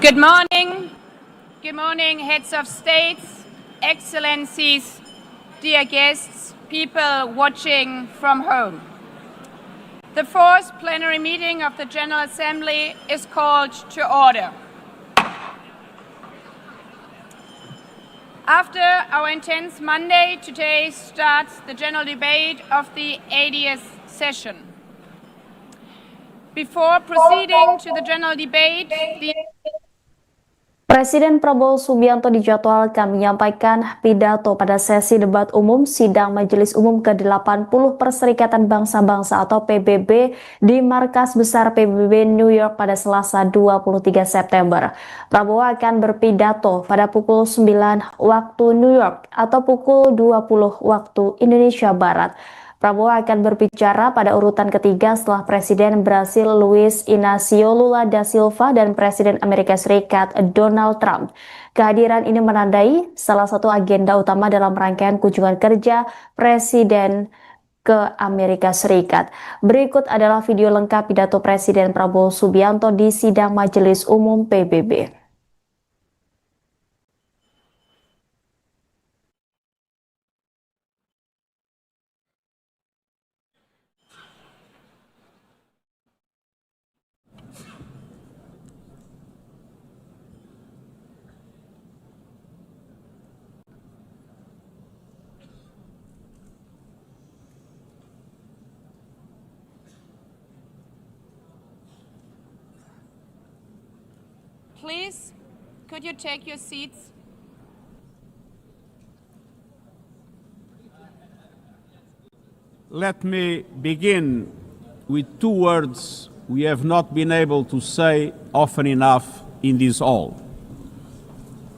Good morning. Good morning, heads of states, excellencies, dear guests, people watching from home. The fourth plenary meeting of the General Assembly is called to order. After our intense Monday, today starts the general debate of the 80th session. Before proceeding to the general debate, Presiden Prabowo Subianto dijadwalkan menyampaikan pidato pada sesi debat umum Sidang Majelis Umum ke-80 Perserikatan Bangsa-Bangsa atau PBB di Markas Besar PBB New York pada Selasa 23 September. Prabowo akan berpidato pada pukul 9 waktu New York atau pukul 20 waktu Indonesia Barat. Prabowo akan berbicara pada urutan ketiga setelah Presiden Brasil Luiz Inácio Lula da Silva dan Presiden Amerika Serikat Donald Trump. Kehadiran ini menandai salah satu agenda utama dalam rangkaian kunjungan kerja Presiden ke Amerika Serikat. Berikut adalah video lengkap pidato Presiden Prabowo Subianto di Sidang Majelis Umum PBB. Please, could you take your seats? Let me begin with two words we have not been able to say often enough in this hall.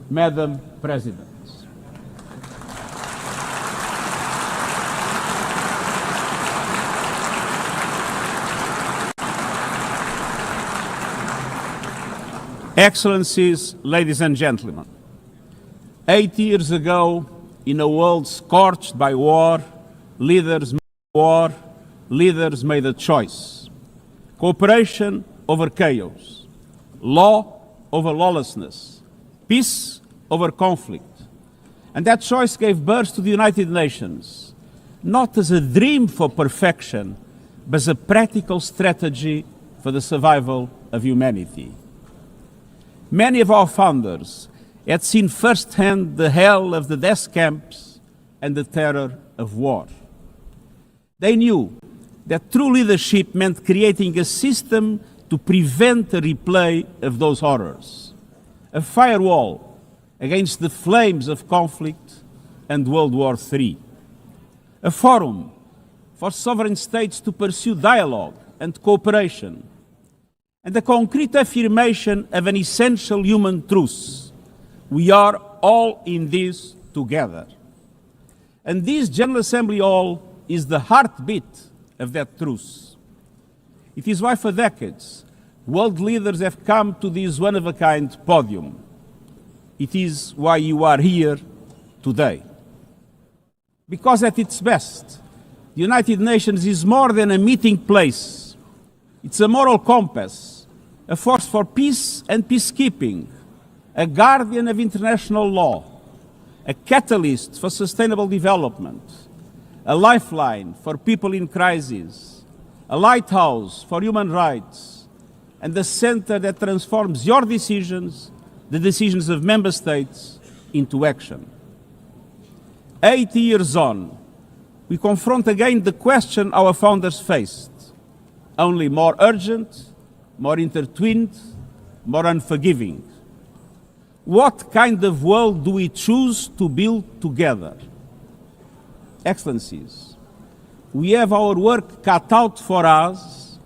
Madam President. Excellencies, ladies and gentlemen, 8 years ago, in a world scorched by war, leaders made a choice. Cooperation over chaos, law over lawlessness, peace over conflict. And that choice gave birth to the United Nations, not as a dream for perfection, but as a practical strategy for the survival of humanity. Many of our founders had seen firsthand the hell of the death camps and the terror of war. They knew that true leadership meant creating a system to prevent a replay of those horrors, a firewall against the flames of conflict and World War III, a forum for sovereign states to pursue dialogue and cooperation, and the concrete affirmation of an essential human truth. We are all in this together. And this General Assembly Hall is the heartbeat of that truth. It is why for decades, world leaders have come to this one-of-a-kind podium. It is why you are here today. Because at its best, the United Nations is more than a meeting place. It's a moral compass, a force for peace and peacekeeping, a guardian of international law, a catalyst for sustainable development, a lifeline for people in crisis, a lighthouse for human rights, and the center that transforms your decisions, the decisions of member states, into action. 80 years on, we confront again the question our founders faced, only more urgent, more intertwined, more unforgiving. What kind of world do we choose to build together? Excellencies, we have our work cut out for us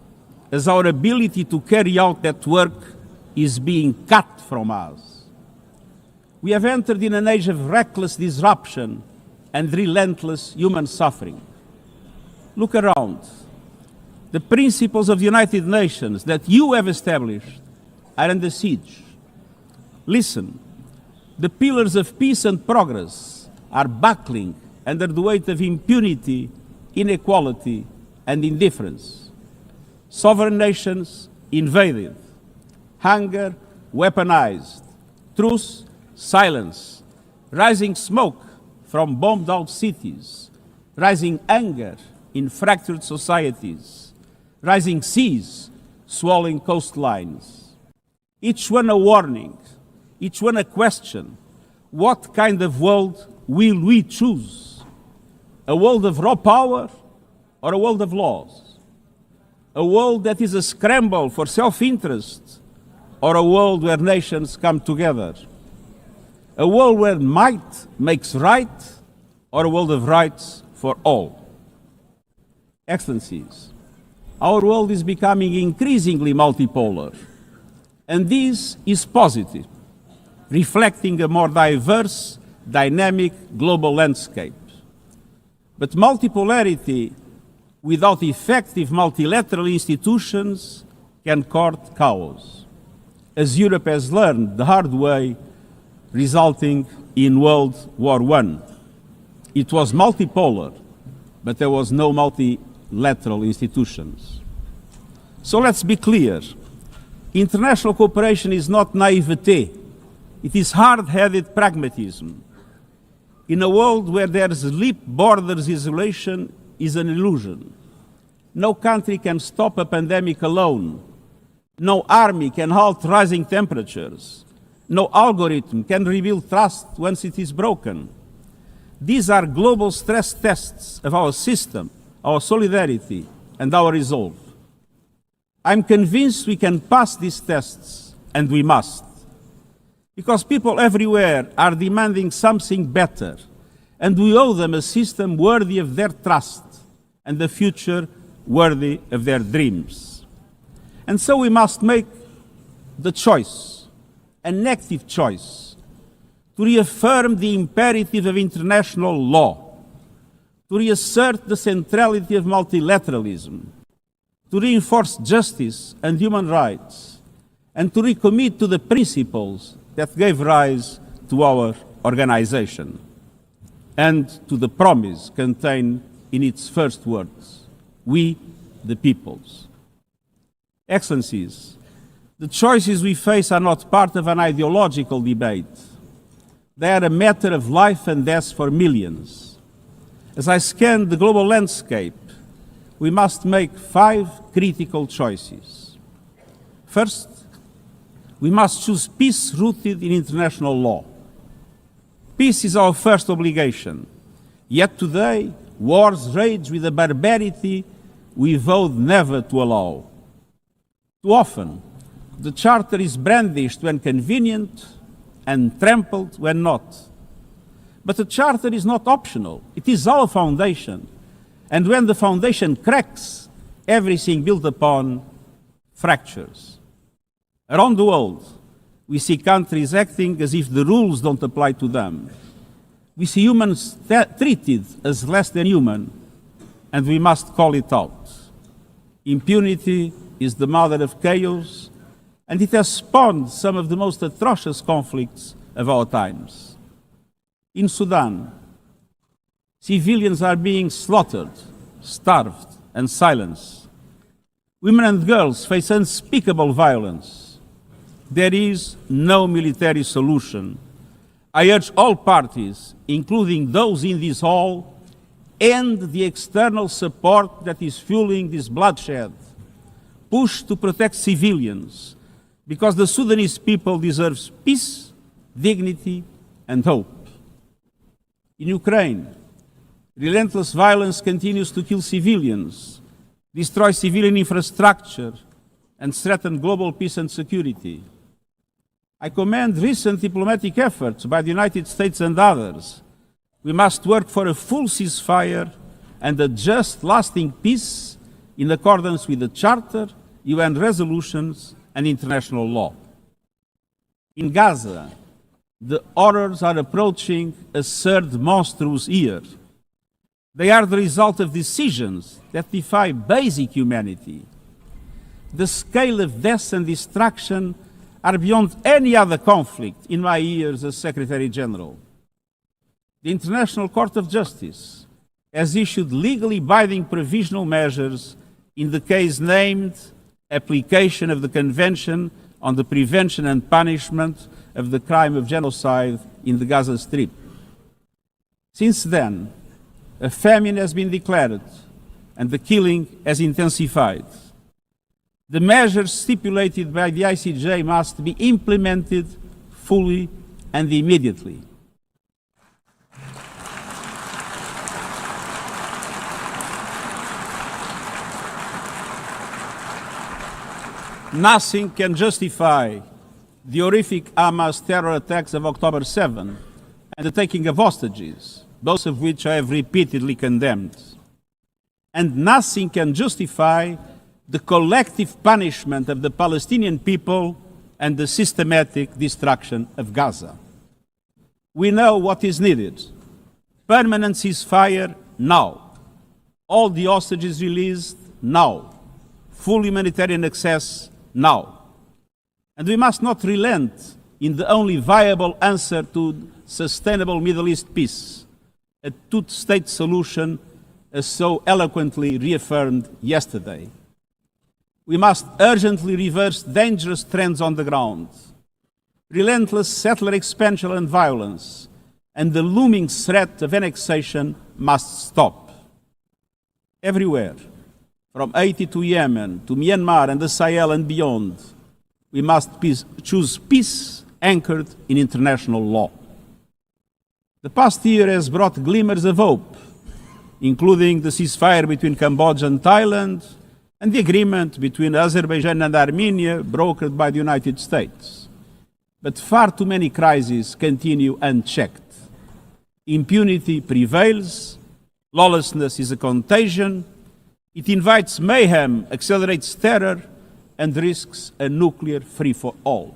as our ability to carry out that work is being cut from us. We have entered in an age of reckless disruption and relentless human suffering. Look around. The principles of the United Nations that you have established are under siege. Listen, the pillars of peace and progress are buckling under the weight of impunity, inequality, and indifference. Sovereign nations invaded. Hunger, weaponized, truth, silence, rising smoke from bombed-out cities, rising anger in fractured societies, rising seas swallowing coastlines. Each one a warning, each one a question. What kind of world will we choose? A world of raw power or a world of laws? A world that is a scramble for self-interest or a world where nations come together? A world where might makes right or a world of rights for all? Excellencies, our world is becoming increasingly multipolar, and this is positive, reflecting a more diverse, dynamic global landscape. But multipolarity without effective multilateral institutions can court chaos, as Europe has learned the hard way, resulting in World War I. It was multipolar, but there was no multilateral institutions. So let's be clear. International cooperation is not naivete. It is hard-headed pragmatism. In a world where there's leap borders, isolation is an illusion. No country can stop a pandemic alone. No army can halt rising temperatures. No algorithm can rebuild trust once it is broken. These are global stress tests of our system, our solidarity, and our resolve. I'm convinced we can pass these tests, and we must. Because people everywhere are demanding something better, and we owe them a system worthy of their trust and a future worthy of their dreams. And so we must make the choice, an active choice, to reaffirm the imperative of international law, to reassert the centrality of multilateralism, to reinforce justice and human rights, and to recommit to the principles that gave rise to our organization, and to the promise contained in its first words, we the peoples. Excellencies, the choices we face are not part of an ideological debate. They are a matter of life and death for millions. As I scan the global landscape, we must make 5 critical choices. First, we must choose peace rooted in international law. Peace is our first obligation. Yet today, wars rage with a barbarity we vowed never to allow. Too often, the Charter is brandished when convenient and trampled when not. But the Charter is not optional. It is our foundation. And when the foundation cracks, everything built upon fractures. Around the world, we see countries acting as if the rules don't apply to them. We see humans treated as less than human, and we must call it out. Impunity is the mother of chaos, and it has spawned some of the most atrocious conflicts of our times. In Sudan, civilians are being slaughtered, starved, and silenced. Women and girls face unspeakable violence. There is no military solution. I urge all parties, including those in this hall, end the external support that is fueling this bloodshed. Push to protect civilians, because the Sudanese people deserve peace, dignity, and hope. In Ukraine, relentless violence continues to kill civilians, destroy civilian infrastructure, and threaten global peace and security. I commend recent diplomatic efforts by the United States and others. We must work for a full ceasefire and a just, lasting peace in accordance with the Charter, UN resolutions, and international law. In Gaza, the horrors are approaching a third monstrous year. They are the result of decisions that defy basic humanity. The scale of death and destruction are beyond any other conflict in my years as Secretary General. The International Court of Justice has issued legally binding provisional measures in the case named application of the Convention on the prevention and punishment of the crime of genocide in the Gaza Strip. Since then, a famine has been declared and the killing has intensified. The measures stipulated by the ICJ must be implemented fully and immediately. Nothing can justify the horrific Hamas terror attacks of October 7 and the taking of hostages, both of which I have repeatedly condemned. And nothing can justify the collective punishment of the Palestinian people and the systematic destruction of Gaza. We know what is needed. Permanent ceasefire now. All the hostages released now. Full humanitarian access now. And we must not relent in the only viable answer to sustainable Middle East peace, a two-state solution as so eloquently reaffirmed yesterday. We must urgently reverse dangerous trends on the ground. Relentless settler expansion and violence and the looming threat of annexation must stop. Everywhere, from Haiti to Yemen, to Myanmar and the Sahel and beyond, we must choose peace anchored in international law. The past year has brought glimmers of hope, including the ceasefire between Cambodia and Thailand and the agreement between Azerbaijan and Armenia brokered by the United States. But far too many crises continue unchecked. Impunity prevails, lawlessness is a contagion, it invites mayhem, accelerates terror, and risks a nuclear free-for-all.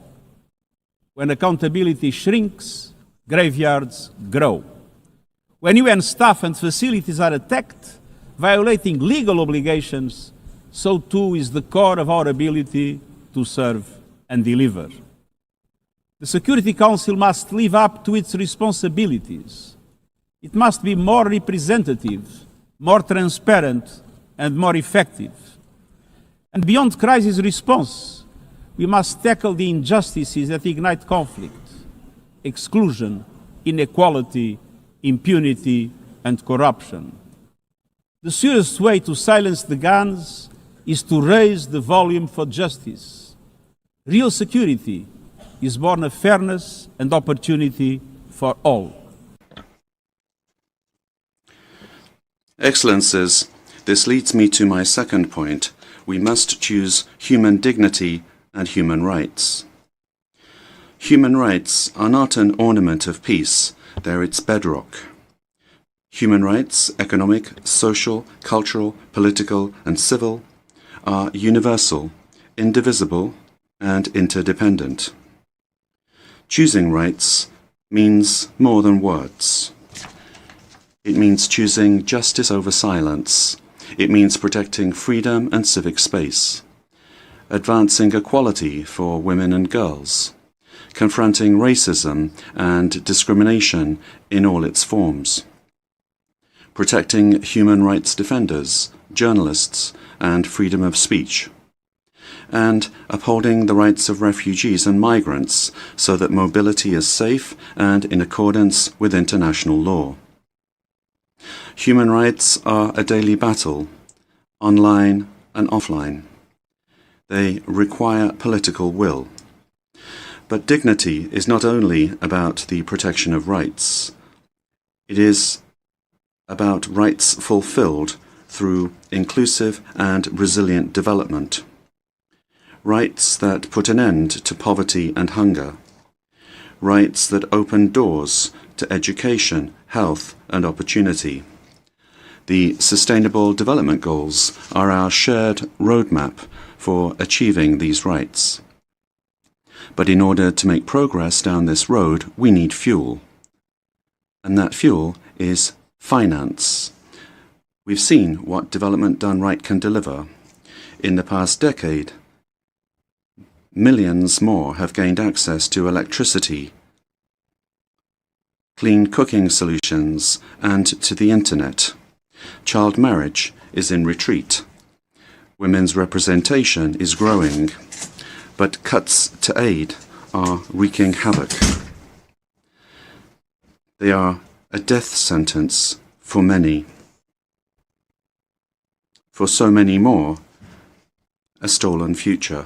When accountability shrinks, graveyards grow. When UN staff and facilities are attacked, violating legal obligations, so too is the core of our ability to serve and deliver. The Security Council must live up to its responsibilities. It must be more representative, more transparent, and more effective. And beyond crisis response, we must tackle the injustices that ignite conflict: exclusion, inequality, impunity, and corruption. The surest way to silence the guns is to raise the volume for justice. Real security is born of fairness and opportunity for all. Excellencies, this leads me to my second point. We must choose human dignity and human rights. Human rights are not an ornament of peace, they're its bedrock. Human rights, economic, social, cultural, political, and civil, are universal, indivisible, and interdependent. Choosing rights means more than words. It means choosing justice over silence. It means protecting freedom and civic space, advancing equality for women and girls, confronting racism and discrimination in all its forms, protecting human rights defenders, journalists, and freedom of speech, and upholding the rights of refugees and migrants so that mobility is safe and in accordance with international law. Human rights are a daily battle, online and offline. They require political will. But dignity is not only about the protection of rights. It is about rights fulfilled through inclusive and resilient development. Rights that put an end to poverty and hunger. Rights that open doors to education, health, and opportunity. The Sustainable Development Goals are our shared roadmap for achieving these rights. But in order to make progress down this road, we need fuel. And that fuel is finance. We've seen what development done right can deliver. In the past decade, millions more have gained access to electricity, clean cooking solutions, and to the internet. Child marriage is in retreat. Women's representation is growing. but cuts to aid are wreaking havoc. They are a death sentence for many. For so many more, a stolen future.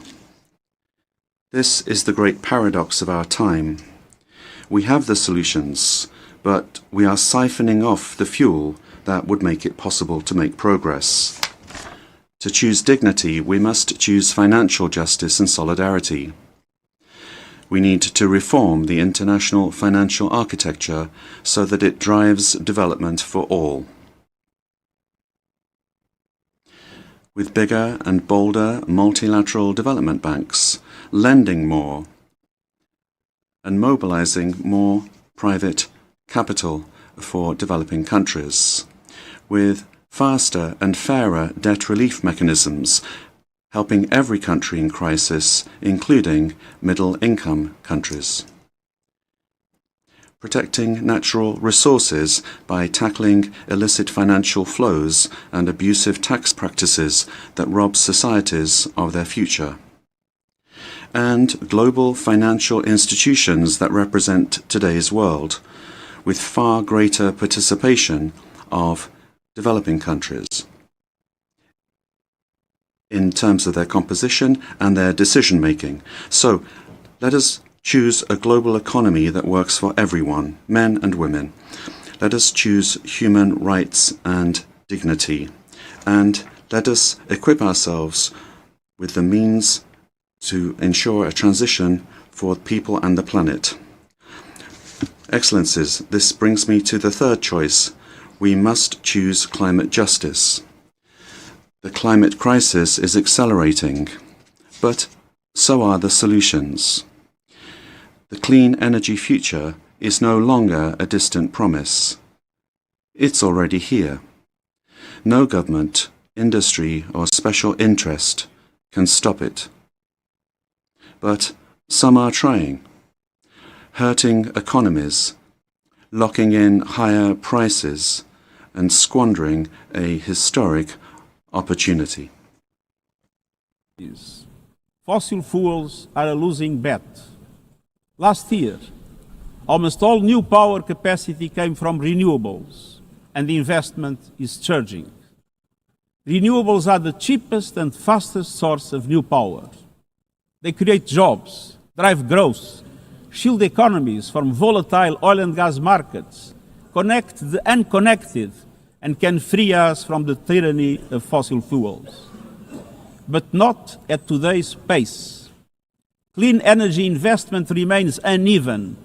This is the great paradox of our time. We have the solutions, but we are siphoning off the fuel that would make it possible to make progress. To choose dignity, we must choose financial justice and solidarity. We need to reform the international financial architecture so that it drives development for all. With bigger and bolder multilateral development banks, lending more, and mobilizing more private capital for developing countries, with faster and fairer debt relief mechanisms, helping every country in crisis, including middle-income countries. Protecting natural resources by tackling illicit financial flows and abusive tax practices that rob societies of their future. And global financial institutions that represent today's world, with far greater participation of developing countries in terms of their composition and their decision-making. So, let us choose a global economy that works for everyone, men and women. Let us choose human rights and dignity. And let us equip ourselves with the means to ensure a transition for people and the planet. Excellencies, this brings me to the third choice. We must choose climate justice. The climate crisis is accelerating, but so are the solutions. The clean energy future is no longer a distant promise. It's already here. No government, industry, or special interest can stop it. But some are trying, hurting economies, locking in higher prices, and squandering a historic opportunity. Fossil fuels are a losing bet. Last year, almost all new power capacity came from renewables, and the investment is surging. Renewables are the cheapest and fastest source of new power. They create jobs, drive growth, shield economies from volatile oil and gas markets, connect the unconnected, and can free us from the tyranny of fossil fuels. But not at today's pace. Clean energy investment remains uneven.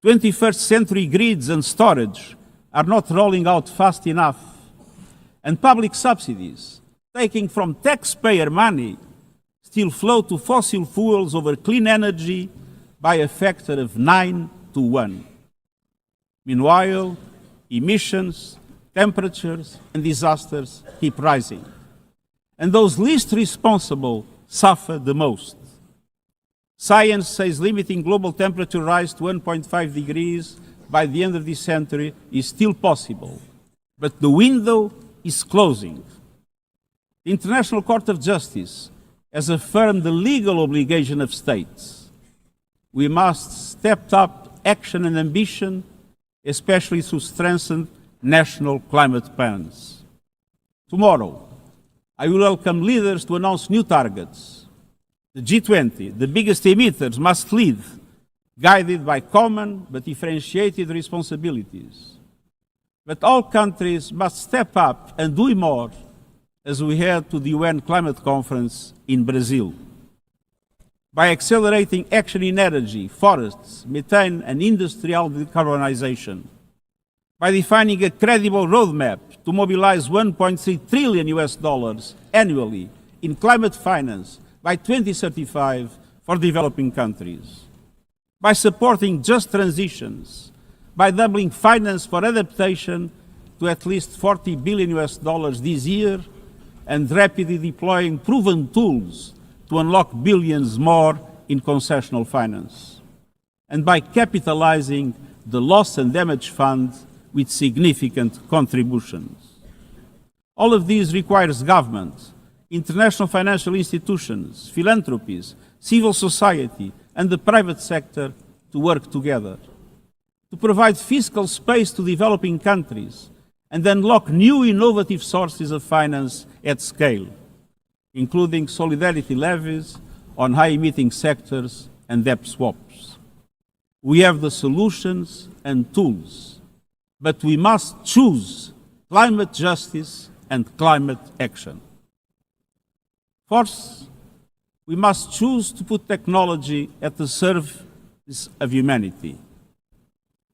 21st century grids and storage are not rolling out fast enough. And public subsidies, taking from taxpayer money, still flow to fossil fuels over clean energy by a factor of 9 to 1. Meanwhile, emissions, temperatures, and disasters keep rising. And those least responsible suffer the most. Science says limiting global temperature rise to 1.5 degrees by the end of this century is still possible, but the window is closing. The International Court of Justice has affirmed the legal obligation of states. We must step up action and ambition, especially through strengthened national climate plans. Tomorrow, I will welcome leaders to announce new targets. The G20, the biggest emitters, must lead, guided by common but differentiated responsibilities. But all countries must step up and do more as we head to the UN Climate Conference in Brazil. By accelerating action in energy, forests, methane, and industrial decarbonization. By defining a credible roadmap to mobilize $1.3 trillion annually in climate finance by 2035 for developing countries. By supporting just transitions, by doubling finance for adaptation to at least $40 billion this year, and rapidly deploying proven tools to unlock billions more in concessional finance. And by capitalizing the Loss and Damage Fund with significant contributions. All of these requires government, international financial institutions, philanthropies, civil society, and the private sector to work together, to provide fiscal space to developing countries and unlock new innovative sources of finance at scale, including solidarity levies on high-emitting sectors and debt swaps. We have the solutions and tools, but we must choose climate justice and climate action. First, we must choose to put technology at the service of humanity.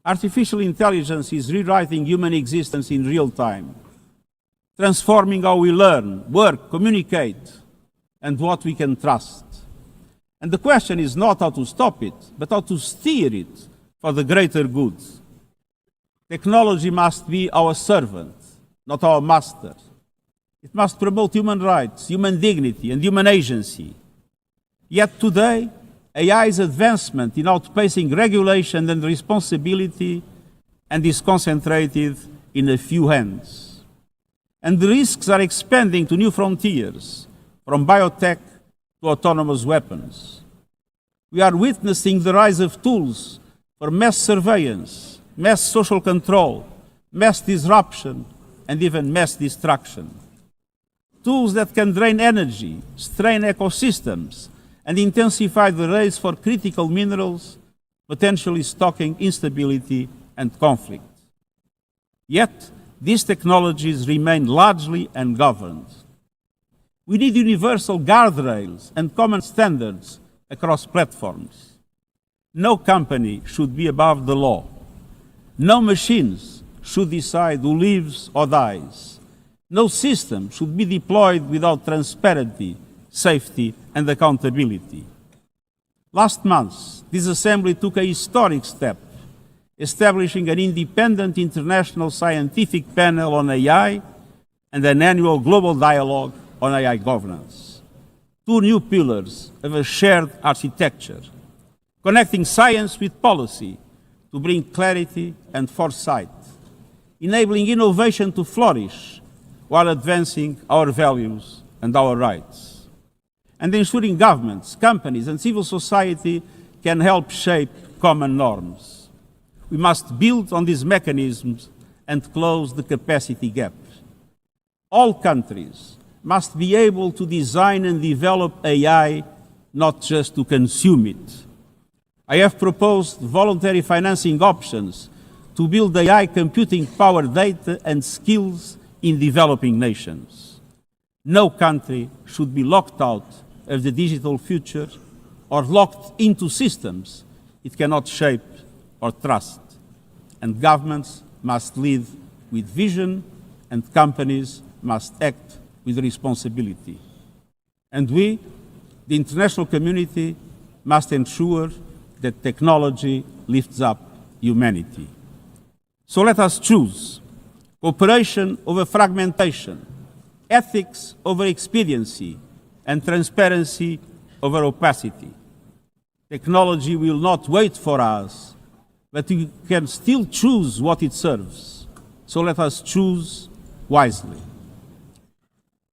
Artificial intelligence is rewriting human existence in real time, transforming how we learn, work, communicate, and what we can trust. And the question is not how to stop it, but how to steer it for the greater good. Technology must be our servant, not our master. It must promote human rights, human dignity, and human agency. Yet today, AI's advancement in outpacing regulation and responsibility and is concentrated in a few hands. And the risks are expanding to new frontiers, from biotech to autonomous weapons. We are witnessing the rise of tools for mass surveillance, mass social control, mass disruption, and even mass destruction. Tools that can drain energy, strain ecosystems, and intensify the race for critical minerals, potentially stoking instability and conflict. Yet, these technologies remain largely ungoverned. We need universal guardrails and common standards across platforms. No company should be above the law. No machines should decide who lives or dies. No system should be deployed without transparency, safety, and accountability. Last month, this Assembly took a historic step, establishing an independent international scientific panel on AI and an annual global dialogue on AI governance. Two new pillars of a shared architecture, connecting science with policy to bring clarity and foresight, enabling innovation to flourish while advancing our values and our rights, and ensuring governments, companies, and civil society can help shape common norms. We must build on these mechanisms and close the capacity gap. All countries must be able to design and develop AI, not just to consume it. I have proposed voluntary financing options to build AI computing power, data, and skills in developing nations. No country should be locked out of the digital future or locked into systems it cannot shape or trust. And governments must lead with vision, and companies must act with responsibility. And we, the international community, must ensure that technology lifts up humanity. So let us choose cooperation over fragmentation, ethics over expediency, and transparency over opacity. Technology will not wait for us, but we can still choose what it serves. So let us choose wisely.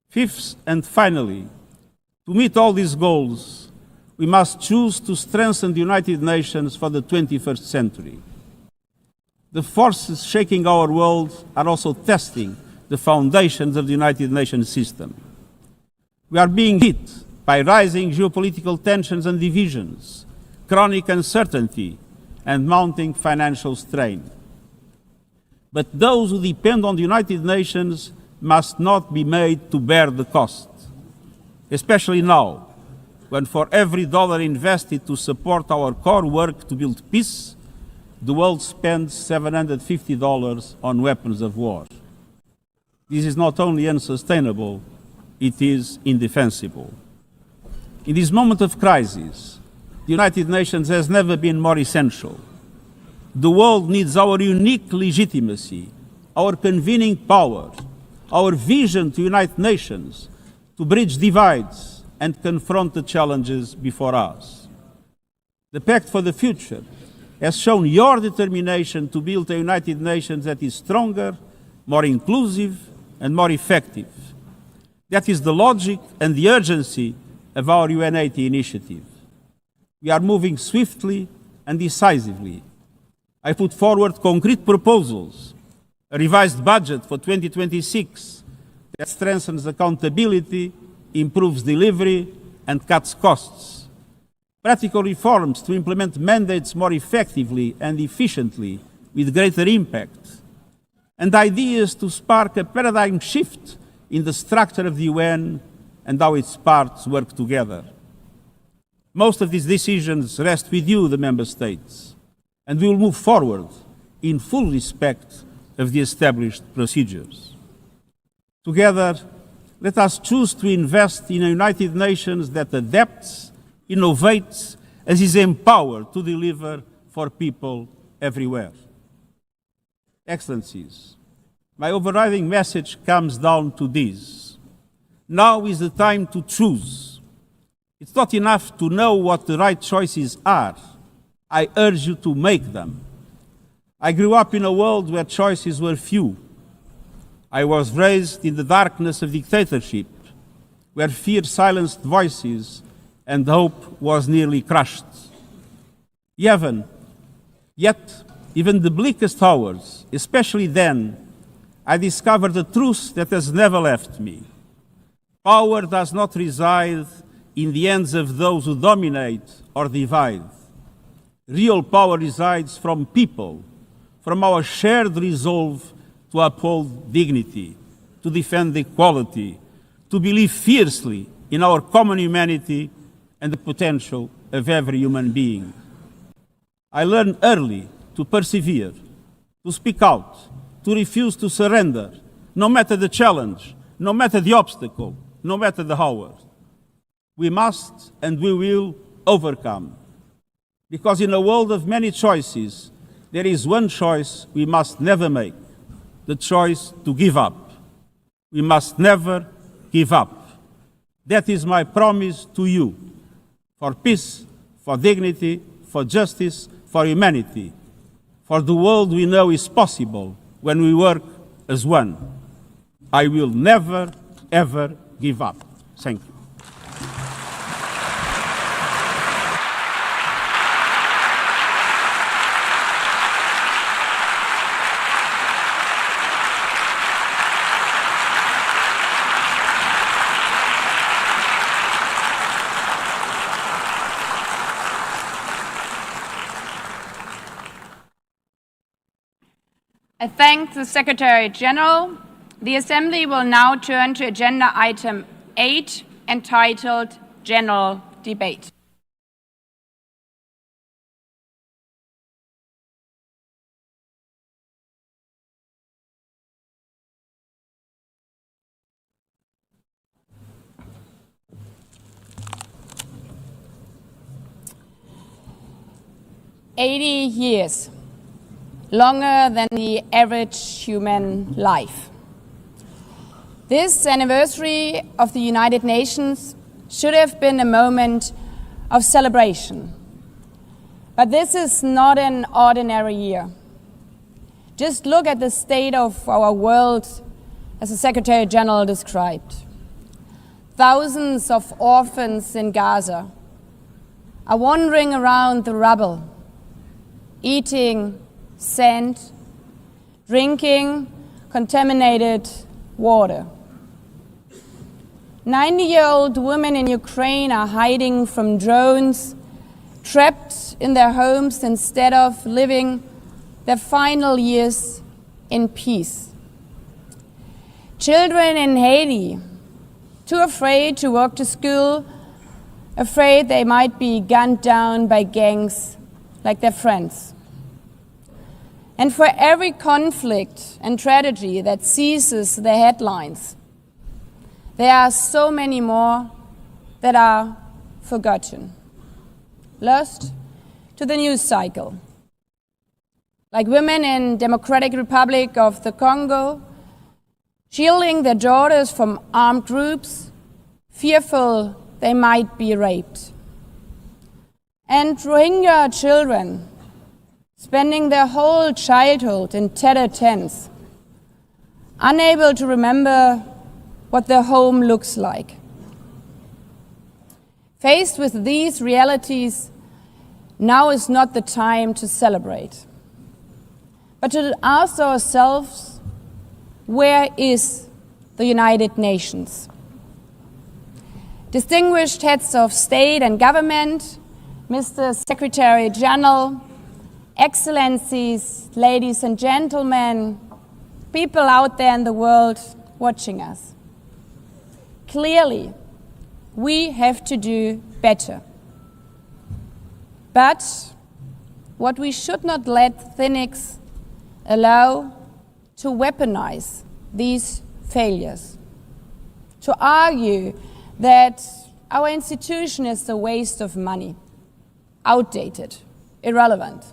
Fifth and finally, to meet all these goals, we must choose to strengthen the United Nations for the 21st century. The forces shaking our world are also testing the foundations of the United Nations system. We are being hit by rising geopolitical tensions and divisions, chronic uncertainty, and mounting financial strain. But those who depend on the United Nations must not be made to bear the cost, especially now, when for every dollar invested to support our core work to build peace, the world spends $750 on weapons of war. This is not only unsustainable, it is indefensible. In this moment of crisis, the United Nations has never been more essential. The world needs our unique legitimacy, our convening power, our vision to unite nations, to bridge divides and confront the challenges before us. The Pact for the Future has shown your determination to build a United Nations that is stronger, more inclusive, and more effective. That is the logic and the urgency of our UN80 initiative. We are moving swiftly and decisively. I put forward concrete proposals, a revised budget for 2026 that strengthens accountability, improves delivery, and cuts costs. Practical reforms to implement mandates more effectively and efficiently with greater impact. And ideas to spark a paradigm shift in the structure of the UN and how its parts work together. Most of these decisions rest with you, the Member States, and we will move forward in full respect of the established procedures. Together, let us choose to invest in a United Nations that adapts, innovates, and is empowered to deliver for people everywhere. Excellencies, my overriding message comes down to this. Now is the time to choose. It's not enough to know what the right choices are. I urge you to make them. I grew up in a world where choices were few. I was raised in the darkness of dictatorship, where fear silenced voices and hope was nearly crushed. Yet, even the bleakest hours, especially then, I discovered a truth that has never left me. Power does not reside in the hands of those who dominate or divide. Real power resides from people, from our shared resolve to uphold dignity, to defend equality, to believe fiercely in our common humanity and the potential of every human being. I learned early to persevere, to speak out, to refuse to surrender, no matter the challenge, no matter the obstacle, no matter the hour. We must and we will overcome. Because in a world of many choices, there is one choice we must never make, the choice to give up. We must never give up. That is my promise to you, for peace, for dignity, for justice, for humanity, for the world we know is possible when we work as one. I will never, ever give up. Thank you. I thank the Secretary General. The Assembly will now turn to Agenda Item 8, entitled General Debate. "80 years. Longer than the average human life. This anniversary of the United Nations should have been a moment of celebration. But this is not an ordinary year. Just look at the state of our world, as the Secretary General described. Thousands of orphans in Gaza are wandering around the rubble, eating sand, drinking contaminated water. 90-year-old women in Ukraine are hiding from drones, trapped in their homes instead of living their final years in peace. Children in Haiti, too afraid to walk to school, afraid they might be gunned down by gangs like their friends. And for every conflict and tragedy that seizes the headlines, there are so many more that are forgotten, lost to the news cycle. Like women in Democratic Republic of the Congo, shielding their daughters from armed groups, fearful they might be raped. And Rohingya children, spending their whole childhood in tattered tents, unable to remember what their home looks like. Faced with these realities, now is not the time to celebrate, but to ask ourselves, where is the United Nations? Distinguished heads of state and government, Mr. Secretary General, Excellencies, ladies and gentlemen, people out there in the world watching us. Clearly, we have to do better. But what we should not let cynics allow to weaponize these failures, to argue that our institution is a waste of money, outdated, irrelevant.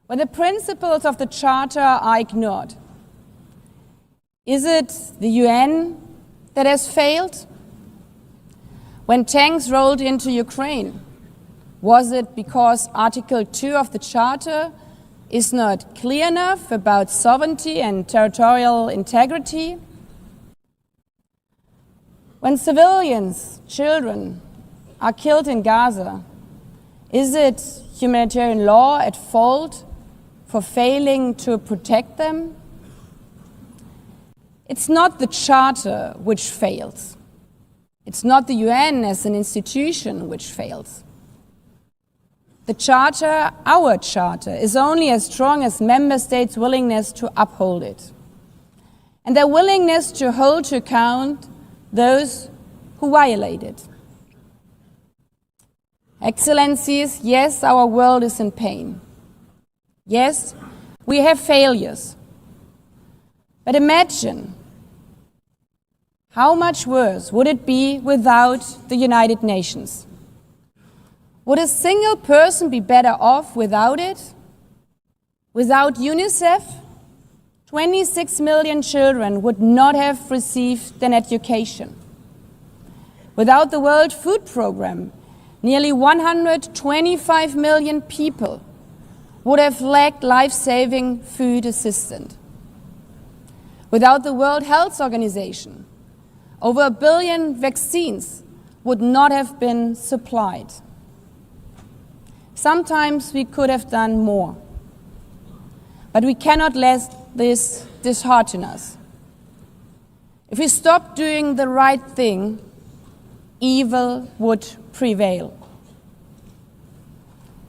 When the principles of the Charter are ignored, is it the UN that has failed? When tanks rolled into Ukraine, was it because Article 2 of the Charter is not clear enough about sovereignty and territorial integrity? When civilians, children, are killed in Gaza, is it humanitarian law at fault for failing to protect them? It's not the Charter which fails. It's not the UN as an institution which fails. The Charter, our Charter, is only as strong as member states' willingness to uphold it, and their willingness to hold to account those who violate it. Excellencies, yes, our world is in pain. Yes, we have failures. But imagine how much worse would it be without the United Nations? Would a single person be better off without it? Without UNICEF, 26 million children would not have received an education. Without the World Food Programme, nearly 125 million people would have lacked life-saving food assistance. Without the World Health Organization, over 1 billion vaccines would not have been supplied. Sometimes we could have done more, but we cannot let this dishearten us. If we stop doing the right thing, evil would prevail.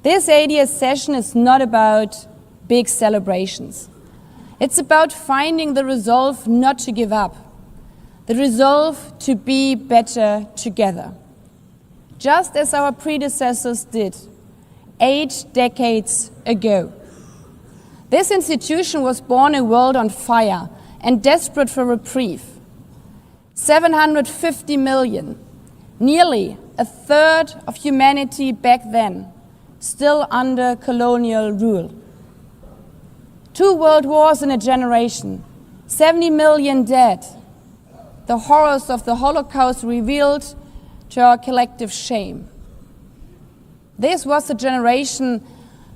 This 80th session is not about big celebrations. It's about finding the resolve not to give up, the resolve to be better together, just as our predecessors did 8 decades ago. This institution was born in a world on fire and desperate for reprieve. 750 million, nearly a third of humanity back then, still under colonial rule. 2 world wars in a generation, 70 million dead. The horrors of the Holocaust revealed to our collective shame. This was a generation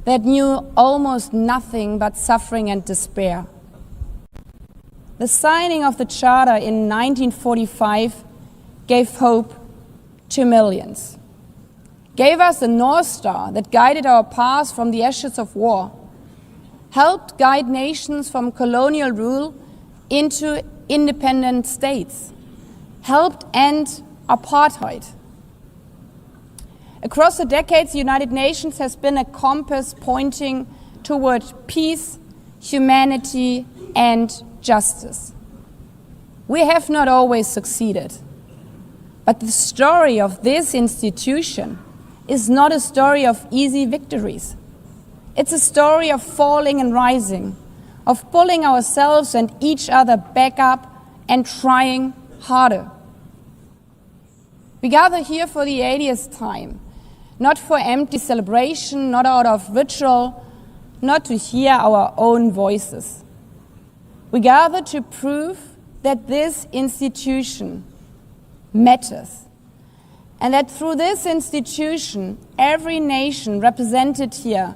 that knew almost nothing but suffering and despair. The signing of the Charter in 1945 gave hope to millions, gave us a North Star that guided our path from the ashes of war, helped guide nations from colonial rule into independent states, helped end apartheid. Across the decades, the United Nations has been a compass pointing toward peace, humanity, and justice. We have not always succeeded, but the story of this institution is not a story of easy victories. It's a story of falling and rising, of pulling ourselves and each other back up and trying harder. We gather here for the 80th time, not for empty celebration, not out of ritual, not to hear our own voices. We gather to prove that this institution matters, and that through this institution, every nation represented here,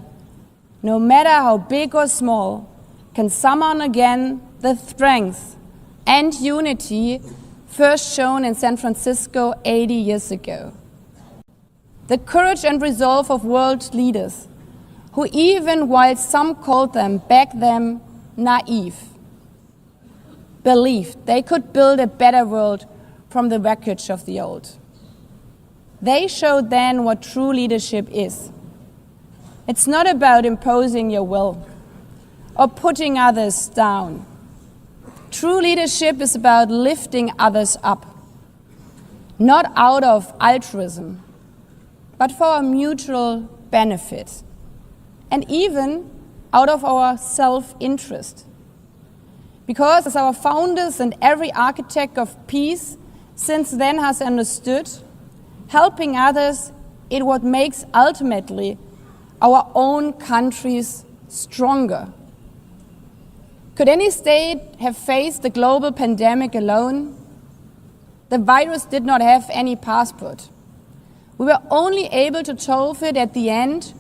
no matter how big or small, can summon again the strength and unity first shown in San Francisco 80 years ago. The courage and resolve of world leaders, who even while some called them back then naive, believed they could build a better world from the wreckage of the old. They showed then what true leadership is. It's not about imposing your will or putting others down. True leadership is about lifting others up, not out of altruism, but for a mutual benefit, and even out of our self-interest. Because as our founders and every architect of peace since then has understood, helping others is what makes ultimately our own countries stronger. Could any state have faced the global pandemic alone? The virus did not have any passport. We were only able to solve it at the end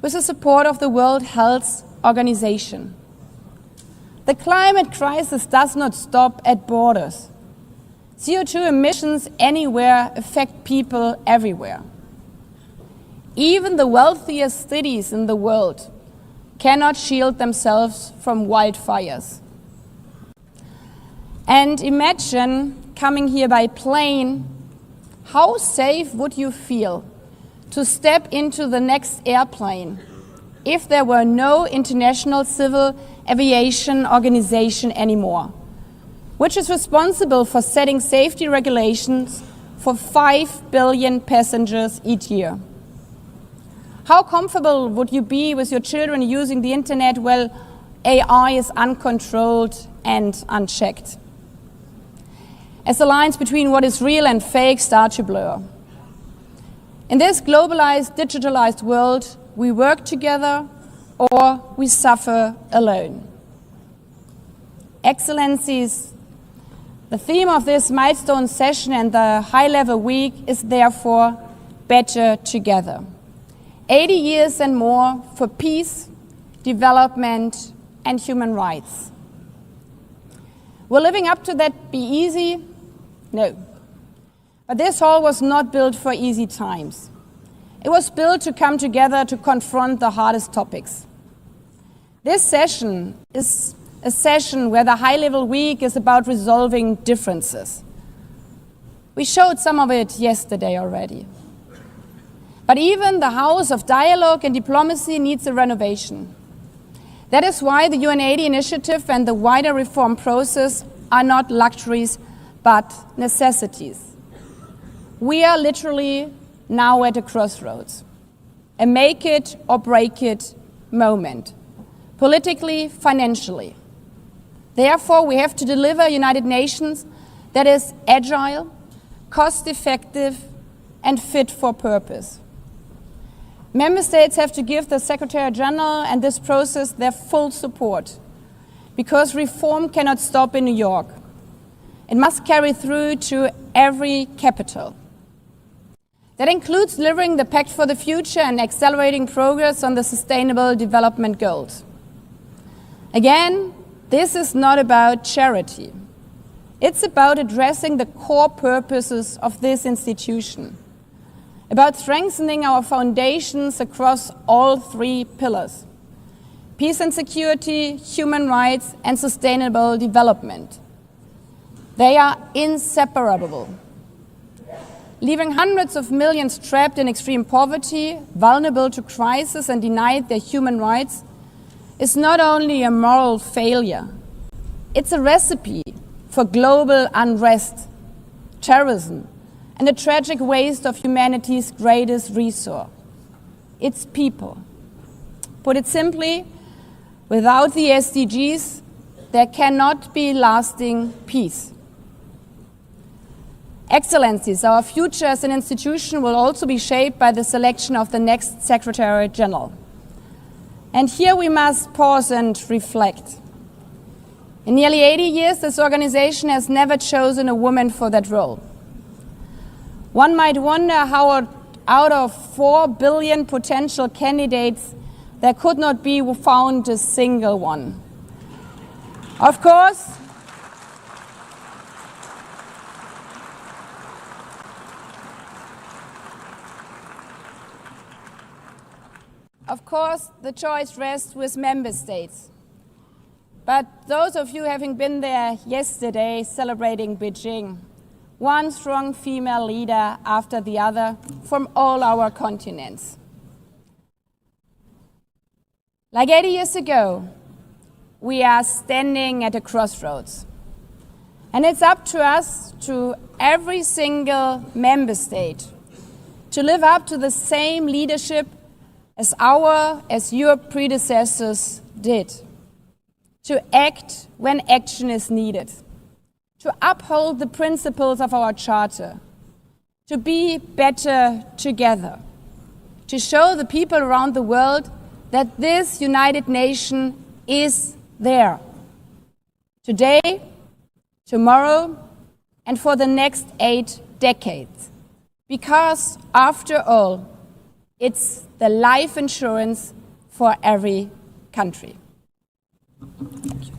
with the support of the World Health Organization. The climate crisis does not stop at borders. CO2 emissions anywhere affect people everywhere. Even the wealthiest cities in the world cannot shield themselves from wildfires. And imagine coming here by plane, how safe would you feel to step into the next airplane if there were no International Civil Aviation Organization anymore, which is responsible for setting safety regulations for 5 billion passengers each year? How comfortable would you be with your children using the internet while AI is uncontrolled and unchecked? As the lines between what is real and fake start to blur. In this globalized, digitalized world, we work together or we suffer alone. Excellencies, the theme of this milestone session and the high-level week is therefore better together. 80 years and more for peace, development, and human rights. Will living up to that be easy? No. But this hall was not built for easy times. It was built to come together to confront the hardest topics. This session is a session where the high-level week is about resolving differences. We showed some of it yesterday already. But even the house of dialogue and diplomacy needs a renovation. That is why the UN80 initiative and the wider reform process are not luxuries, but necessities. We are literally now at a crossroads, a make it or break it moment, politically, financially. Therefore, we have to deliver a United Nations that is agile, cost-effective, and fit for purpose. Member states have to give the Secretary General and this process their full support, because reform cannot stop in New York. It must carry through to every capital. That includes delivering the Pact for the Future and accelerating progress on the Sustainable Development Goals. Again, this is not about charity. It's about addressing the core purposes of this institution, about strengthening our foundations across all three pillars: peace and security, human rights, and sustainable development. They are inseparable. Leaving hundreds of millions trapped in extreme poverty, vulnerable to crisis, and denied their human rights is not only a moral failure, it's a recipe for global unrest, terrorism, and a tragic waste of humanity's greatest resource, its people. Put it simply, without the SDGs, there cannot be lasting peace. Excellencies, our future as an institution will also be shaped by the selection of the next Secretary General. And here we must pause and reflect. In nearly 80 years, this organization has never chosen a woman for that role. One might wonder how out of 4 billion potential candidates, there could not be found a single one. Of course, Of course, the choice rests with member states. But those of you having been there yesterday celebrating Beijing, one strong female leader after the other from all our continents. Like 80 years ago, we are standing at a crossroads. And it's up to us, to every single member state, to live up to the same leadership as your predecessors did. To act when action is needed. To uphold the principles of our charter. To be better together. To show the people around the world that this united nation is there. Today, tomorrow, and for the next 8 decades. Because, after all, it's the life insurance for every country. Thank you.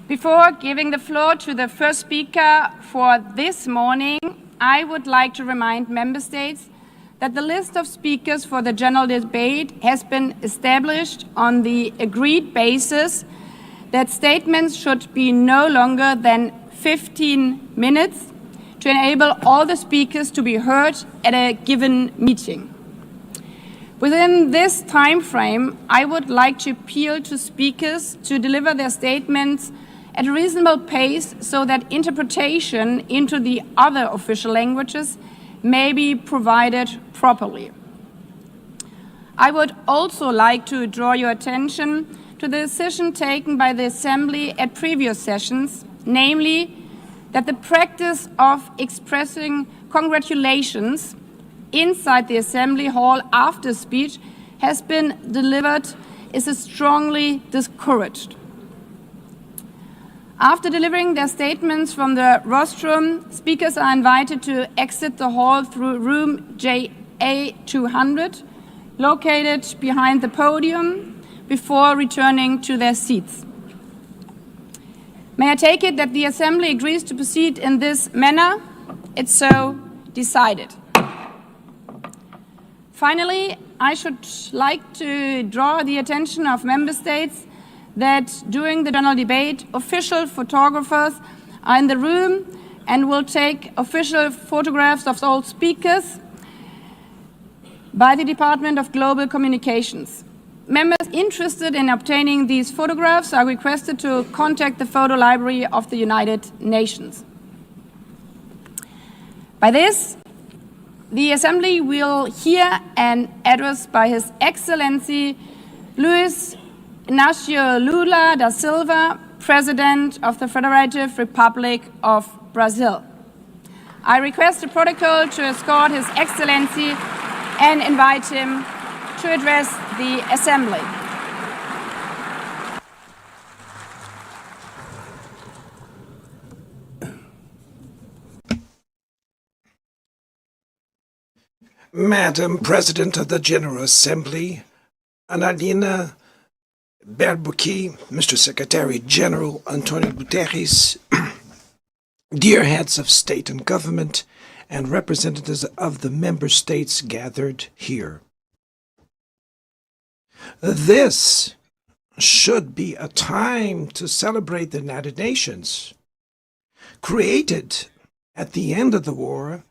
Before giving the floor to the first speaker for this morning, I would like to remind member states that the list of speakers for the general debate has been established on the agreed basis that statements should be no longer than 15 minutes to enable all the speakers to be heard at a given meeting. Within this time frame, I would like to appeal to speakers to deliver their statements at a reasonable pace so that interpretation into the other official languages may be provided properly. I would also like to draw your attention to the decision taken by the Assembly at previous sessions, namely that the practice of expressing congratulations inside the Assembly Hall after speech has been delivered is strongly discouraged. After delivering their statements from the rostrum, speakers are invited to exit the hall through room JA200, located behind the podium, before returning to their seats. May I take it that the Assembly agrees to proceed in this manner? It's so decided. Finally, I should like to draw the attention of member states that during the general debate, official photographers are in the room and will take official photographs of all speakers by the Department of Global Communications. Members interested in obtaining these photographs are requested to contact the photo library of the United Nations. By this, the Assembly will hear an address by His Excellency Luiz Inácio Lula da Silva, President of the Federative Republic of Brazil. I request the protocol to escort His Excellency and invite him to address the Assembly. Madam President of the General Assembly, Analina Berbuki, Mr. Secretary General Antonio Guterres, dear heads of state and government, and representatives of the member states gathered here. This should be a time to celebrate the United Nations. Created at the end of the war,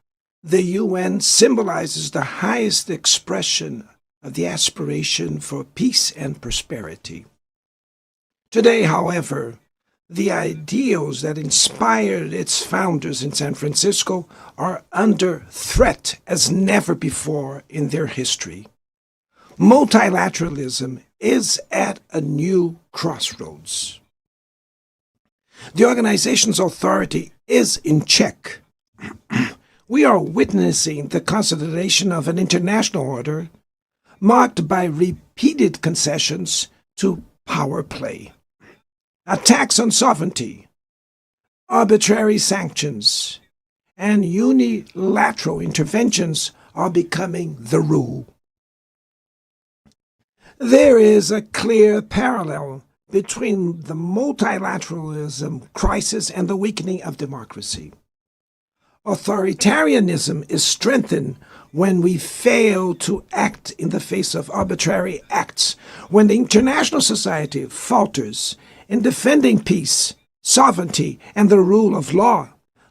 the UN symbolizes the highest expression of the aspiration for peace and prosperity. Today, however, the ideals that inspired its founders in San Francisco are under threat as never before in their history. Multilateralism is at a new crossroads. The organization's authority is in check. We are witnessing the consolidation of an international order marked by repeated concessions to power play. Attacks on sovereignty, arbitrary sanctions, and unilateral interventions are becoming the rule. There is a clear parallel between the multilateralism crisis and the weakening of democracy. Authoritarianism is strengthened when we fail to act in the face of arbitrary acts, when the international society falters in defending peace, sovereignty, and the rule of law.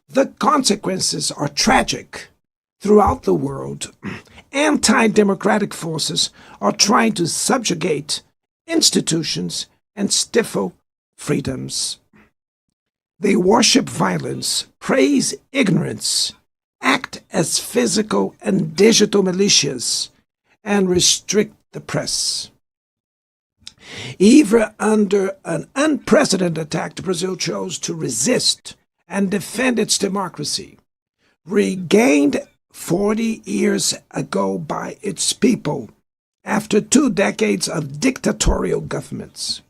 The consequences are tragic. Throughout the world, anti-democratic forces are trying to subjugate institutions and stifle freedoms. They worship violence, praise ignorance, act as physical and digital militias, and restrict the press. Even under an unprecedented attack, Brazil chose to resist and defend its democracy, regained 40 years ago by its people after 2 decades of dictatorial governments.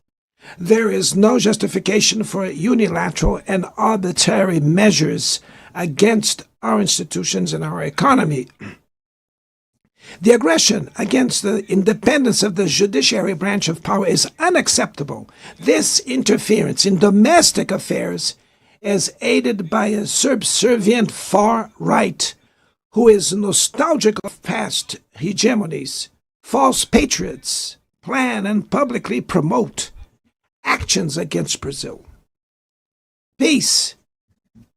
There is no justification for unilateral and arbitrary measures against our institutions and our economy. The aggression against the independence of the judiciary branch of power is unacceptable. This interference in domestic affairs is aided by a subservient far right who is nostalgic of past hegemonies. False patriots plan and publicly promote actions against Brazil. Peace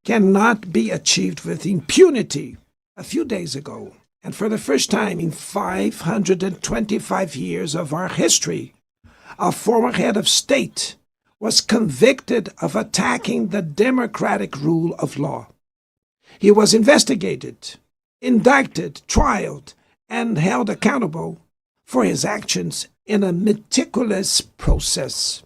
cannot be achieved with impunity. A few days ago, and for the first time in 525 years of our history, a former head of state was convicted of attacking the democratic rule of law. He was investigated, indicted, trialed, and held accountable for his actions in a meticulous process.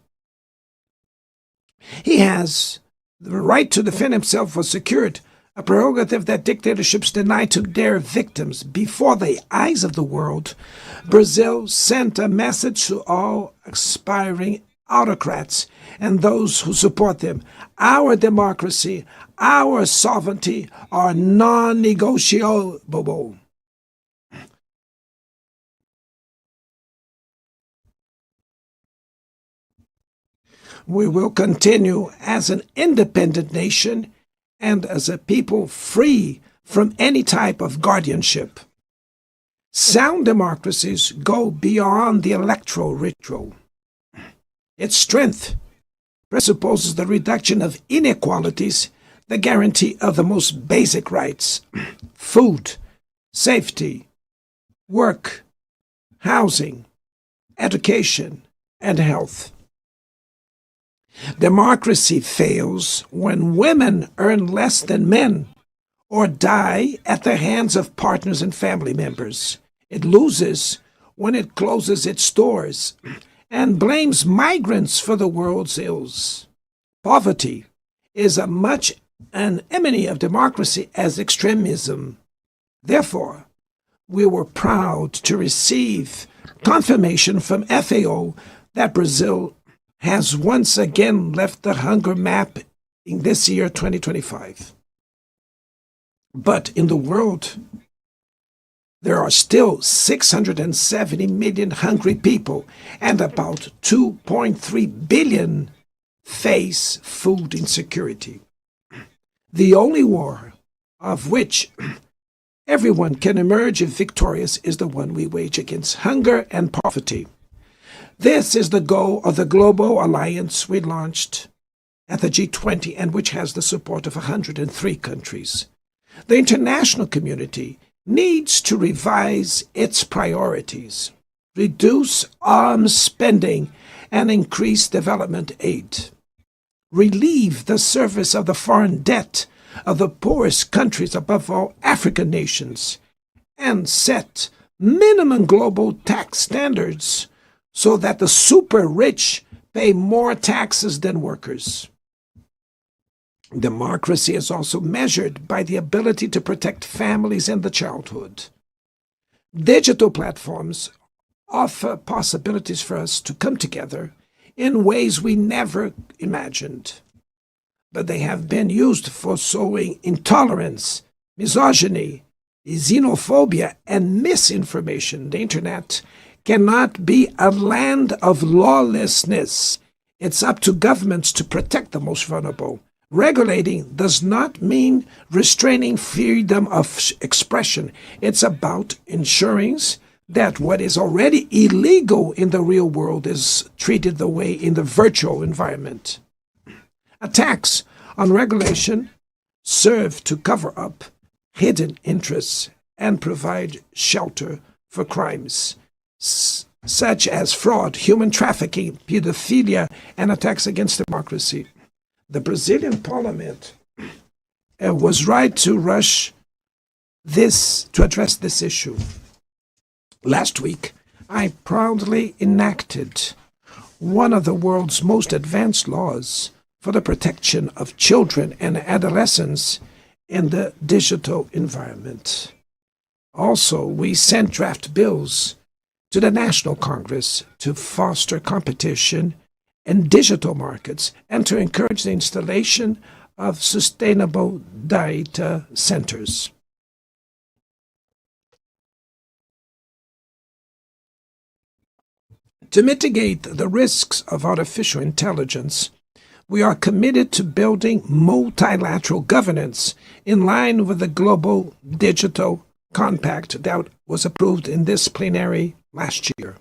He has the right to defend himself was secured, a prerogative that dictatorships deny to their victims. Before the eyes of the world, Brazil sent a message to all aspiring autocrats and those who support them. Our democracy, our sovereignty are non-negotiable. We will continue as an independent nation and as a people free from any type of guardianship. Sound democracies go beyond the electoral ritual. Its strength presupposes the reduction of inequalities, the guarantee of the most basic rights: food, safety, work, housing, education, and health. Democracy fails when women earn less than men or die at the hands of partners and family members. It loses when it closes its doors and blames migrants for the world's ills. Poverty is as much an enemy of democracy as extremism. Therefore, we were proud to receive confirmation from FAO that Brazil has once again left the hunger map in this year, 2025. But in the world, there are still 670 million hungry people, and about 2.3 billion face food insecurity. The only war of which everyone can emerge victorious is the one we wage against hunger and poverty. This is the goal of the global alliance we launched at the G20 and which has the support of 103 countries. The international community needs to revise its priorities, reduce arms spending, and increase development aid. Relieve the service of the foreign debt of the poorest countries, above all African nations, and set minimum global tax standards so that the super rich pay more taxes than workers. Democracy is also measured by the ability to protect families and the childhood. Digital platforms offer possibilities for us to come together in ways we never imagined. But they have been used for sowing intolerance, misogyny, xenophobia, and misinformation. The internet cannot be a land of lawlessness. It's up to governments to protect the most vulnerable. Regulating does not mean restraining freedom of expression. It's about ensuring that what is already illegal in the real world is treated the way in the virtual environment. Attacks on regulation serve to cover up hidden interests and provide shelter for crimes such as fraud, human trafficking, pedophilia, and attacks against democracy. The Brazilian parliament was right to rush to address this issue. Last week, I proudly enacted one of the world's most advanced laws for the protection of children and adolescents in the digital environment. Also, we sent draft bills to the National Congress to foster competition in digital markets and to encourage the installation of sustainable data centers. To mitigate the risks of artificial intelligence, we are committed to building multilateral governance in line with the Global Digital Compact that was approved in this plenary last year.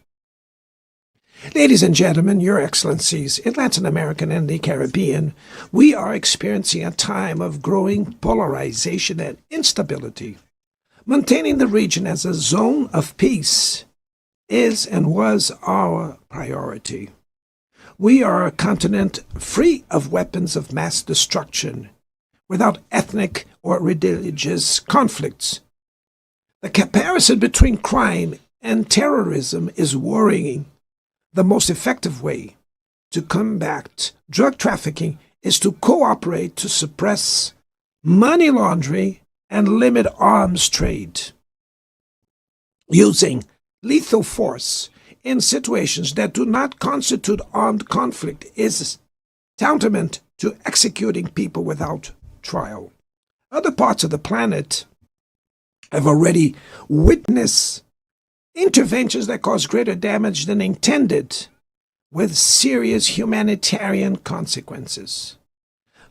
Ladies and gentlemen, Your Excellencies, in Latin America and the Caribbean, we are experiencing a time of growing polarization and instability. Maintaining the region as a zone of peace is and was our priority. We are a continent free of weapons of mass destruction, without ethnic or religious conflicts. The comparison between crime and terrorism is worrying. The most effective way to combat drug trafficking is to cooperate to suppress money laundering and limit arms trade. Using lethal force in situations that do not constitute armed conflict is tantamount to executing people without trial. Other parts of the planet have already witnessed interventions that cause greater damage than intended, with serious humanitarian consequences.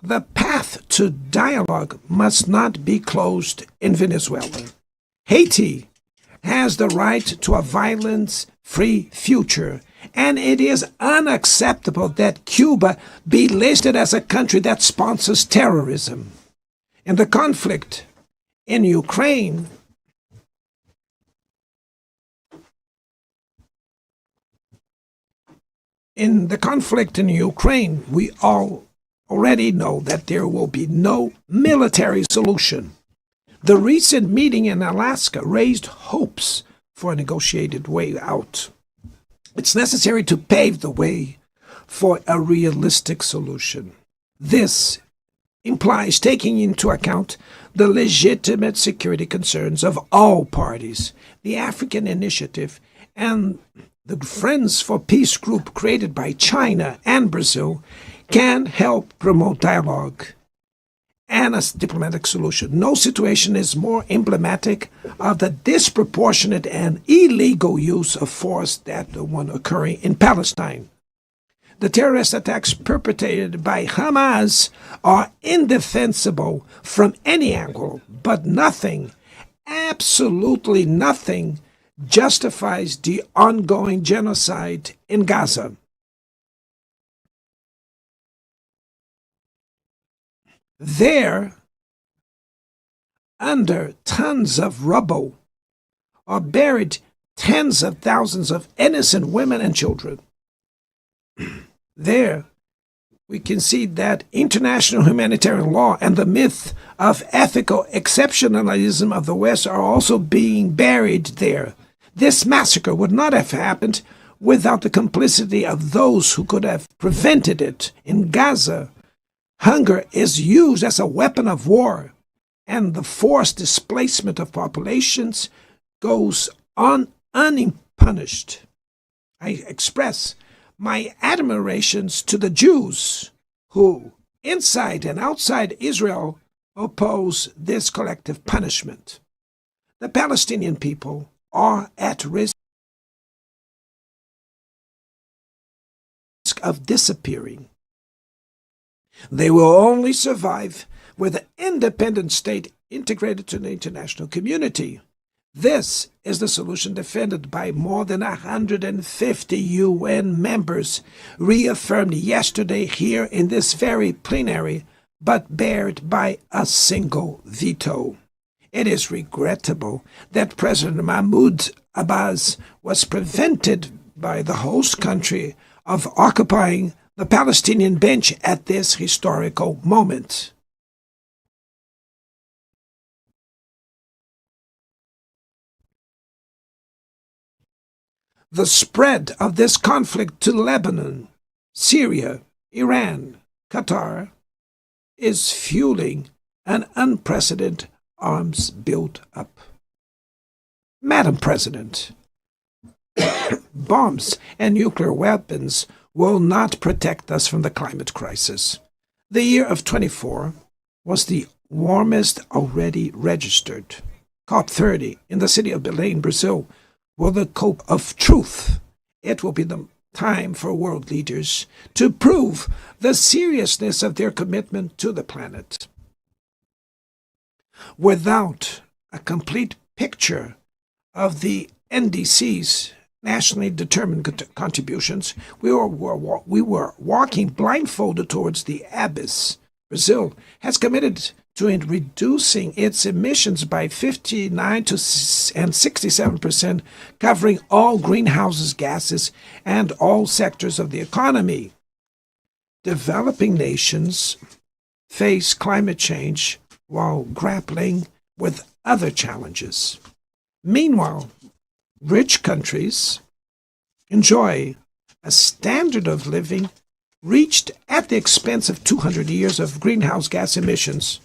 The path to dialogue must not be closed in Venezuela. Haiti has the right to a violence-free future, and it is unacceptable that Cuba be listed as a country that sponsors terrorism. In the conflict in Ukraine, we all already know that there will be no military solution. The recent meeting in Alaska raised hopes for a negotiated way out. It's necessary to pave the way for a realistic solution. This implies taking into account the legitimate security concerns of all parties. The African Initiative and the Friends for Peace group created by China and Brazil can help promote dialogue and a diplomatic solution. No situation is more emblematic of the disproportionate and illegal use of force than the one occurring in Palestine. The terrorist attacks perpetrated by Hamas are indefensible from any angle, but nothing, absolutely nothing, justifies the ongoing genocide in Gaza. There, under tons of rubble, are buried tens of thousands of innocent women and children. There, we can see that international humanitarian law and the myth of ethical exceptionalism of the West are also being buried there. This massacre would not have happened without the complicity of those who could have prevented it. In Gaza, hunger is used as a weapon of war, and the forced displacement of populations goes on unpunished. I express my admirations to the Jews who, inside and outside Israel, oppose this collective punishment. The Palestinian people are at risk of disappearing. They will only survive with an independent state integrated to the international community. This is the solution defended by more than 150 UN members, reaffirmed yesterday here in this very plenary, but barred by a single veto. It is regrettable that President Mahmoud Abbas was prevented by the host country of occupying the Palestinian bench at this historical moment. The spread of this conflict to Lebanon, Syria, Iran, Qatar is fueling an unprecedented arms build-up. Madam President, bombs and nuclear weapons will not protect us from the climate crisis. The year of 24 was the warmest already registered. COP30 in the city of Belém, Brazil, will the COP of truth. It will be the time for world leaders to prove the seriousness of their commitment to the planet. Without a complete picture of the NDC's nationally determined contributions, we were walking blindfolded towards the abyss. Brazil has committed to reducing its emissions by 59 and 67%, covering all greenhouse gases and all sectors of the economy. Developing nations face climate change while grappling with other challenges. Meanwhile, rich countries enjoy a standard of living reached at the expense of 200 years of greenhouse gas emissions,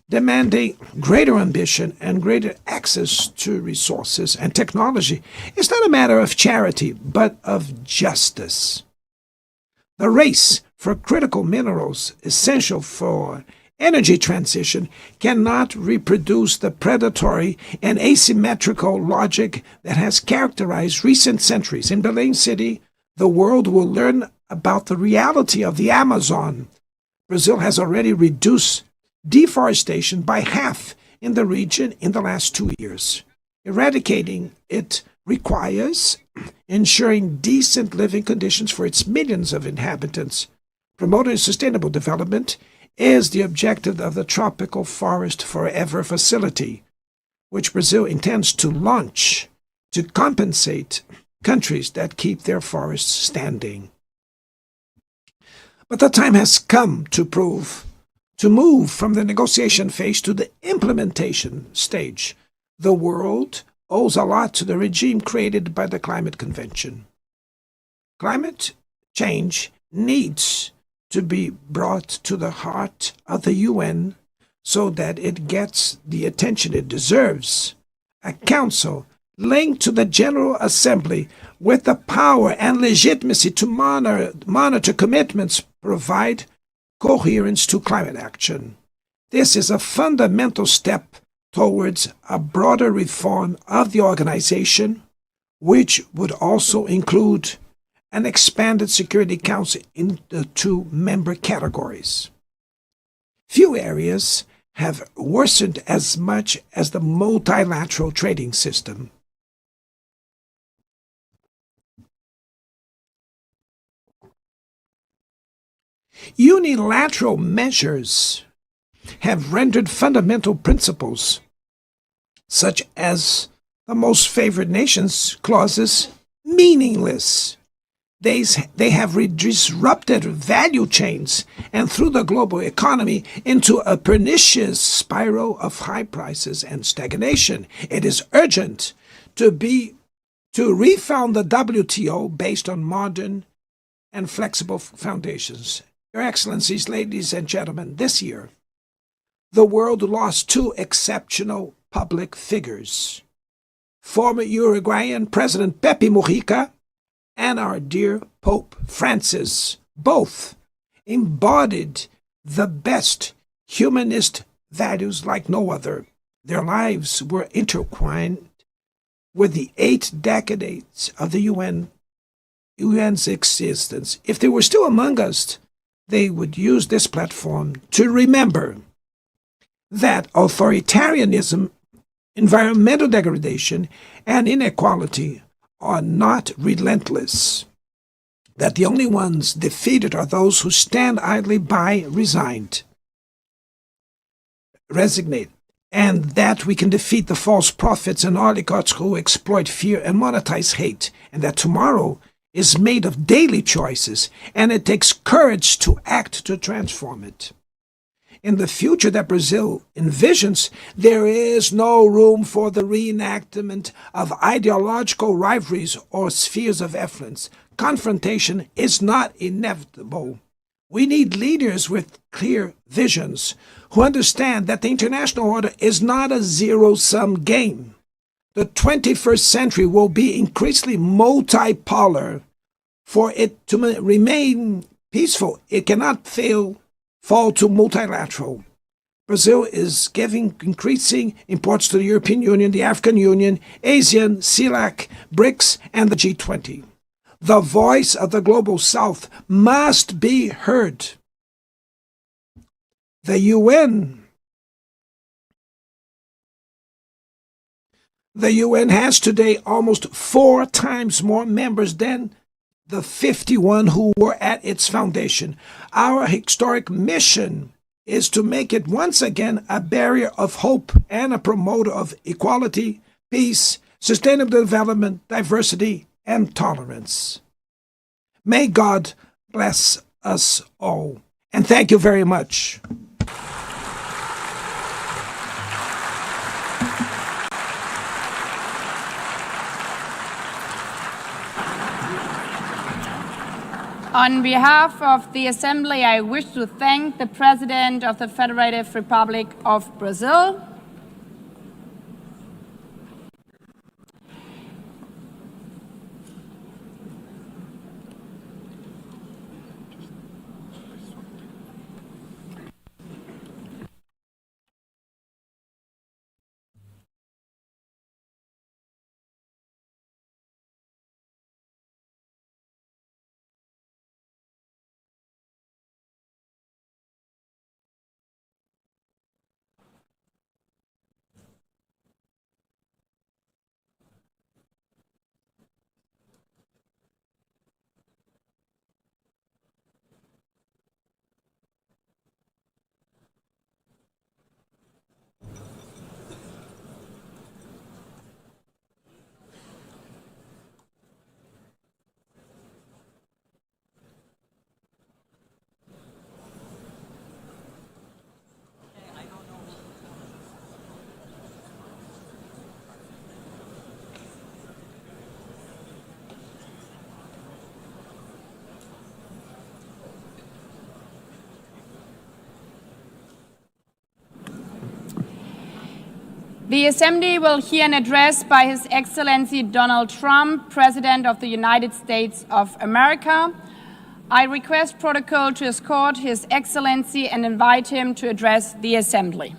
demanding greater ambition and greater access to resources and technology. It's not a matter of charity, but of justice. The race for critical minerals essential for energy transition cannot reproduce the predatory and asymmetrical logic that has characterized recent centuries. In Belém City, the world will learn about the reality of the Amazon. Brazil has already reduced deforestation by half in the region in the last 2 years. Eradicating it requires ensuring decent living conditions for its millions of inhabitants. Promoting sustainable development is the objective of the Tropical Forest Forever facility, which Brazil intends to launch to compensate countries that keep their forests standing. But the time has come to move from the negotiation phase to the implementation stage. The world owes a lot to the regime created by the Climate Convention. Climate change needs to be brought to the heart of the UN so that it gets the attention it deserves. A council linked to the General Assembly with the power and legitimacy to monitor commitments provide coherence to climate action. This is a fundamental step towards a broader reform of the organization, which would also include an expanded Security Council in the 2 member categories. Few areas have worsened as much as the multilateral trading system. Unilateral measures have rendered fundamental principles, such as the most favored nations clauses, meaningless. They have disrupted value chains and threw the global economy into a pernicious spiral of high prices and stagnation. It is urgent to refound the WTO based on modern and flexible foundations. Your Excellencies, ladies and gentlemen, this year, the world lost 2 exceptional public figures. Former Uruguayan President Pepe Mujica and our dear Pope Francis, both embodied the best humanist values like no other. Their lives were intertwined with the 8 decades of the UN UN's existence. If they were still among us, they would use this platform to remember that authoritarianism, environmental degradation, and inequality are not relentless, that the only ones defeated are those who stand idly by, resignate, and that we can defeat the false prophets and oligarchs who exploit fear and monetize hate, and that tomorrow is made of daily choices, and it takes courage to act to transform it. In the future that Brazil envisions, there is no room for the reenactment of ideological rivalries or spheres of influence. Confrontation is not inevitable. We need leaders with clear visions who understand that the international order is not a zero-sum game. The 21st century will be increasingly multipolar. For it to remain peaceful, it cannot fall to multilateral. Brazil is giving increasing importance to the European Union, the African Union, ASEAN, CELAC, BRICS, and the G20. The voice of the Global South must be heard. The UN has today almost 4 times more members than the 51 who were at its foundation. Our historic mission is to make it once again a barrier of hope and a promoter of equality, peace, sustainable development, diversity, and tolerance. May God bless us all. And thank you very much. On behalf of the Assembly, I wish to thank the President of the Federative Republic of Brazil, the Assembly will hear an address by His Excellency Donald Trump, President of the United States of America. I request protocol to escort His Excellency and invite him to address the Assembly.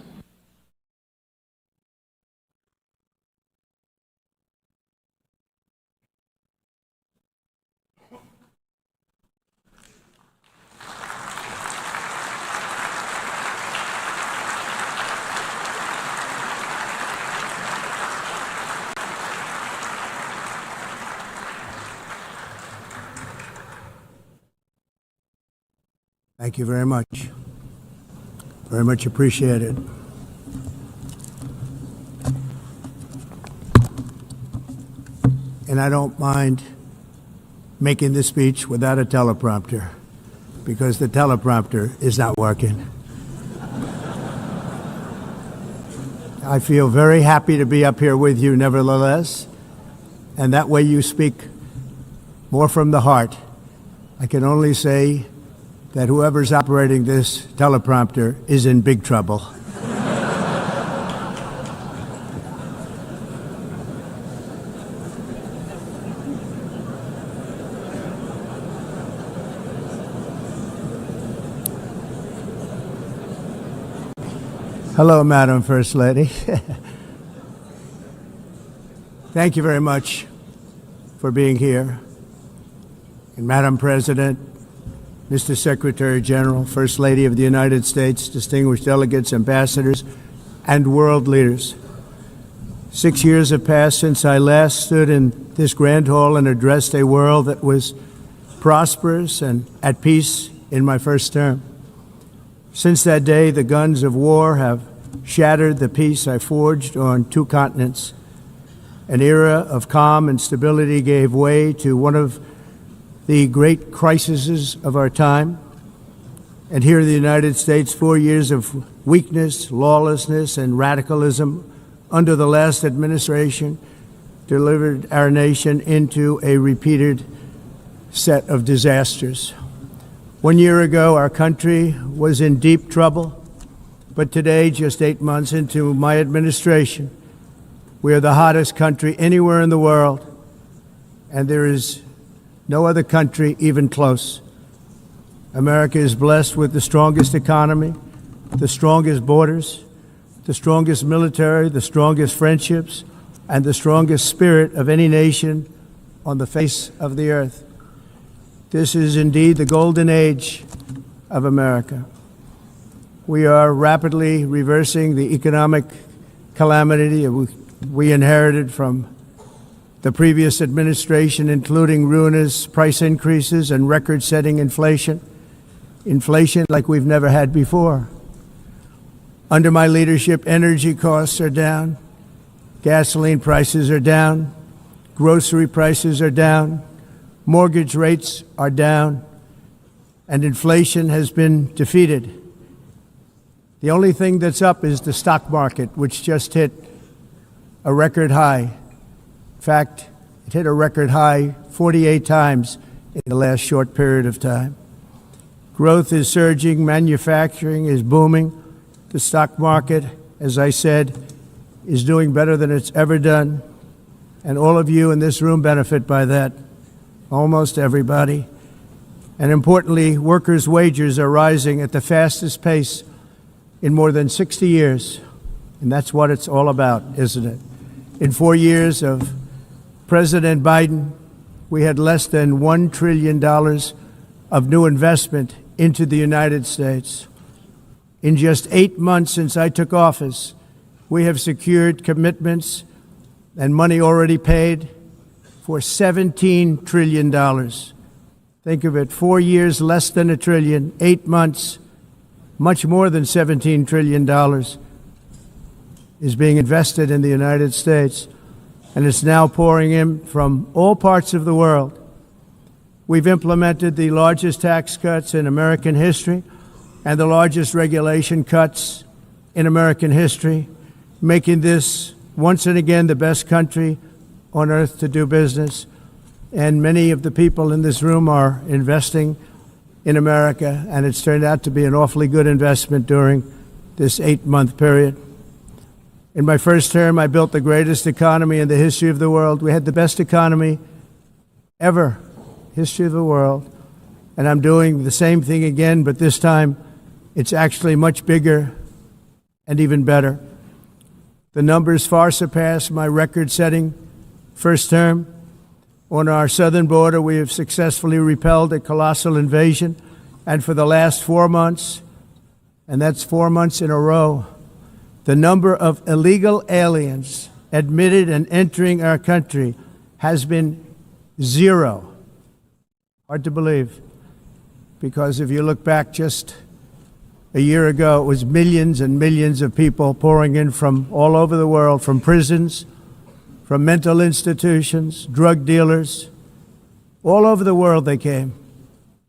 Thank you very much. Very much appreciated. And I don't mind making this speech without a teleprompter, because the teleprompter is not working. I feel very happy to be up here with you nevertheless, and that way you speak more from the heart. I can only say that whoever's operating this teleprompter is in big trouble. Hello, Madam First Lady. Thank you very much for being here. and Madam President, Mr. Secretary General, First Lady of the United States, distinguished delegates, ambassadors, and world leaders. 6 years have passed since I last stood in this grand hall and addressed a world that was prosperous and at peace in my first term. Since that day, the guns of war have shattered the peace I forged on 2 continents. An era of calm and stability gave way to one of the great crises of our time. And here in the United States, 4 years of weakness, lawlessness, and radicalism under the last administration delivered our nation into a repeated set of disasters. 1 year ago, our country was in deep trouble, but today, just 8 months into my administration, we are the hottest country anywhere in the world, and there is no other country even close. America is blessed with the strongest economy, the strongest borders, the strongest military, the strongest friendships, and the strongest spirit of any nation on the face of the earth. This is indeed the golden age of America. We are rapidly reversing the economic calamity we inherited from the previous administration, including ruinous price increases and record-setting inflation like we've never had before. Under my leadership, energy costs are down, gasoline prices are down, grocery prices are down, mortgage rates are down, and inflation has been defeated. The only thing that's up is the stock market, which just hit a record high. In fact, it hit a record high 48 times in the last short period of time. Growth is surging, manufacturing is booming. The stock market, as I said, is doing better than it's ever done. And all of you in this room benefit by that, almost everybody. And importantly, workers' wages are rising at the fastest pace in more than 60 years. And that's what it's all about, isn't it? In 4 years of President Biden, we had less than $1 trillion of new investment into the United States. In just 8 months since I took office, we have secured commitments and money already paid for $17 trillion. Think of it, 4 years, less than $1 trillion, 8 months, much more than $17 trillion is being invested in the United States, and it's now pouring in from all parts of the world. We've implemented the largest tax cuts in American history and the largest regulation cuts in American history, making this once and again the best country on earth to do business. And many of the people in this room are investing in America, and it's turned out to be an awfully good investment during this 8-month period. In my first term, I built the greatest economy in the history of the world. We had the best economy ever, history of the world. And I'm doing the same thing again, but this time it's actually much bigger and even better. The numbers far surpass my record-setting first term. On our southern border, we have successfully repelled a colossal invasion. And for the last 4 months, and that's 4 months in a row, the number of illegal aliens admitted and entering our country has been 0. Hard to believe, because if you look back just a year ago, it was millions and millions of people pouring in from all over the world, from prisons, from mental institutions, drug dealers. All over the world they came.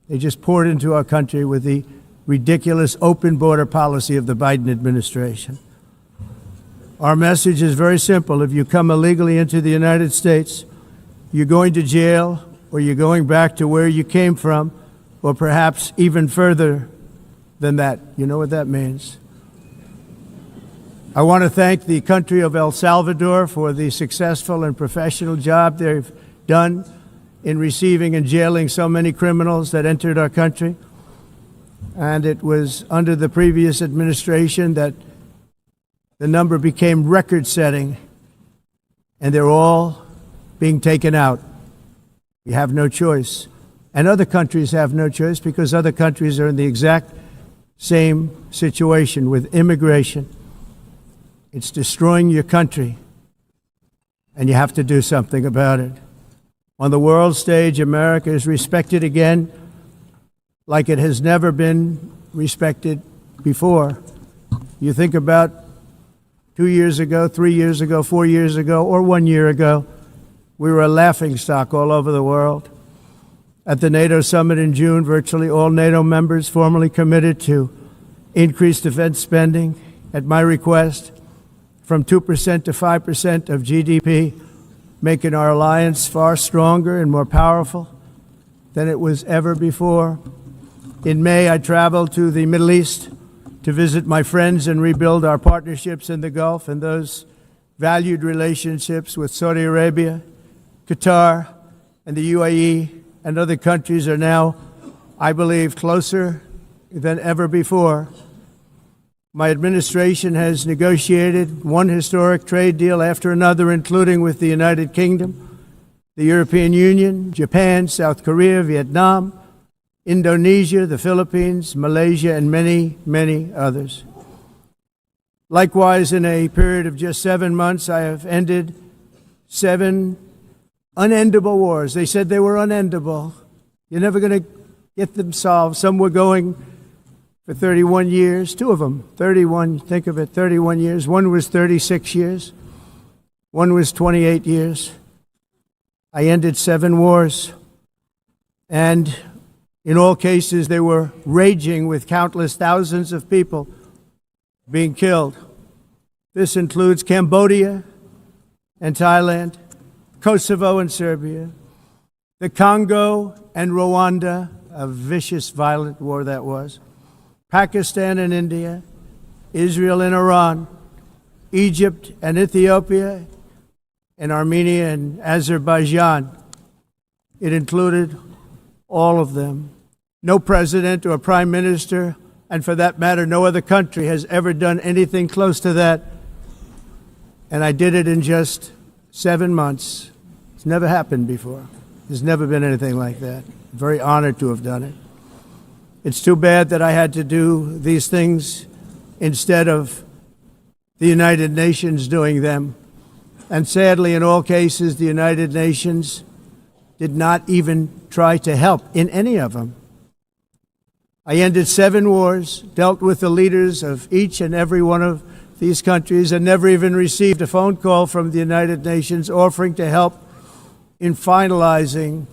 They just poured into our country with the ridiculous open border policy of the Biden administration. Our message is very simple. If you come illegally into the United States, you're going to jail, or you're going back to where you came from, or perhaps even further than that. You know what that means. I want to thank the country of El Salvador for the successful and professional job they've done in receiving and jailing so many criminals that entered our country. And it was under the previous administration that the number became record-setting, and they're all being taken out. We have no choice. And other countries have no choice because other countries are in the exact same situation with immigration. It's destroying your country, and you have to do something about it. On the world stage, America is respected again like it has never been respected before. You think about 2 years ago, 3 years ago, 4 years ago, or 1 year ago, we were a laughingstock all over the world. At the NATO summit in June, virtually all NATO members formally committed to increase defense spending at my request from 2% to 5% of GDP, making our alliance far stronger and more powerful than it was ever before. In May, I traveled to the Middle East to visit my friends and rebuild our partnerships in the Gulf and those valued relationships with Saudi Arabia, Qatar, and the UAE and other countries are now, I believe, closer than ever before. My administration has negotiated one historic trade deal after another, including with the United Kingdom, the European Union, Japan, South Korea, Vietnam, Indonesia, the Philippines, Malaysia, and many, many others. Likewise, in a period of just 7 months, I have ended 7 unendable wars. They said they were unendable. You're never going to get them solved. Some were going for 31 years, 2 of them, 31, think of it, 31 years. One was 36 years. One was 28 years. I ended 7 wars. And in all cases, they were raging with countless thousands of people being killed. This includes Cambodia and Thailand, Kosovo and Serbia, the Congo and Rwanda, a vicious, violent war that was, Pakistan and India, Israel and Iran, Egypt and Ethiopia, and Armenia and Azerbaijan. It included all of them. No president or prime minister, and for that matter, no other country has ever done anything close to that. And I did it in just 7 months. It's never happened before. There's never been anything like that. I'm very honored to have done it. It's too bad that I had to do these things instead of the United Nations doing them. And sadly, in all cases, the United Nations did not even try to help in any of them. I ended 7 wars, dealt with the leaders of each and every one of these countries, and never even received a phone call from the United Nations offering to help in finalizing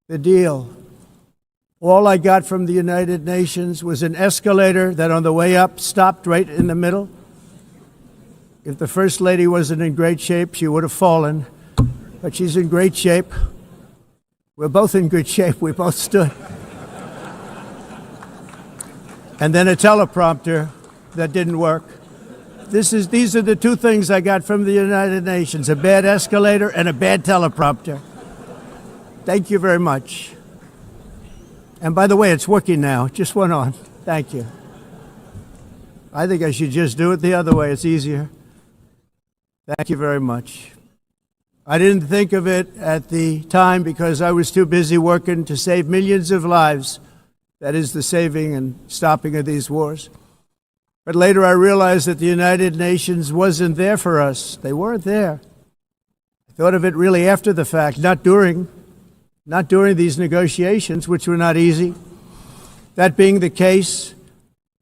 the deal. All I got from the United Nations was an escalator that on the way up stopped right in the middle. If the First Lady wasn't in great shape, she would have fallen, but she's in great shape. We're both in good shape. We both stood. And then a teleprompter that didn't work. These are the 2 things I got from the United Nations, a bad escalator and a bad teleprompter. Thank you very much. And by the way, it's working now. It just went on. Thank you. I think I should just do it the other way. It's easier. Thank you very much. I didn't think of it at the time because I was too busy working to save millions of lives. That is the saving and stopping of these wars. But later I realized that the United Nations wasn't there for us. They weren't there. I thought of it really after the fact, not during these negotiations, which were not easy. That being the case,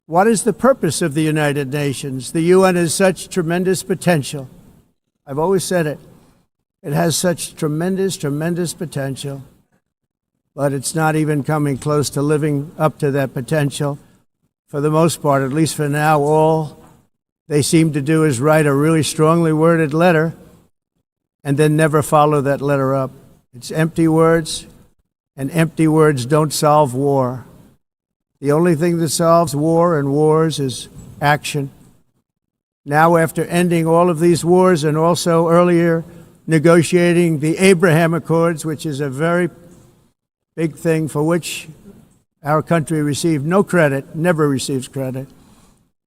what is the purpose of the United Nations? The UN has such tremendous potential. I've always said it. It has such tremendous, tremendous potential, but it's not even coming close to living up to that potential. For the most part, at least for now, all they seem to do is write a really strongly worded letter and then never follow that letter up. It's empty words, and empty words don't solve war. The only thing that solves war and wars is action. Now, after ending all of these wars and also earlier negotiating the Abraham Accords, which is a very big thing for which our country received no credit, never receives credit.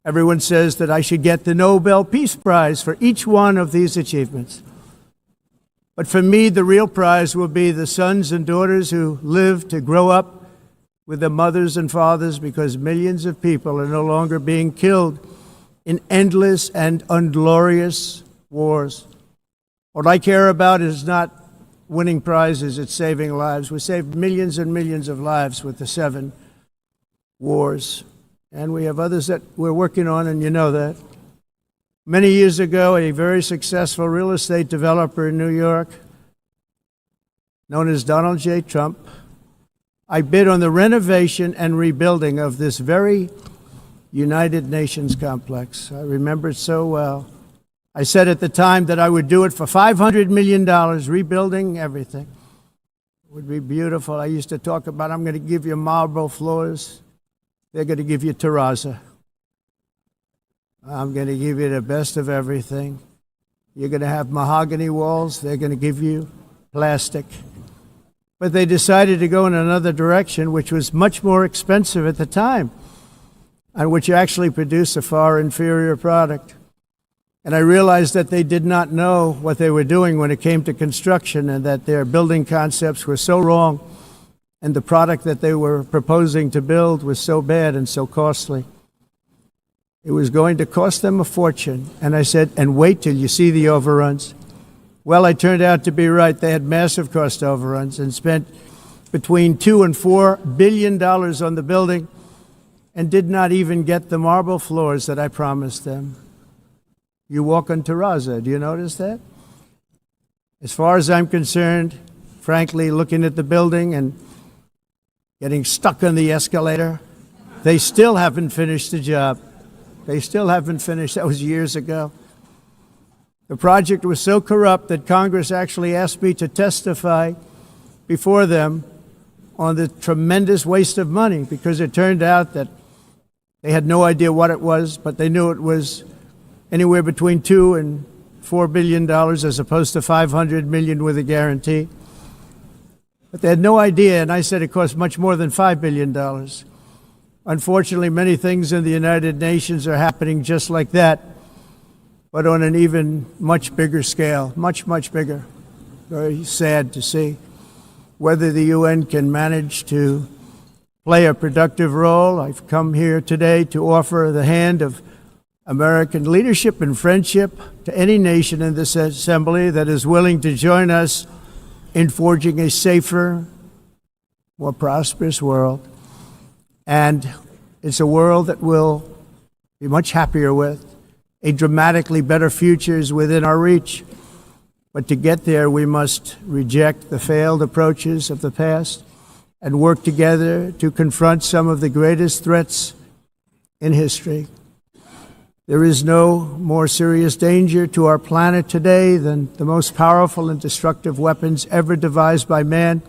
Everyone says that I should get the Nobel Peace Prize for each one of these achievements. But for me, the real prize will be the sons and daughters who live to grow up with their mothers and fathers, because millions of people are no longer being killed in endless and unglorious wars. What I care about is not winning prizes, it's saving lives. We saved millions and millions of lives with the 7 wars. And we have others that we're working on, and you know that. Many years ago, a very successful real estate developer in New York, known as Donald J. Trump, I bid on the renovation and rebuilding of this very United Nations complex. I remember it so well. I said at the time that I would do it for $500 million, rebuilding everything. It would be beautiful. I used to talk about, I'm going to give you marble floors. They're going to give you terrazzo. I'm going to give you the best of everything. You're going to have mahogany walls. They're going to give you plastic. But they decided to go in another direction, which was much more expensive at the time, and which actually produced a far inferior product. And I realized that they did not know what they were doing when it came to construction, and that their building concepts were so wrong, and the product that they were proposing to build was so bad and so costly. It was going to cost them a fortune. And I said, and wait till you see the overruns. Well, I turned out to be right. They had massive cost overruns and spent between $2 and $4 billion on the building and did not even get the marble floors that I promised them. You walk on terrazzo. Do you notice that? As far as I'm concerned, frankly, looking at the building and getting stuck on the escalator, they still haven't finished the job. They still haven't finished. That was years ago. The project was so corrupt that Congress actually asked me to testify before them on the tremendous waste of money, because it turned out that they had no idea what it was, but they knew it was anywhere between $2 and $4 billion as opposed to $500 million with a guarantee. But they had no idea, and I said it cost much more than $5 billion. Unfortunately, many things in the United Nations are happening just like that, but on an even much bigger scale, much, much bigger. Very sad to see. Whether the UN can manage to play a productive role, I've come here today to offer the hand of American leadership and friendship to any nation in this assembly that is willing to join us in forging a safer, more prosperous world. And it's a world that we'll be much happier with. A dramatically better future is within our reach. But to get there, we must reject the failed approaches of the past and work together to confront some of the greatest threats in history. There is no more serious danger to our planet today than the most powerful and destructive weapons ever devised by man,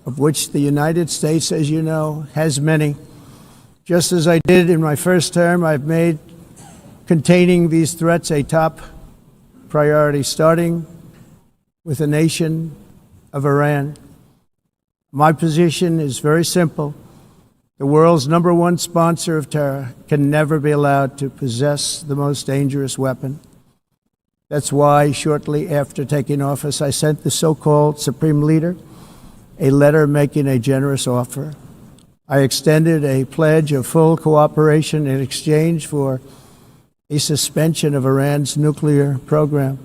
of which the United States, as you know, has many. Just as I did in my first term, I've made containing these threats a top priority, starting with the nation of Iran. My position is very simple. The world's #1 sponsor of terror can never be allowed to possess the most dangerous weapon. That's why shortly after taking office, I sent the so-called Supreme Leader a letter making a generous offer. I extended a pledge of full cooperation in exchange for a suspension of Iran's nuclear program.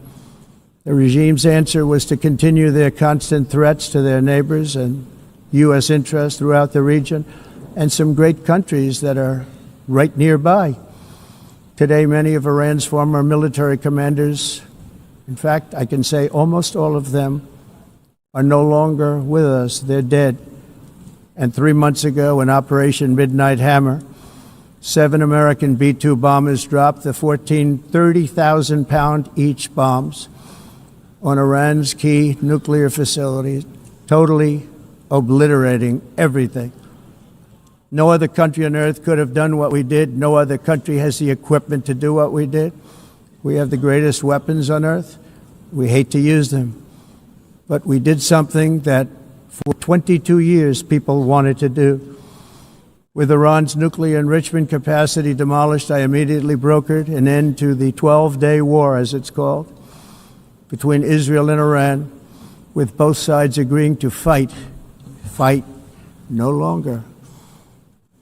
The regime's answer was to continue their constant threats to their neighbors and U.S. interests throughout the region and some great countries that are right nearby. Today, many of Iran's former military commanders, in fact, I can say almost all of them, are no longer with us. They're dead. And 3 months ago, in Operation Midnight Hammer, 7 American B-2 bombers dropped the 14 30,000-pound each bombs on Iran's key nuclear facilities, totally obliterating everything. No other country on earth could have done what we did. No other country has the equipment to do what we did. We have the greatest weapons on earth. We hate to use them. But we did something that for 22 years people wanted to do. With Iran's nuclear enrichment capacity demolished, I immediately brokered an end to the 12-day war, as it's called, between Israel and Iran. with both sides agreeing to fight no longer.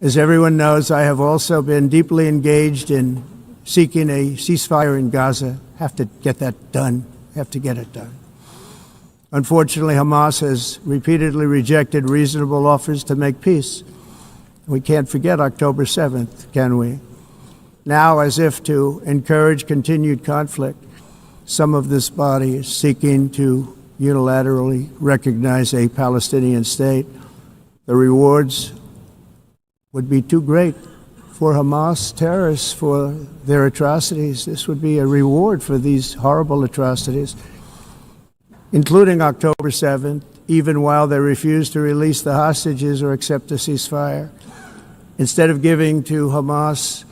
As everyone knows, I have also been deeply engaged in seeking a ceasefire in Gaza. Have to get that done. Have to get it done. Unfortunately, Hamas has repeatedly rejected reasonable offers to make peace. We can't forget October 7th, can we? Now, as if to encourage continued conflict, some of this body is seeking to unilaterally recognize a Palestinian state. The rewards would be too great for Hamas terrorists for their atrocities. This would be a reward for these horrible atrocities, including October 7th, even while they refuse to release the hostages or accept a ceasefire. Instead of giving to Hamas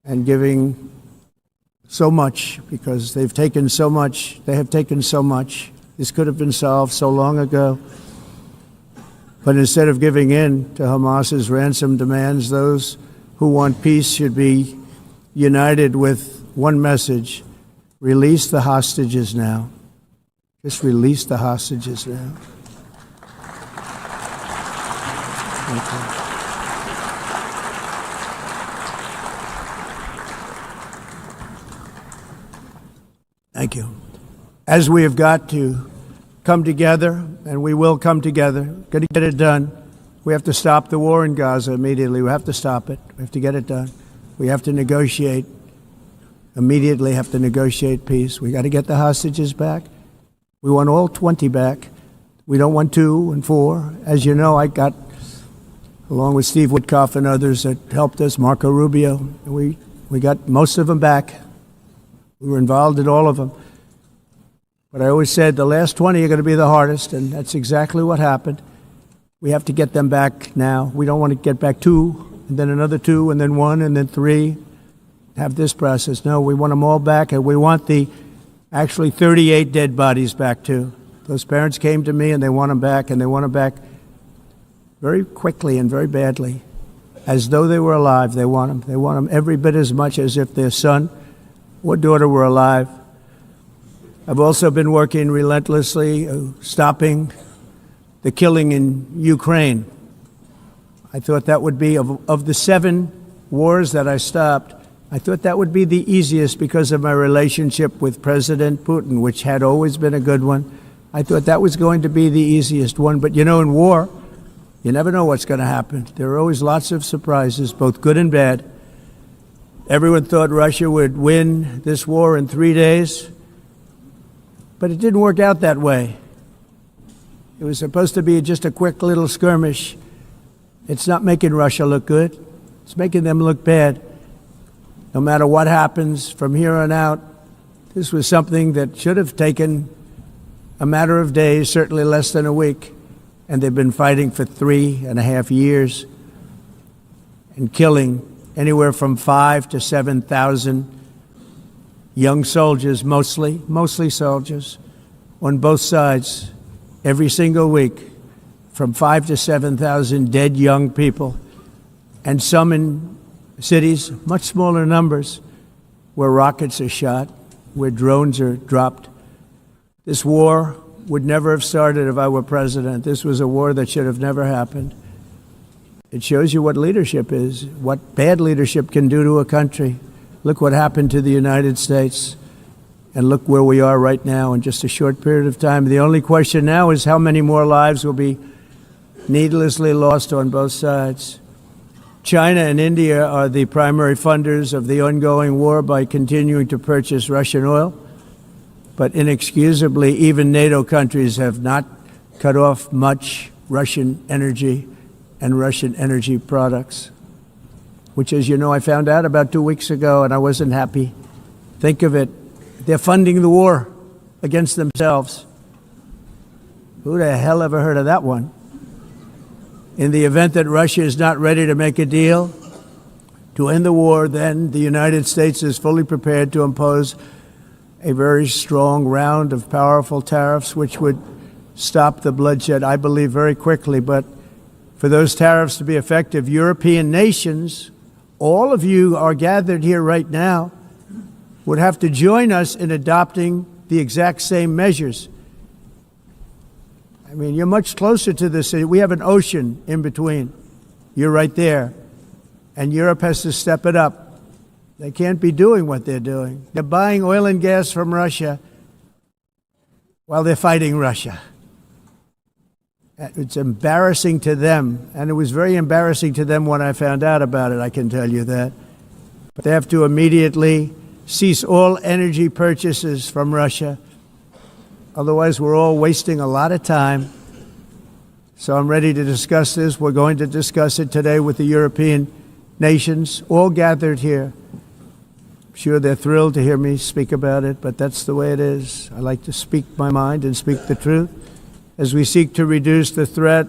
and giving so much, because they've taken so much, they have taken so much. This could have been solved so long ago. But instead of giving in to Hamas's ransom demands, those who want peace should be united with one message: release the hostages now. Just release the hostages now. Thank you. Thank you. As we have got to come together, and we will come together, got to get it done. We have to stop the war in Gaza immediately. We have to stop it. We have to get it done. We have to negotiate, immediately have to negotiate peace. We got to get the hostages back. We want all 20 back. We don't want 2 and 4. As you know, I got, along with Steve Witkoff and others that helped us, Marco Rubio, we got most of them back. We were involved in all of them. But I always said the last 20 are going to be the hardest, and that's exactly what happened. We have to get them back now. We don't want to get back 2, and then another 2, and then 1, and then 3. Have this process. No, we want them all back, and we want the actually 38 dead bodies back too. Those parents came to me, and they want them back, and they want them back very quickly and very badly, as though they were alive. They want them. They want them every bit as much as if their son or daughter were alive. I've also been working relentlessly, stopping the killing in Ukraine. I thought that would be, of the 7 wars that I stopped, I thought that would be the easiest because of my relationship with President Putin, which had always been a good one. I thought that was going to be the easiest one. But you know, in war, you never know what's going to happen. There are always lots of surprises, both good and bad. Everyone thought Russia would win this war in 3 days, but it didn't work out that way. It was supposed to be just a quick little skirmish. It's not making Russia look good. It's making them look bad. No matter what happens from here on out, this was something that should have taken a matter of days, certainly less than a week. And they've been fighting for 3.5 years and killing anywhere from 5,000 to 7,000 young soldiers, mostly soldiers, on both sides, every single week, from 5,000 to 7,000 dead young people, and some in cities, much smaller numbers, where rockets are shot, where drones are dropped. This war would never have started if I were president. This was a war that should have never happened. It shows you what leadership is, what bad leadership can do to a country. Look what happened to the United States, and look where we are right now in just a short period of time. The only question now is how many more lives will be needlessly lost on both sides. China and India are the primary funders of the ongoing war by continuing to purchase Russian oil. But inexcusably, even NATO countries have not cut off much Russian energy and Russian energy products, which, as you know, I found out about 2 weeks ago, and I wasn't happy. Think of it. They're funding the war against themselves. Who the hell ever heard of that one? In the event that Russia is not ready to make a deal to end the war, then the United States is fully prepared to impose a very strong round of powerful tariffs, which would stop the bloodshed, I believe, very quickly. But for those tariffs to be effective, European nations, all of you are gathered here right now, would have to join us in adopting the exact same measures. I mean, you're much closer to the city. We have an ocean in between. You're right there. And Europe has to step it up. They can't be doing what they're doing. They're buying oil and gas from Russia while they're fighting Russia. It's embarrassing to them, and it was very embarrassing to them when I found out about it, I can tell you that. But they have to immediately cease all energy purchases from Russia. Otherwise, we're all wasting a lot of time. So I'm ready to discuss this. We're going to discuss it today with the European nations, all gathered here. I'm sure they're thrilled to hear me speak about it, but that's the way it is. I like to speak my mind and speak the truth. As we seek to reduce the threat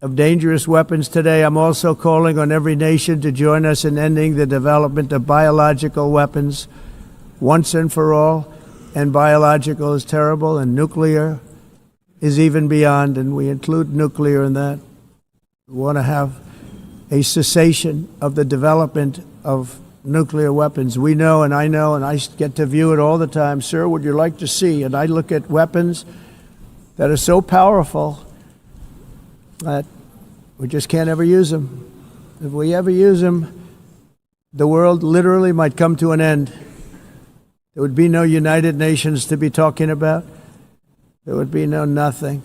of dangerous weapons today, I'm also calling on every nation to join us in ending the development of biological weapons once and for all. And biological is terrible, and nuclear is even beyond, and we include nuclear in that. We want to have a cessation of the development of nuclear weapons. We know, and I get to view it all the time. Sir, would you like to see? And I look at weapons that are so powerful that we just can't ever use them. If we ever use them, the world literally might come to an end. There would be no United Nations to be talking about. There would be no nothing.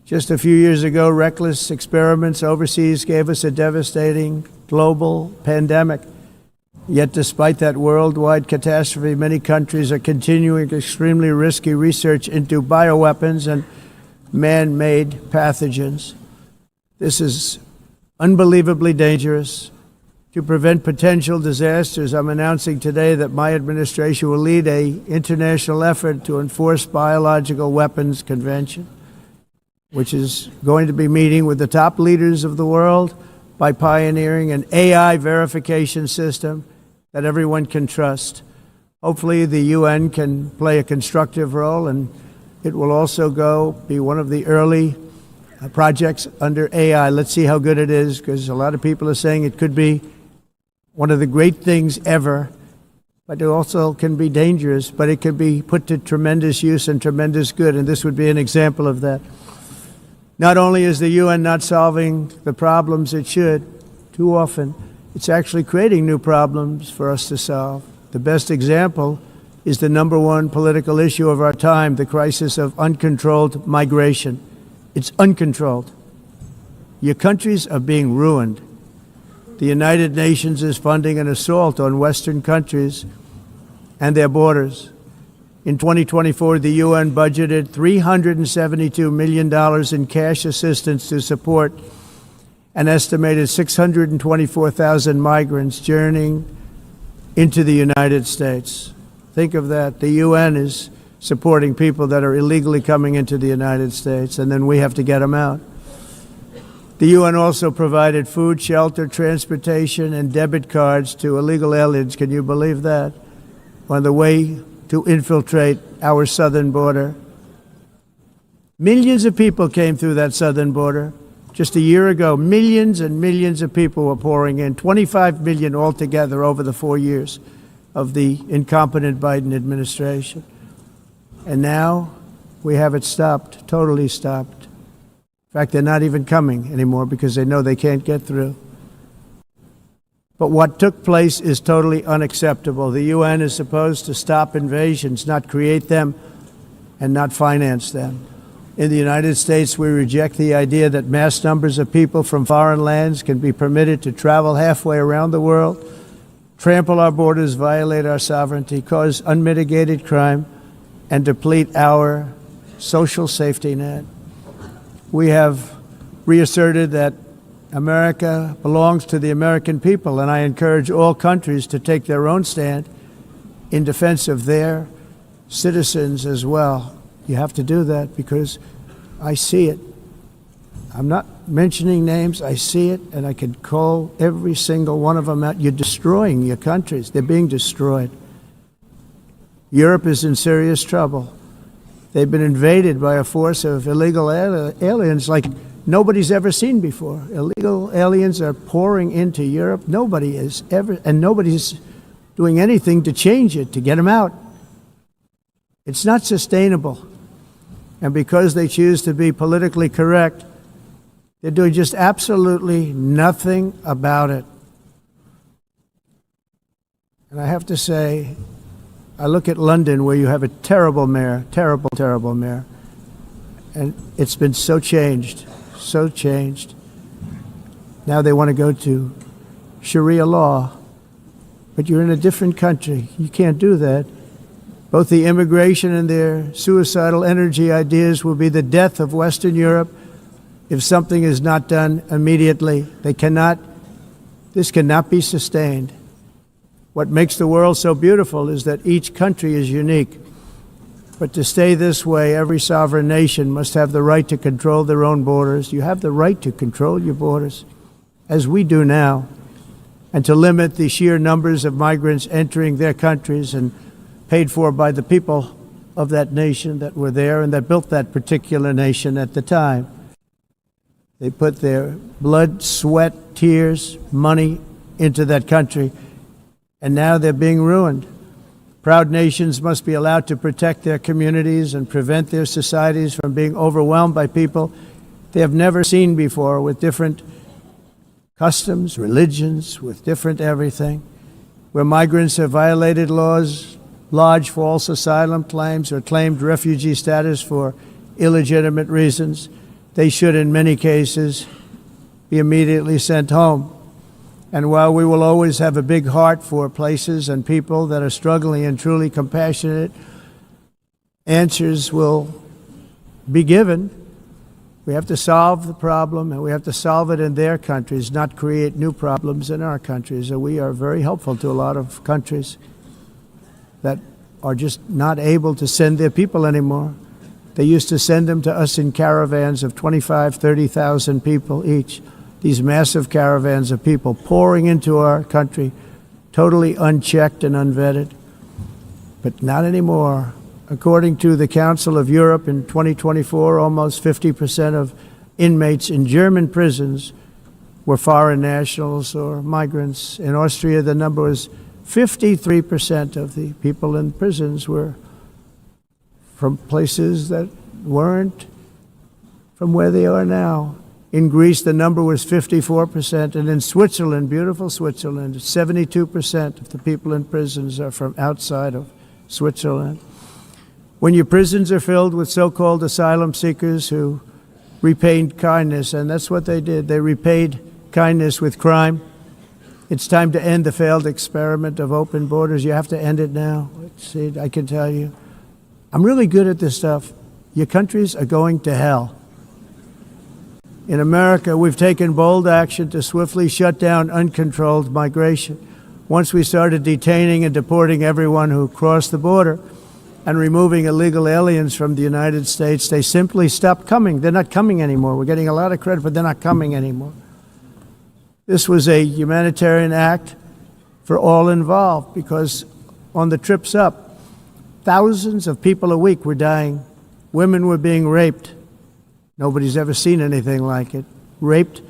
Just a few years ago, reckless experiments overseas gave us a devastating global pandemic. Yet despite that worldwide catastrophe, many countries are continuing extremely risky research into bioweapons and man-made pathogens. This is unbelievably dangerous. To prevent potential disasters, I'm announcing today that my administration will lead an international effort to enforce Biological Weapons Convention, which is going to be meeting with the top leaders of the world by pioneering an AI verification system that everyone can trust. Hopefully the UN can play a constructive role, and it will also be one of the early projects under AI. Let's see how good it is, because a lot of people are saying it could be one of the great things ever, but it also can be dangerous, but it can be put to tremendous use and tremendous good, and this would be an example of that. Not only is the UN not solving the problems it should, too often, it's actually creating new problems for us to solve. The best example is the number one political issue of our time, the crisis of uncontrolled migration. It's uncontrolled. Your countries are being ruined. The United Nations is funding an assault on Western countries and their borders. In 2024, the UN budgeted $372 million in cash assistance to support an estimated 624,000 migrants journeying into the United States. Think of that. The UN is supporting people that are illegally coming into the United States, and then we have to get them out. The UN also provided food, shelter, transportation, and debit cards to illegal aliens. Can you believe that? On the way to infiltrate our southern border. Millions of people came through that southern border. Just a year ago, millions and millions of people were pouring in, 25 million altogether over the 4 years of the incompetent Biden administration. And now we have it stopped, totally stopped. In fact, they're not even coming anymore because they know they can't get through. But what took place is totally unacceptable. The UN is supposed to stop invasions, not create them and not finance them. In the United States, we reject the idea that mass numbers of people from foreign lands can be permitted to travel halfway around the world, trample our borders, violate our sovereignty, cause unmitigated crime, and deplete our social safety net. We have reasserted that America belongs to the American people, and I encourage all countries to take their own stand in defense of their citizens as well. You have to do that because I see it. I'm not mentioning names. I see it, and I can call every single one of them out. You're destroying your countries. They're being destroyed. Europe is in serious trouble. They've been invaded by a force of illegal aliens like nobody's ever seen before. Illegal aliens are pouring into Europe. Nobody's doing anything to change it, to get them out. It's not sustainable. And because they choose to be politically correct, they're doing just absolutely nothing about it. And I have to say, I look at London, where you have a terrible mayor, terrible mayor, and it's been so changed. Now they want to go to Sharia law, but you're in a different country. You can't do that. Both the immigration and their suicidal energy ideas will be the death of Western Europe if something is not done immediately. This cannot be sustained. What makes the world so beautiful is that each country is unique. But to stay this way, every sovereign nation must have the right to control their own borders. You have the right to control your borders, as we do now, and to limit the sheer numbers of migrants entering their countries and paid for by the people of that nation that were there and that built that particular nation at the time. They put their blood, sweat, tears, money into that country, and now they're being ruined. Proud nations must be allowed to protect their communities and prevent their societies from being overwhelmed by people they have never seen before, with different customs, religions, with different everything. Where migrants have violated laws, lodged false asylum claims, or claimed refugee status for illegitimate reasons, they should, in many cases, be immediately sent home. And while we will always have a big heart for places and people that are struggling and truly compassionate, answers will be given. We have to solve the problem, and we have to solve it in their countries, not create new problems in our countries. And we are very helpful to a lot of countries that are just not able to send their people anymore. They used to send them to us in caravans of 25, 30,000 people each. These massive caravans of people pouring into our country, totally unchecked and unvetted. But not anymore. According to the Council of Europe in 2024, almost 50% of inmates in German prisons were foreign nationals or migrants. In Austria, the number was 53% of the people in prisons were from places that weren't from where they are now. In Greece, the number was 54%, and in Switzerland, beautiful Switzerland, 72% of the people in prisons are from outside of Switzerland. When your prisons are filled with so-called asylum seekers who repaid kindness, and that's what they did, they repaid kindness with crime. It's time to end the failed experiment of open borders. You have to end it now. See, I can tell you. I'm really good at this stuff. Your countries are going to hell. In America, we've taken bold action to swiftly shut down uncontrolled migration. Once we started detaining and deporting everyone who crossed the border and removing illegal aliens from the United States, they simply stopped coming. They're not coming anymore. We're getting a lot of credit, but they're not coming anymore. This was a humanitarian act for all involved, because on the trips up, thousands of people a week were dying. Women were being raped. Nobody's ever seen anything like it. Raped,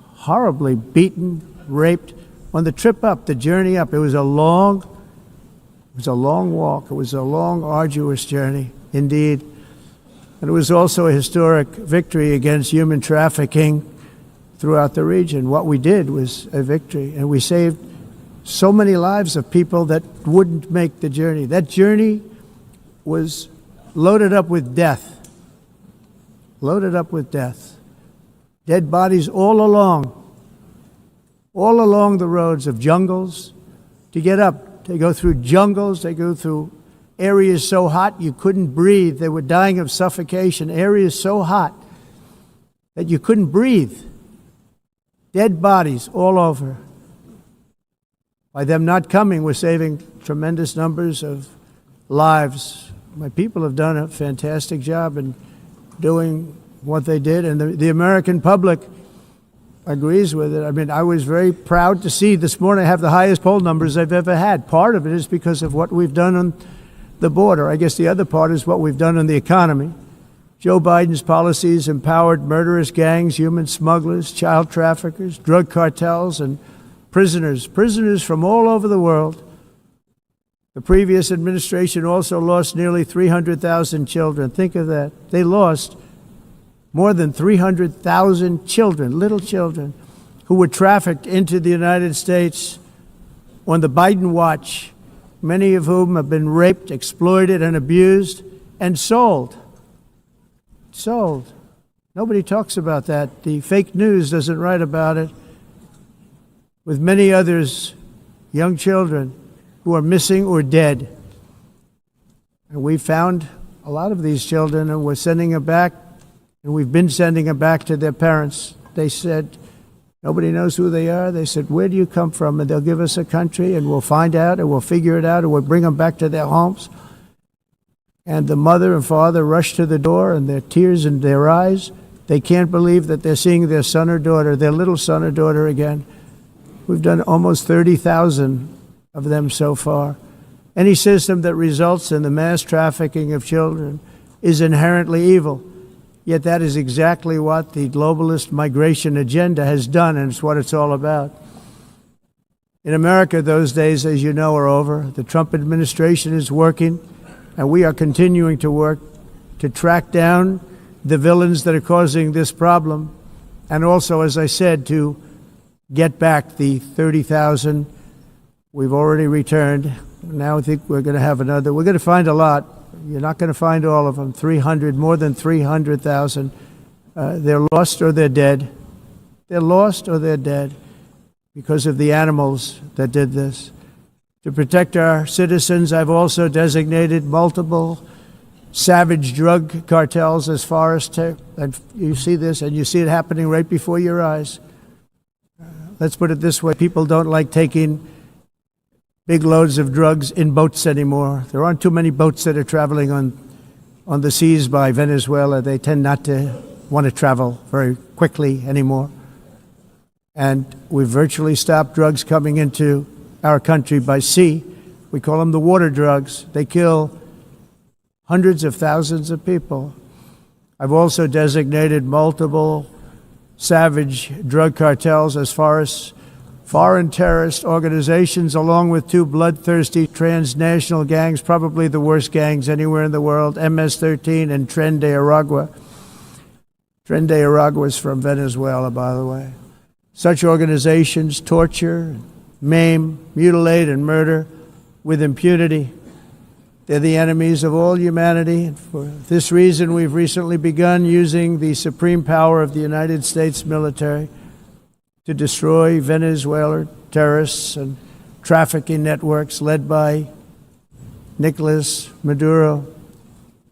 horribly beaten, raped. On the trip up, the journey up, it was a long walk. It was a long, arduous journey, indeed. And it was also a historic victory against human trafficking throughout the region. What we did was a victory, and we saved so many lives of people that wouldn't make the journey. That journey was loaded up with death. Loaded up with death. Dead bodies all along the roads of jungles. To get up, they go through jungles, they go through areas so hot you couldn't breathe. They were dying of suffocation, areas so hot that you couldn't breathe. Dead bodies all over. By them not coming, we're saving tremendous numbers of lives. My people have done a fantastic job in doing what they did, and the American public agrees with it. I mean, I was very proud to see this morning I have the highest poll numbers I've ever had. Part of it is because of what we've done on the border. I guess the other part is what we've done on the economy. Joe Biden's policies empowered murderous gangs, human smugglers, child traffickers, drug cartels, and prisoners from all over the world The previous administration also lost nearly 300,000 children. Think of that. They lost more than 300,000 children, little children, who were trafficked into the United States on the Biden watch, many of whom have been raped, exploited, and abused, and sold. Sold. Nobody talks about that. The fake news doesn't write about it. With many others, young children who are missing or dead. And we found a lot of these children, and we're sending them back, and we've been sending them back to their parents. They said, nobody knows who they are. They said, where do you come from? And they'll give us a country, and we'll find out, and we'll figure it out, and we'll bring them back to their homes. And the mother and father rush to the door, and their tears in their eyes. They can't believe that they're seeing their son or daughter, their little son or daughter again. We've done almost 30,000 of them so far. Any system that results in the mass trafficking of children is inherently evil. Yet that is exactly what the globalist migration agenda has done, and it's what it's all about. In America, those days, as you know, are over. The Trump administration is working, and we are continuing to work to track down the villains that are causing this problem, and also, as I said, to get back the 30,000 we've already returned. Now I think we're going to have another. We're going to find a lot. You're not going to find all of them. 300, more than 300,000. They're lost or they're dead. They're lost or they're dead because of the animals that did this. To protect our citizens, I've also designated multiple savage drug cartels as far as and you see this, and you see it happening right before your eyes. Let's put it this way. People don't like taking big loads of drugs in boats anymore. There aren't too many boats that are traveling on the seas by Venezuela. They tend not to want to travel very quickly anymore. And we've virtually stopped drugs coming into our country by sea. We call them the water drugs. They kill hundreds of thousands of people. I've also designated multiple savage drug cartels as far as foreign terrorist organizations, along with two bloodthirsty transnational gangs, probably the worst gangs anywhere in the world, MS-13 and Tren de Aragua. Tren de Aragua is from Venezuela, by the way. Such organizations torture, maim, mutilate, and murder with impunity. They're the enemies of all humanity. And for this reason, we've recently begun using the supreme power of the United States military to destroy Venezuelan terrorists and trafficking networks led by Nicolas Maduro.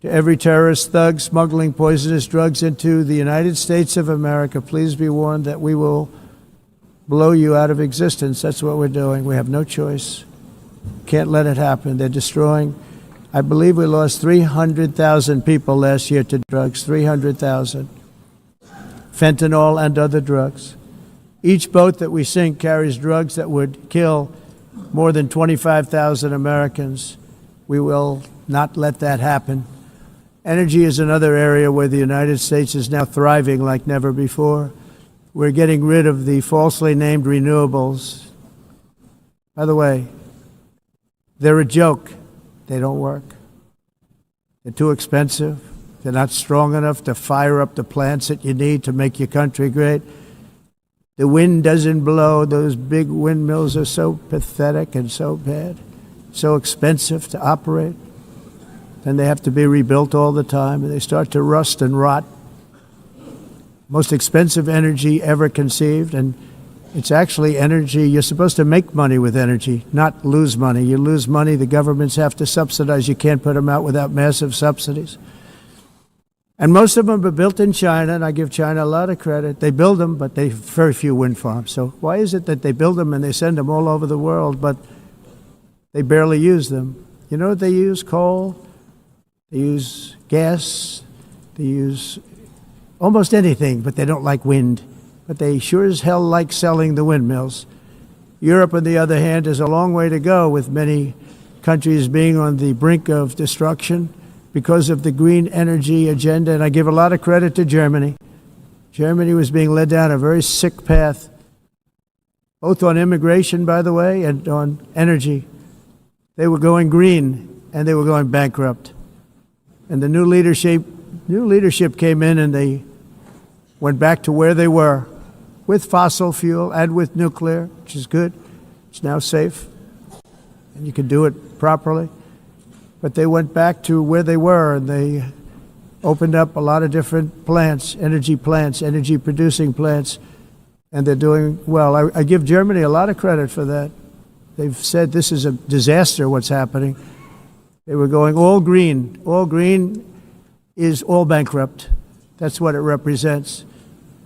To every terrorist thug smuggling poisonous drugs into the United States of America, please be warned that we will blow you out of existence. That's what we're doing. We have no choice. Can't let it happen. They're destroying. I believe we lost 300,000 people last year to drugs, 300,000. Fentanyl and other drugs. Each boat that we sink carries drugs that would kill more than 25,000 Americans. We will not let that happen. Energy is another area where the United States is now thriving like never before. We're getting rid of the falsely named renewables. By the way, they're a joke. They don't work. They're too expensive. They're not strong enough to fire up the plants that you need to make your country great. The wind doesn't blow. Those big windmills are so pathetic and so bad, so expensive to operate. And they have to be rebuilt all the time, and they start to rust and rot. Most expensive energy ever conceived, and it's actually energy. You're supposed to make money with energy, not lose money. You lose money, the governments have to subsidize. You can't put them out without massive subsidies. And most of them are built in China, and I give China a lot of credit. They build them, but they have very few wind farms. So why is it that they build them and they send them all over the world, but they barely use them? You know what they use? Coal. They use gas. They use almost anything, but they don't like wind. But they sure as hell like selling the windmills. Europe, on the other hand, has a long way to go, with many countries being on the brink of destruction because of the green energy agenda. And I give a lot of credit to Germany. Germany was being led down a very sick path, both on immigration, by the way, and on energy. they were going green and they were going bankrupt. And the new leadership came in and they went back to where they were with fossil fuel and with nuclear, which is good. It's now safe and you can do it properly. But they went back to where they were and they opened up a lot of different plants, energy producing plants, and they're doing well. I give Germany a lot of credit for that. They've said this is a disaster, what's happening. They were going all green. All green is all bankrupt. That's what it represents.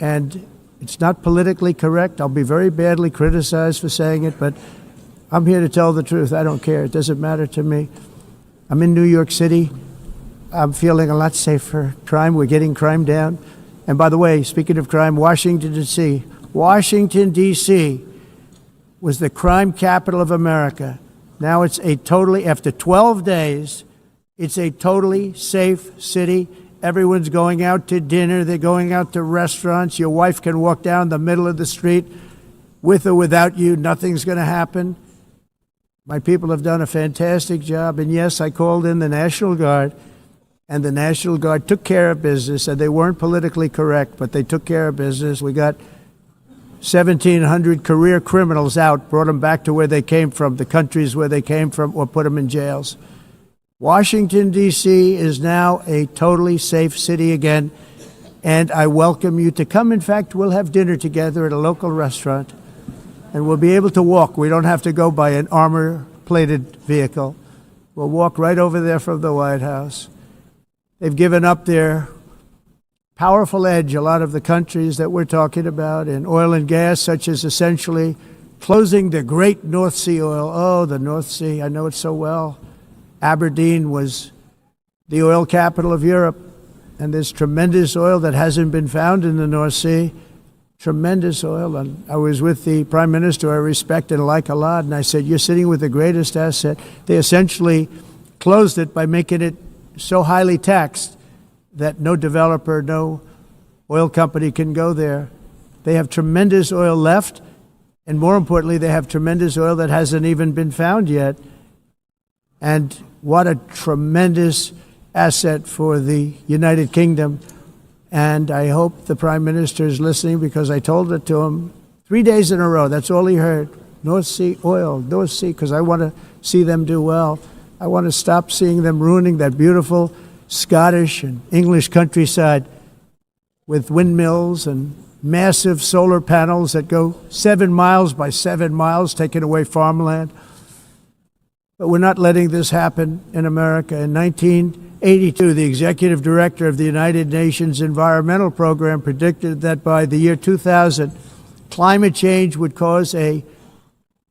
And it's not politically correct. I'll be very badly criticized for saying it, but I'm here to tell the truth. I don't care. It doesn't matter to me. I'm in New York City. I'm feeling a lot safer. Crime, we're getting crime down. And by the way, speaking of crime, Washington, D.C. Washington, D.C. was the crime capital of America. Now it's after 12 days, it's a totally safe city. Everyone's going out to dinner. They're going out to restaurants. Your wife can walk down the middle of the street with or without you. Nothing's going to happen. My people have done a fantastic job. And yes, I called in the National Guard, and the National Guard took care of business, and they weren't politically correct, but they took care of business. We got 1,700 career criminals out, brought them back to where they came from, the countries where they came from, or put them in jails. Washington, D.C. is now a totally safe city again, and I welcome you to come. In fact, we'll have dinner together at a local restaurant, and we'll be able to walk. We don't have to go by an armor-plated vehicle. We'll walk right over there from the White House. They've given up their powerful edge, a lot of the countries that we're talking about, in oil and gas, such as essentially closing the great North Sea oil. Oh, the North Sea, I know it so well. Aberdeen was the oil capital of Europe, and there's tremendous oil that hasn't been found in the North Sea. Tremendous oil. And I was with the Prime Minister I respect and like a lot, and I said, you're sitting with the greatest asset. They essentially closed it by making it so highly taxed that no developer, no oil company can go there. They have tremendous oil left, and more importantly, they have tremendous oil that hasn't even been found yet. And what a tremendous asset for the United Kingdom. And I hope the Prime Minister is listening, because I told it to him 3 days in a row. That's all he heard. North Sea oil, North Sea, because I want to see them do well. I want to stop seeing them ruining that beautiful Scottish and English countryside with windmills and massive solar panels that go 7 miles by 7 miles, taking away farmland. But we're not letting this happen in America. In 1982, the executive director of the United Nations Environmental Program predicted that by the year 2000, climate change would cause a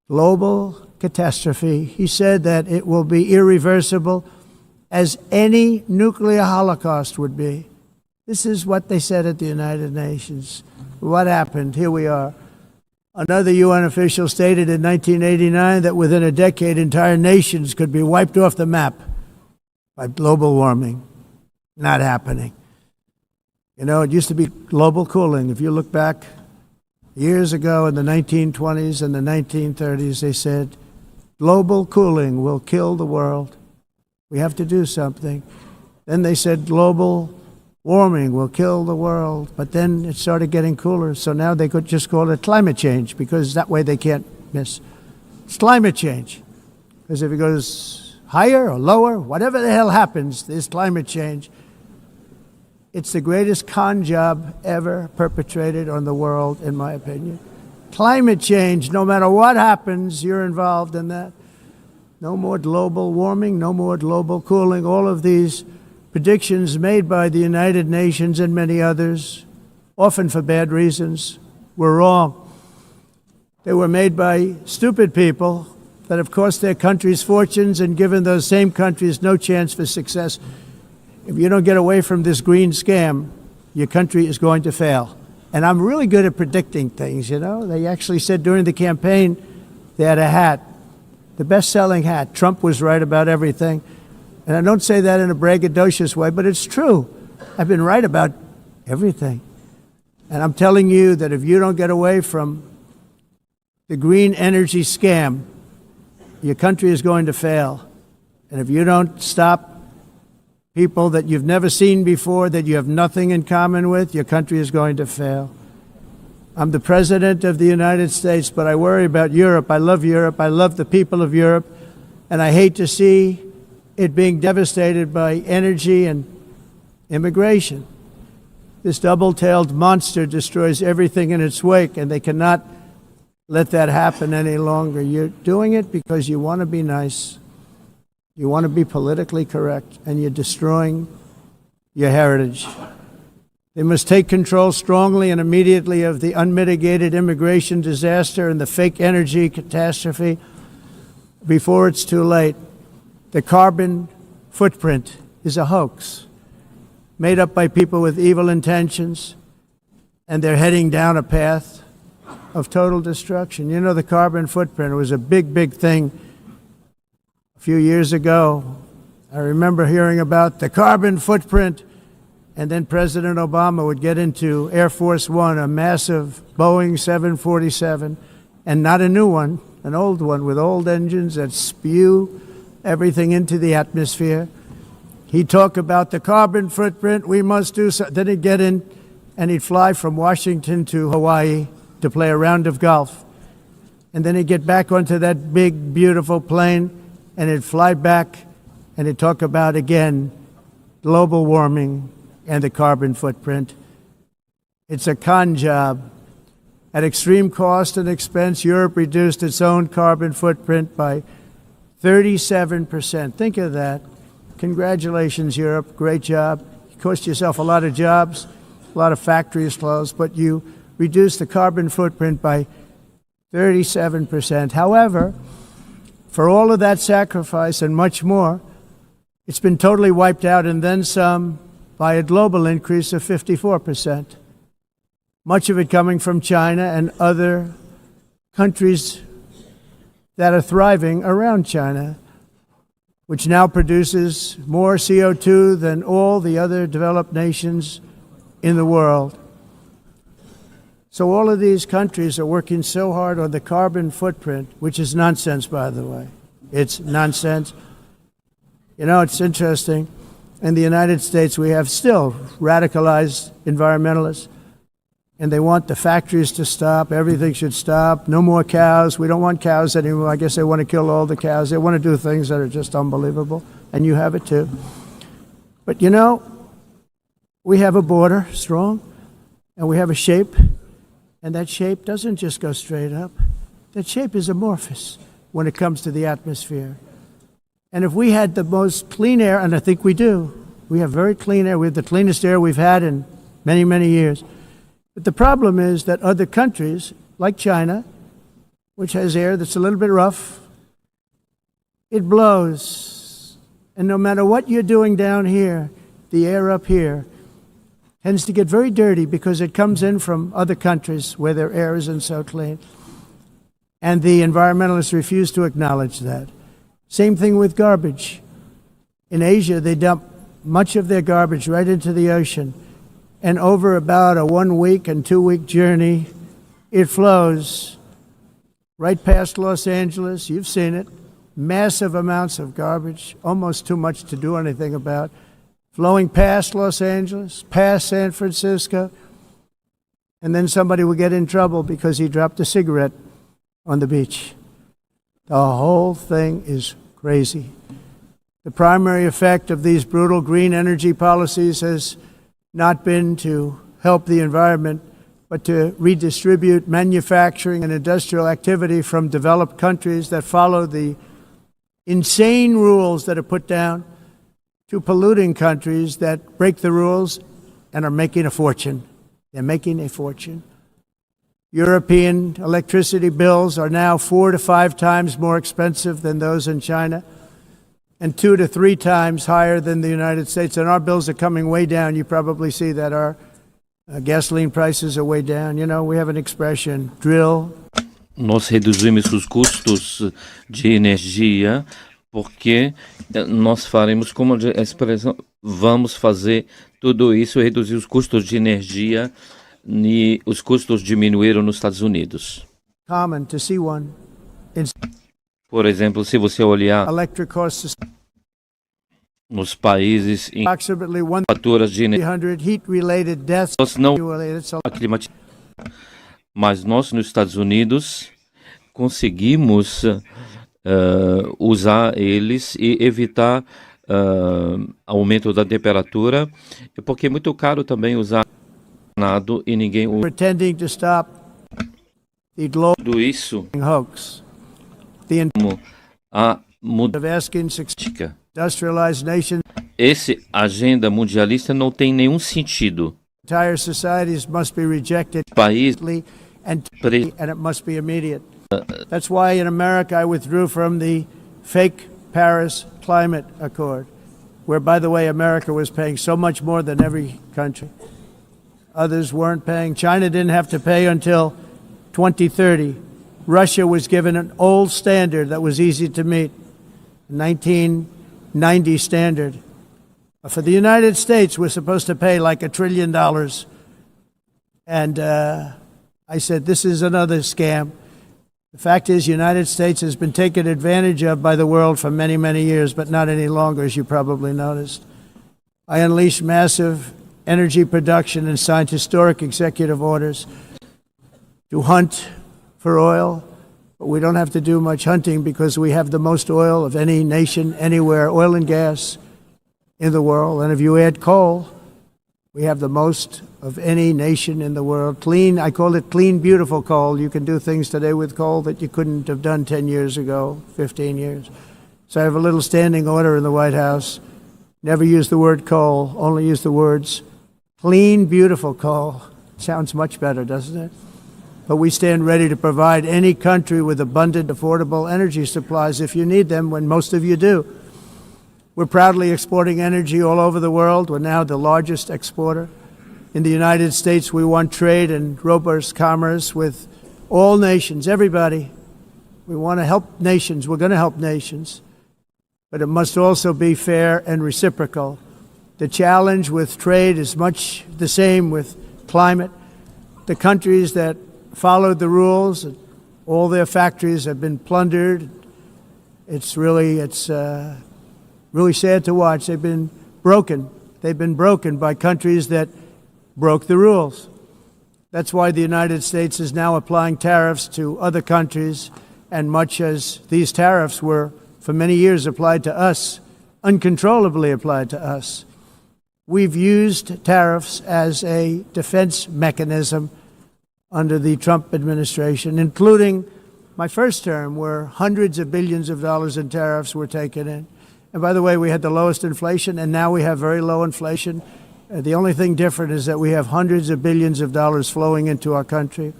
global catastrophe. He said that it will be irreversible, as any nuclear holocaust would be. This is what they said at the United Nations. What happened? Here we are. Another UN official stated in 1989 that within a decade, entire nations could be wiped off the map by global warming. Not happening. You know, it used to be global cooling. If you look back years ago in the 1920s and the 1930s, they said, global cooling will kill the world. We have to do something. Then they said global warming will kill the world, but then it started getting cooler, so now they could just call it climate change, because that way they can't miss. It's climate change, because if it goes higher or lower, whatever the hell happens, there's climate change. It's the greatest con job ever perpetrated on the world, in my opinion. Climate change, no matter what happens, you're involved in that. No more global warming, no more global cooling. All of these predictions made by the United Nations and many others, often for bad reasons, were wrong. They were made by stupid people that have cost their countries fortunes and given those same countries no chance for success. If you don't get away from this green scam, your country is going to fail. And I'm really good at predicting things, you know. They actually said during the campaign, they had a hat, the best-selling hat. Trump was right about everything. And I don't say that in a braggadocious way, but it's true. I've been right about everything. And I'm telling you that if you don't get away from the green energy scam, your country is going to fail. And if you don't stop people that you've never seen before, that you have nothing in common with, your country is going to fail. I'm the President of the United States, but I worry about Europe. I love Europe. I love the people of Europe. And I hate to see it being devastated by energy and immigration. This double-tailed monster destroys everything in its wake, and they cannot let that happen any longer. You're doing it because you want to be nice. You want to be politically correct, and you're destroying your heritage. They must take control strongly and immediately of the unmitigated immigration disaster and the fake energy catastrophe before it's too late. The carbon footprint is a hoax made up by people with evil intentions, and they're heading down a path of total destruction. You know, the carbon footprint was a big, big thing a few years ago. I remember hearing about the carbon footprint, and then President Obama would get into Air Force One, a massive Boeing 747, and not a new one, an old one with old engines that spew everything into the atmosphere. He'd talk about the carbon footprint, we must do so. Then he'd get in and he'd fly from Washington to Hawaii to play a round of golf. And then he'd get back onto that big, beautiful plane and he'd fly back and he'd talk about, again, global warming and the carbon footprint. It's a con job. At extreme cost and expense, Europe reduced its own carbon footprint by 37%. Think of that. Congratulations, Europe. Great job. You cost yourself a lot of jobs, a lot of factories closed, but you reduced the carbon footprint by 37%. However, for all of that sacrifice and much more, it's been totally wiped out and then some by a global increase of 54%. Much of it coming from China and other countries that are thriving around China, which now produces more CO2 than all the other developed nations in the world. So all of these countries are working so hard on the carbon footprint, which is nonsense, by the way. It's nonsense. You know, it's interesting. In the United States, we have still radicalized environmentalists, and they want the factories to stop. Everything should stop. No more cows. We don't want cows anymore. I guess they want to kill all the cows. They want to do things that are just unbelievable, and you have it too. But you know, we have a border, strong, and we have a shape, and that shape doesn't just go straight up. That shape is amorphous when it comes to the atmosphere. And if we had the most clean air, and I think we do, we have very clean air. We have the cleanest air we've had in many, many years. But the problem is that other countries, like China, which has air that's a little bit rough, it blows. And no matter what you're doing down here, the air up here tends to get very dirty because it comes in from other countries where their air isn't so clean. And the environmentalists refuse to acknowledge that. Same thing with garbage. In Asia, they dump much of their garbage right into the ocean. And over about a 1 week and 2 week journey, it flows right past Los Angeles. You've seen it. Massive amounts of garbage, almost too much to do anything about, flowing past Los Angeles, past San Francisco. And then somebody will get in trouble because he dropped a cigarette on the beach. The whole thing is crazy. The primary effect of these brutal green energy policies has not been to help the environment, but to redistribute manufacturing and industrial activity from developed countries that follow the insane rules that are put down to polluting countries that break the rules and are making a fortune. They're making a fortune. European electricity bills are now 4 to 5 times more expensive than those in China, and 2 to 3 times higher than the United States. And our bills are coming way down. You probably see that our gasoline prices are way down. You know, we have an expression, drill. Nós reduzimos os custos de energia porque nós faremos, como a expressão, vamos fazer tudo isso, reduzir os custos de energia, e os custos diminuíram nos Estados Unidos. Common to see one. Por exemplo, se você olhar electric costs nos países em approximately faturas de energia, 100 heat-related deaths nós não annually. It's a mas nós nos Estados Unidos conseguimos usar eles e evitar aumento da temperatura, porque é muito caro também usar nado e ninguém usa pretending to stop the global tudo isso hoax. The como a of asking mudança. industrialized nations, Esse agenda mundialista não tem nenhum sentido. entire societies must be rejected País and pre- it must be immediate. That's why in America I withdrew from the fake Paris Climate Accord, where, by the way, America was paying so much more than every country. Others weren't paying. China didn't have to pay until 2030. Russia was given an old standard that was easy to meet, 1990 standard. For the United States, we're supposed to pay like $1 trillion. And I said, this is another scam. The fact is, the United States has been taken advantage of by the world for many, many years, but not any longer, as you probably noticed. I unleashed massive energy production and signed historic executive orders to hunt for oil, but we don't have to do much hunting because we have the most oil of any nation anywhere, oil and gas in the world. And if you add coal, we have the most of any nation in the world. Clean, I call it clean, beautiful coal. You can do things today with coal that you couldn't have done 10 years ago, 15 years. So I have a little standing order in the White House. Never use the word coal, only use the words clean, beautiful coal. Sounds much better, doesn't it? But we stand ready to provide any country with abundant, affordable energy supplies if you need them, when most of you do. We're proudly exporting energy all over the world. We're now the largest exporter. In the United States, we want trade and robust commerce with all nations, everybody. We want to help nations. We're going to help nations. But it must also be fair and reciprocal. The challenge with trade is much the same with climate. The countries that followed the rules, all their factories have been plundered. It's really sad to watch. They've been broken. They've been broken by countries that broke the rules. That's why the United States is now applying tariffs to other countries, and much as these tariffs were for many years applied to us, uncontrollably applied to us. We've used tariffs as a defense mechanism under the Trump administration, including my first term, where hundreds of billions of dollars in tariffs were taken in. And by the way, we had the lowest inflation, and now we have very low inflation. The only thing different is that we have hundreds of billions of dollars flowing into our country.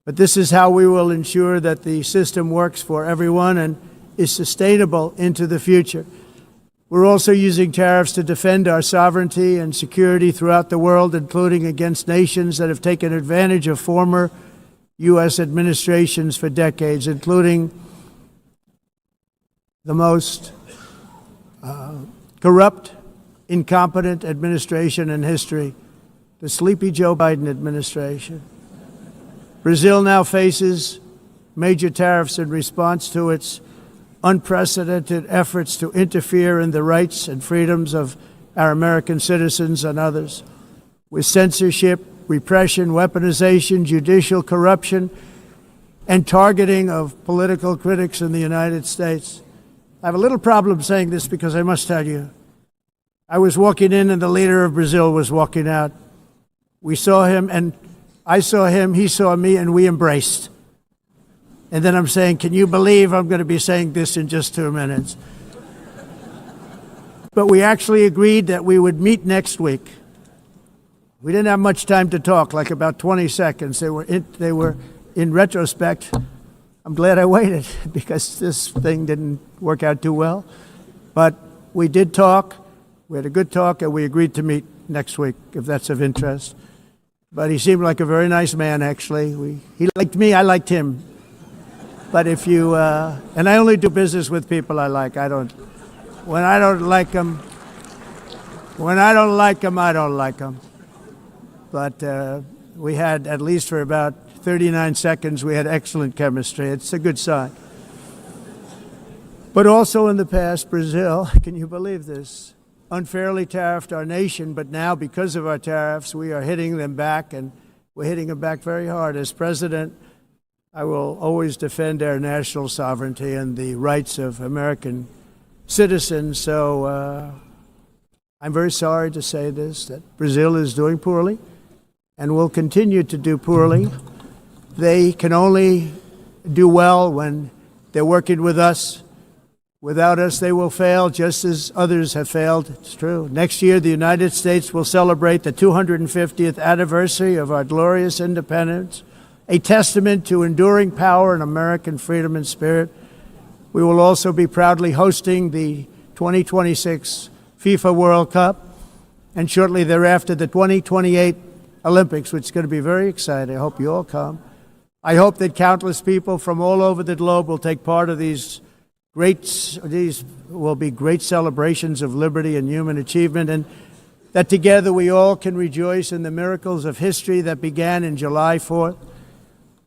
But this is how we will ensure that the system works for everyone and is sustainable into the future. We're also using tariffs to defend our sovereignty and security throughout the world, including against nations that have taken advantage of former U.S. administrations for decades, including the most corrupt, incompetent administration in history, the sleepy Joe Biden administration. Brazil now faces major tariffs in response to its unprecedented efforts to interfere in the rights and freedoms of our American citizens and others, with censorship, repression, weaponization, judicial corruption, and targeting of political critics in the United States. I have a little problem saying this because I must tell you, I was walking in and the leader of Brazil was walking out. We saw him and I saw him, he saw me, and we embraced. And then I'm saying, can you believe I'm going to be saying this in just 2 minutes? But we actually agreed that we would meet next week. We didn't have much time to talk, like about 20 seconds. They were in retrospect, I'm glad I waited because this thing didn't work out too well. But we did talk. We had a good talk, and we agreed to meet next week, if that's of interest. But he seemed like a very nice man, actually. He liked me, I liked him. But if you, and I only do business with people I like. When I don't like them, I don't like them. But we had, at least for about 39 seconds, we had excellent chemistry. It's a good sign. But also in the past, Brazil, can you believe this, unfairly tariffed our nation, but now because of our tariffs, we are hitting them back, and we're hitting them back very hard. As president, I will always defend our national sovereignty and the rights of American citizens. So I'm very sorry to say this, that Brazil is doing poorly and will continue to do poorly. They can only do well when they're working with us. Without us, they will fail, just as others have failed. It's true. Next year, the United States will celebrate the 250th anniversary of our glorious independence, a testament to enduring power and American freedom and spirit. We will also be proudly hosting the 2026 FIFA World Cup, and shortly thereafter, the 2028 Olympics, which is going to be very exciting. I hope you all come. I hope that countless people from all over the globe will take part of these will be great celebrations of liberty and human achievement, and that together we all can rejoice in the miracles of history that began in July 4th,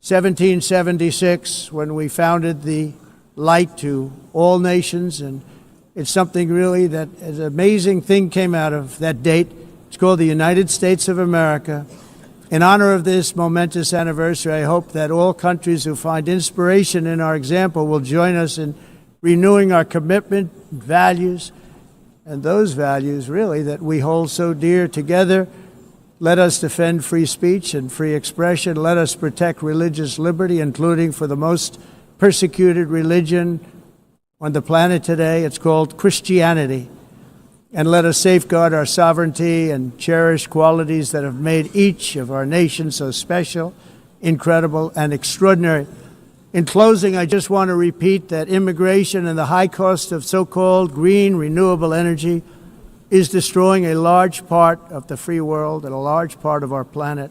1776, when we founded the light to all nations. And it's something really that an amazing thing came out of that date. It's called the United States of America. In honor of this momentous anniversary, I hope that all countries who find inspiration in our example will join us in renewing our commitment, values, and those values really that we hold so dear. Together, let us defend free speech and free expression. Let us protect religious liberty, including for the most persecuted religion on the planet today. It's called Christianity. And let us safeguard our sovereignty and cherish qualities that have made each of our nations so special, incredible, and extraordinary. In closing, I just want to repeat that immigration and the high cost of so-called green renewable energy is destroying a large part of the free world and a large part of our planet.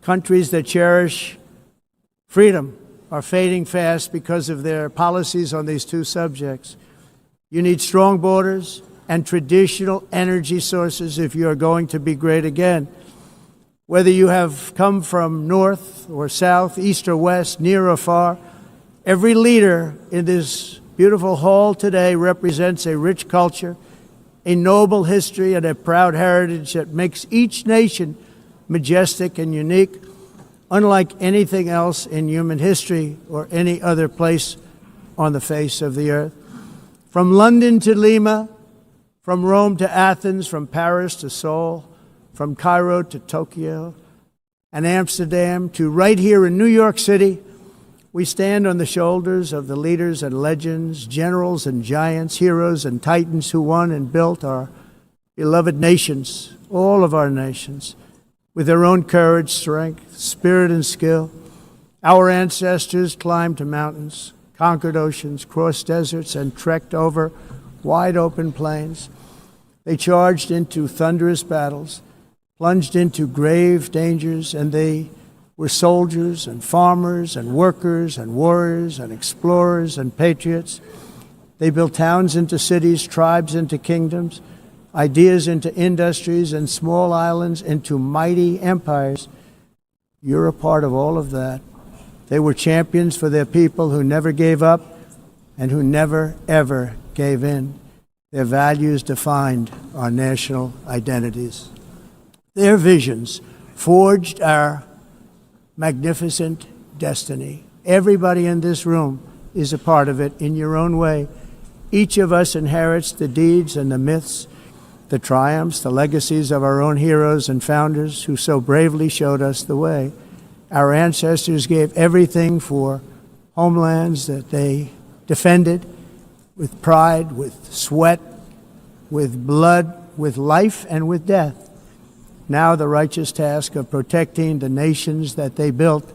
Countries that cherish freedom are fading fast because of their policies on these two subjects. You need strong borders and traditional energy sources if you are going to be great again. Whether you have come from north or south, east or west, near or far, every leader in this beautiful hall today represents a rich culture, a noble history, and a proud heritage that makes each nation majestic and unique, unlike anything else in human history or any other place on the face of the earth. From London to Lima, from Rome to Athens, from Paris to Seoul, from Cairo to Tokyo and Amsterdam to right here in New York City, we stand on the shoulders of the leaders and legends, generals and giants, heroes and titans who won and built our beloved nations, all of our nations, with their own courage, strength, spirit, and skill. Our ancestors climbed mountains, conquered oceans, crossed deserts, and trekked over wide open plains. They charged into thunderous battles, plunged into grave dangers, and they were soldiers and farmers and workers and warriors and explorers and patriots. They built towns into cities, tribes into kingdoms, ideas into industries, and small islands into mighty empires. You're a part of all of that. They were champions for their people who never gave up and who never, ever gave in. Their values defined our national identities. Their visions forged our magnificent destiny. Everybody in this room is a part of it in your own way. Each of us inherits the deeds and the myths, the triumphs, the legacies of our own heroes and founders who so bravely showed us the way. Our ancestors gave everything for homelands that they defended with pride, with sweat, with blood, with life, and with death. Now the righteous task of protecting the nations that they built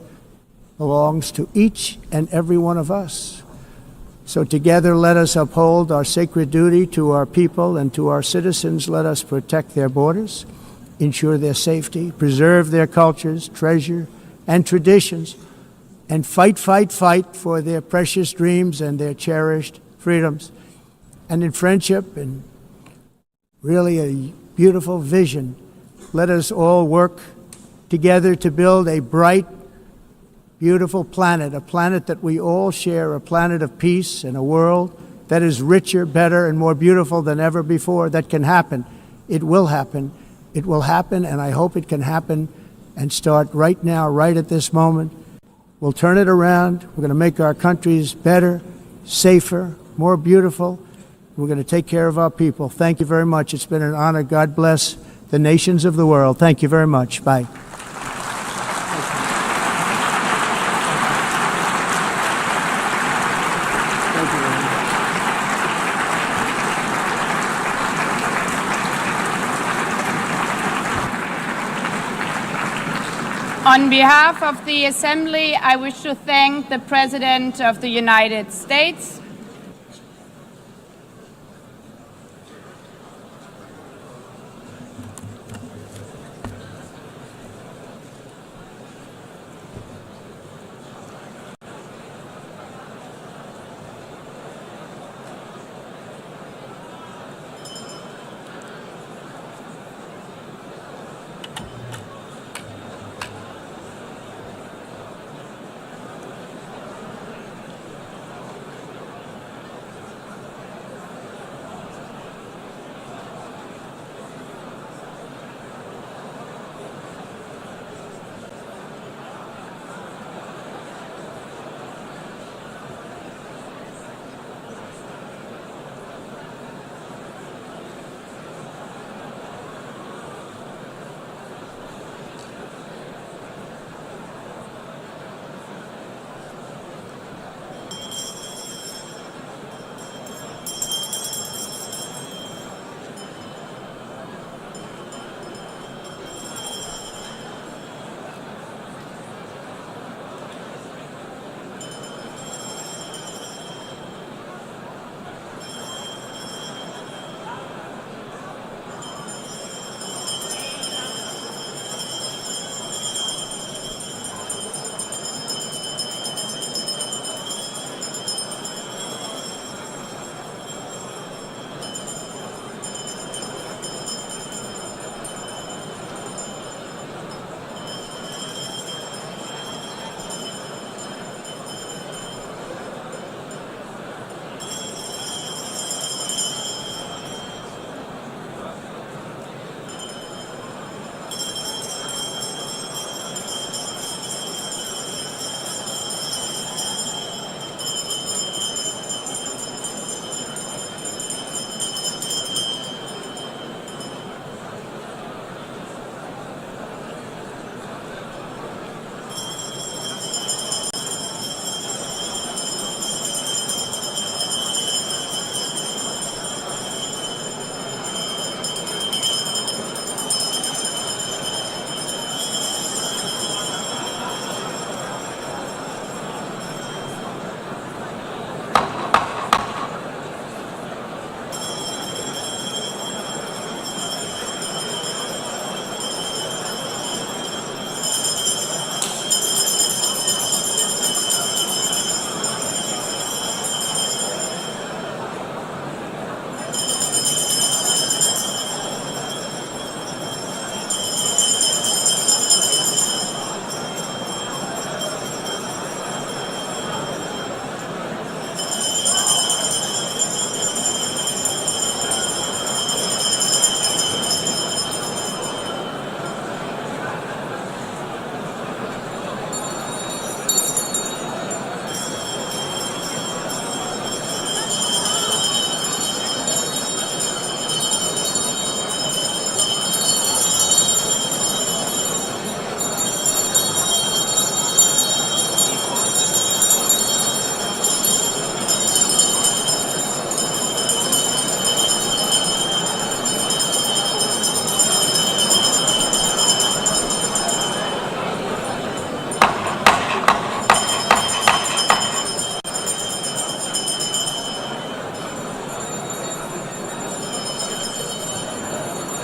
belongs to each and every one of us. So together let us uphold our sacred duty to our people and to our citizens. Let us protect their borders, ensure their safety, preserve their cultures, treasure, and traditions, and fight for their precious dreams and their cherished freedoms. And in friendship and really a beautiful vision, let us all work together to build a bright, beautiful planet, a planet that we all share, a planet of peace and a world that is richer, better, and more beautiful than ever before, that can happen. It will happen. It will happen, and I hope it can happen and start right now, right at this moment. We'll turn it around. We're going to make our countries better, safer, more beautiful. We're going to take care of our people. Thank you very much. It's been an honor. God bless the nations of the world. Thank you very much. Bye. On behalf of the Assembly, I wish to thank the President of the United States,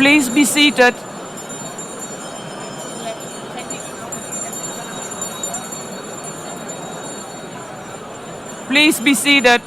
Please be seated. Please be seated.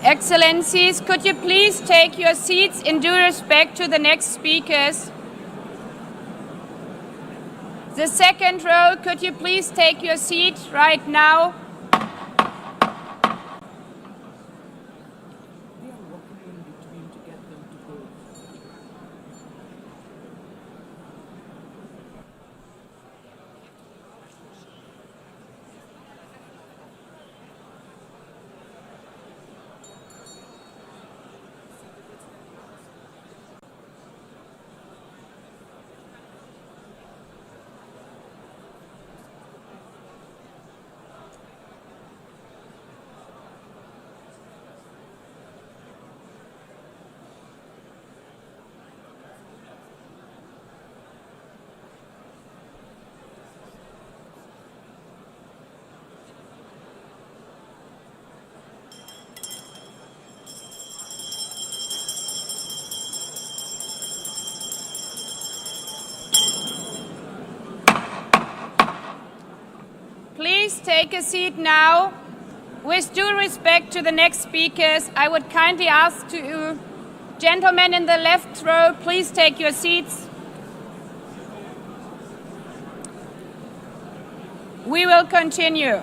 Excellencies, could you please take your seats in due respect to the next speakers? The second row, could you please take your seat right now? Please take a seat now. With due respect to the next speakers, I would kindly ask you, gentlemen in the left row, please take your seats. We will continue.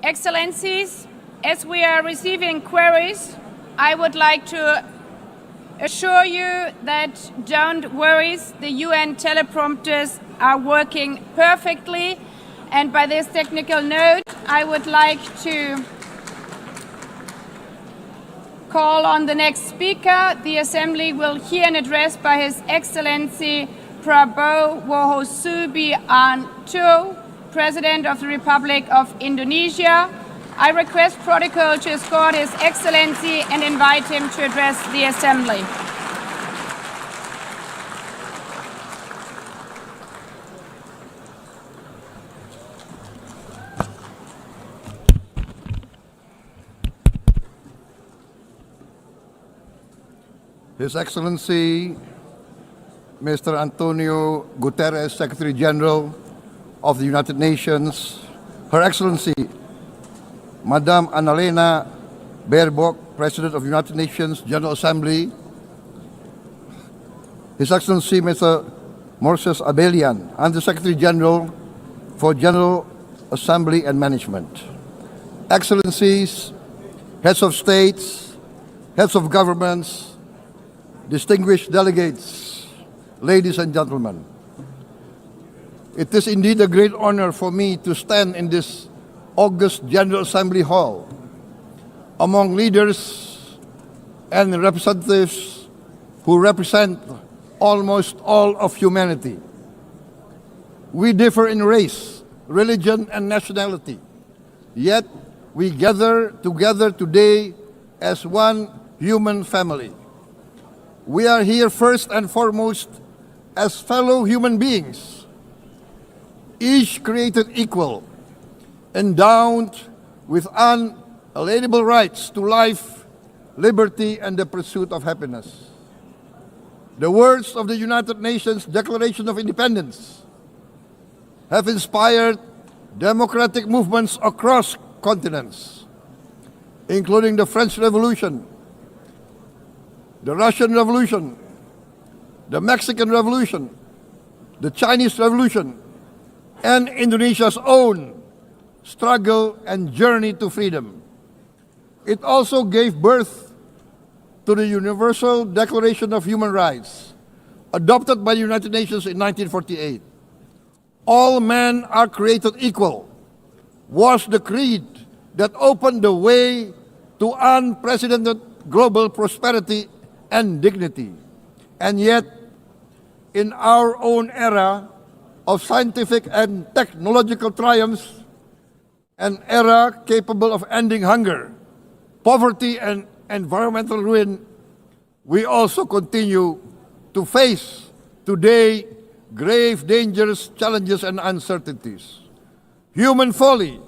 Excellencies, as we are receiving queries, I would like to assure you that don't worry, the UN teleprompters are working perfectly. And by this technical note, I would like to call on the next speaker. The Assembly will hear an address by His Excellency Prabowo Subianto, President of the Republic of Indonesia. I request protocol to escort His Excellency and invite him to address the Assembly. His Excellency Mr. Antonio Guterres, Secretary General of the United Nations, Her Excellency Madame Annalena Baerbock, President of the United Nations General Assembly, His Excellency Mr. Moses Abelian, Under Secretary General for General Assembly and Management, Excellencies, Heads of States, Heads of Governments, distinguished delegates, ladies and gentlemen. It is indeed a great honor for me to stand in this August General Assembly Hall among leaders and representatives who represent almost all of humanity. We differ in race, religion, and nationality, yet we gather together today as one human family. We are here first and foremost as fellow human beings, each created equal, endowed with unalienable rights to life, liberty, and the pursuit of happiness. The words of the United Nations Declaration of Independence have inspired democratic movements across continents, including the French Revolution, the Russian Revolution, the Mexican Revolution, the Chinese Revolution, and Indonesia's own struggle and journey to freedom. It also gave birth to the Universal Declaration of Human Rights, adopted by the United Nations in 1948. All men are created equal was the creed that opened the way to unprecedented global prosperity and dignity. And yet, in our own era of scientific and technological triumphs, an era capable of ending hunger, poverty, and environmental ruin, we also continue to face today grave dangers, challenges, and uncertainties. Human folly,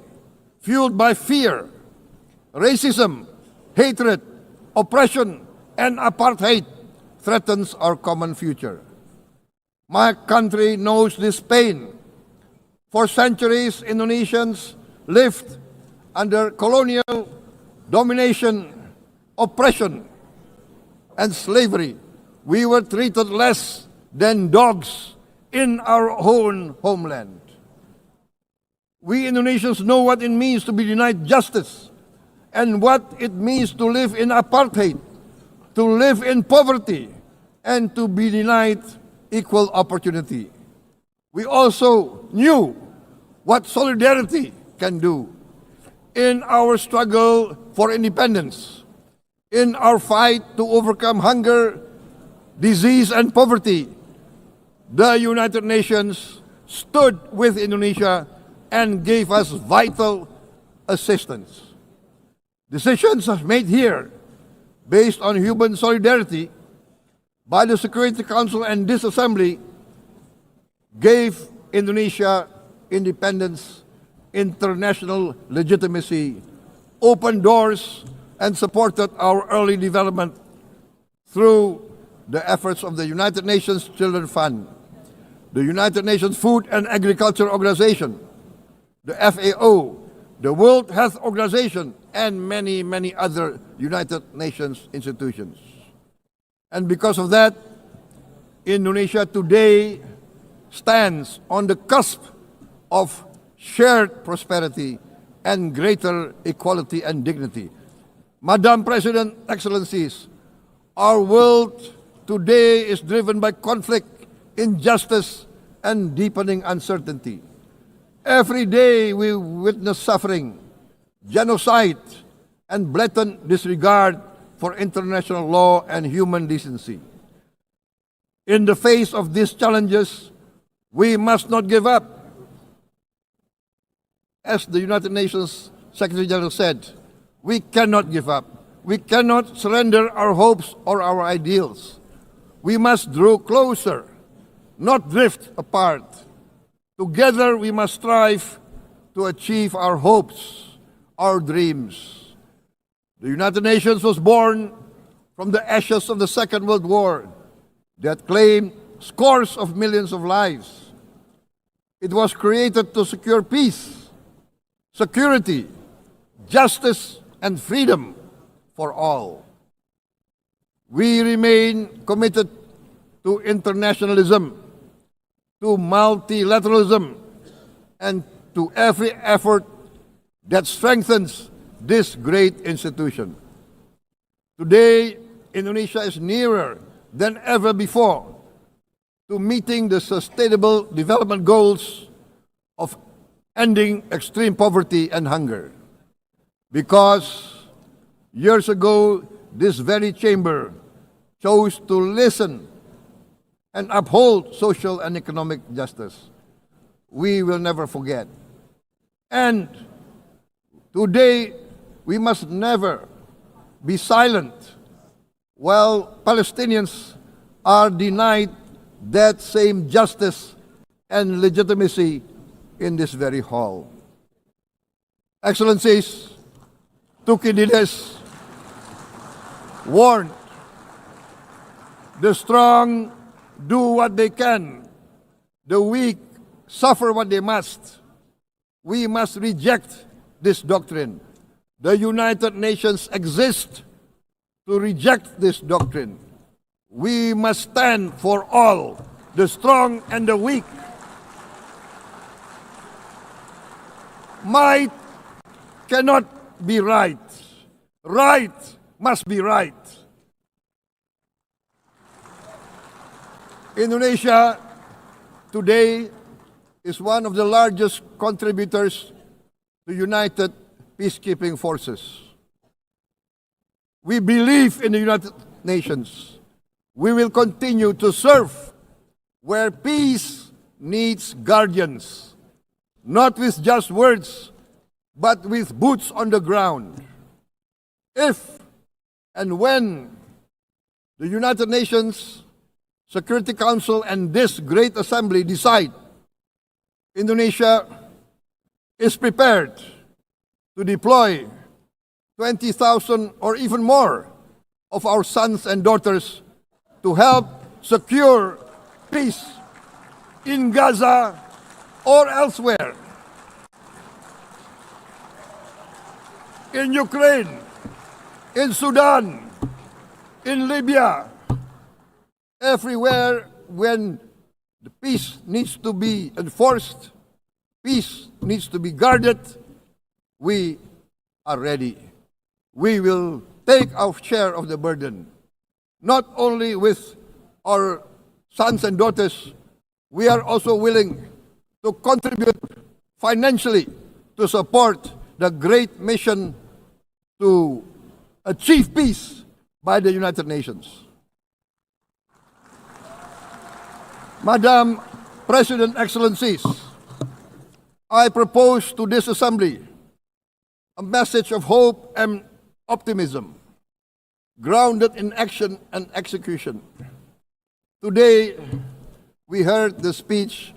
fueled by fear, racism, hatred, oppression, and apartheid threatens our common future. My country knows this pain. For centuries, Indonesians lived under colonial domination, oppression, and slavery. We were treated less than dogs in our own homeland. We Indonesians know what it means to be denied justice and what it means to live in apartheid, to live in poverty, and to be denied equal opportunity. We also knew what solidarity can do in our struggle for independence, in our fight to overcome hunger, disease, and poverty. The United Nations stood with Indonesia and gave us vital assistance. Decisions made here based on human solidarity by the Security Council and this Assembly gave Indonesia independence, international legitimacy, opened doors, and supported our early development through the efforts of the United Nations Children's Fund, the United Nations Food and Agriculture Organization, the FAO, the World Health Organization, and many, many other United Nations institutions. And because of that, Indonesia today stands on the cusp of shared prosperity and greater equality and dignity. Madam President, Excellencies, our world today is driven by conflict, injustice, and deepening uncertainty. Every day we witness suffering, genocide, and blatant disregard for international law and human decency. In the face of these challenges, we must not give up. As the United Nations Secretary General said, we cannot give up. We cannot surrender our hopes or our ideals. We must draw closer, not drift apart. Together we must strive to achieve our hopes, our dreams. The United Nations was born from the ashes of the Second World War that claimed scores of millions of lives. It was created to secure peace, security, justice, and freedom for all. We remain committed to internationalism, to multilateralism, and to every effort that strengthens this great institution. Today, Indonesia is nearer than ever before to meeting the sustainable development goals of ending extreme poverty and hunger. Because years ago, this very chamber chose to listen and uphold social and economic justice. We will never forget. And today, we must never be silent while Palestinians are denied that same justice and legitimacy in this very hall. Excellencies, Thucydides warned, the strong do what they can, the weak suffer what they must. We must reject this doctrine. The United Nations exist to reject this doctrine. We must stand for all, the strong and the weak. Might cannot be right. Right must be right. Indonesia today is one of the largest contributors to United Peacekeeping Forces. We believe in the United Nations. We will continue to serve where peace needs guardians, not with just words, but with boots on the ground. If and when the United Nations Security Council and this great assembly decide Indonesia is prepared to deploy 20,000 or even more of our sons and daughters to help secure peace in Gaza or elsewhere, in Ukraine, in Sudan, in Libya, everywhere when the peace needs to be enforced, peace needs to be guarded, we are ready. We will take our share of the burden, not only with our sons and daughters, we are also willing to contribute financially to support the great mission to achieve peace by the United Nations. Madam President, Excellencies, I propose to this Assembly a message of hope and optimism, grounded in action and execution. Today, we heard the speech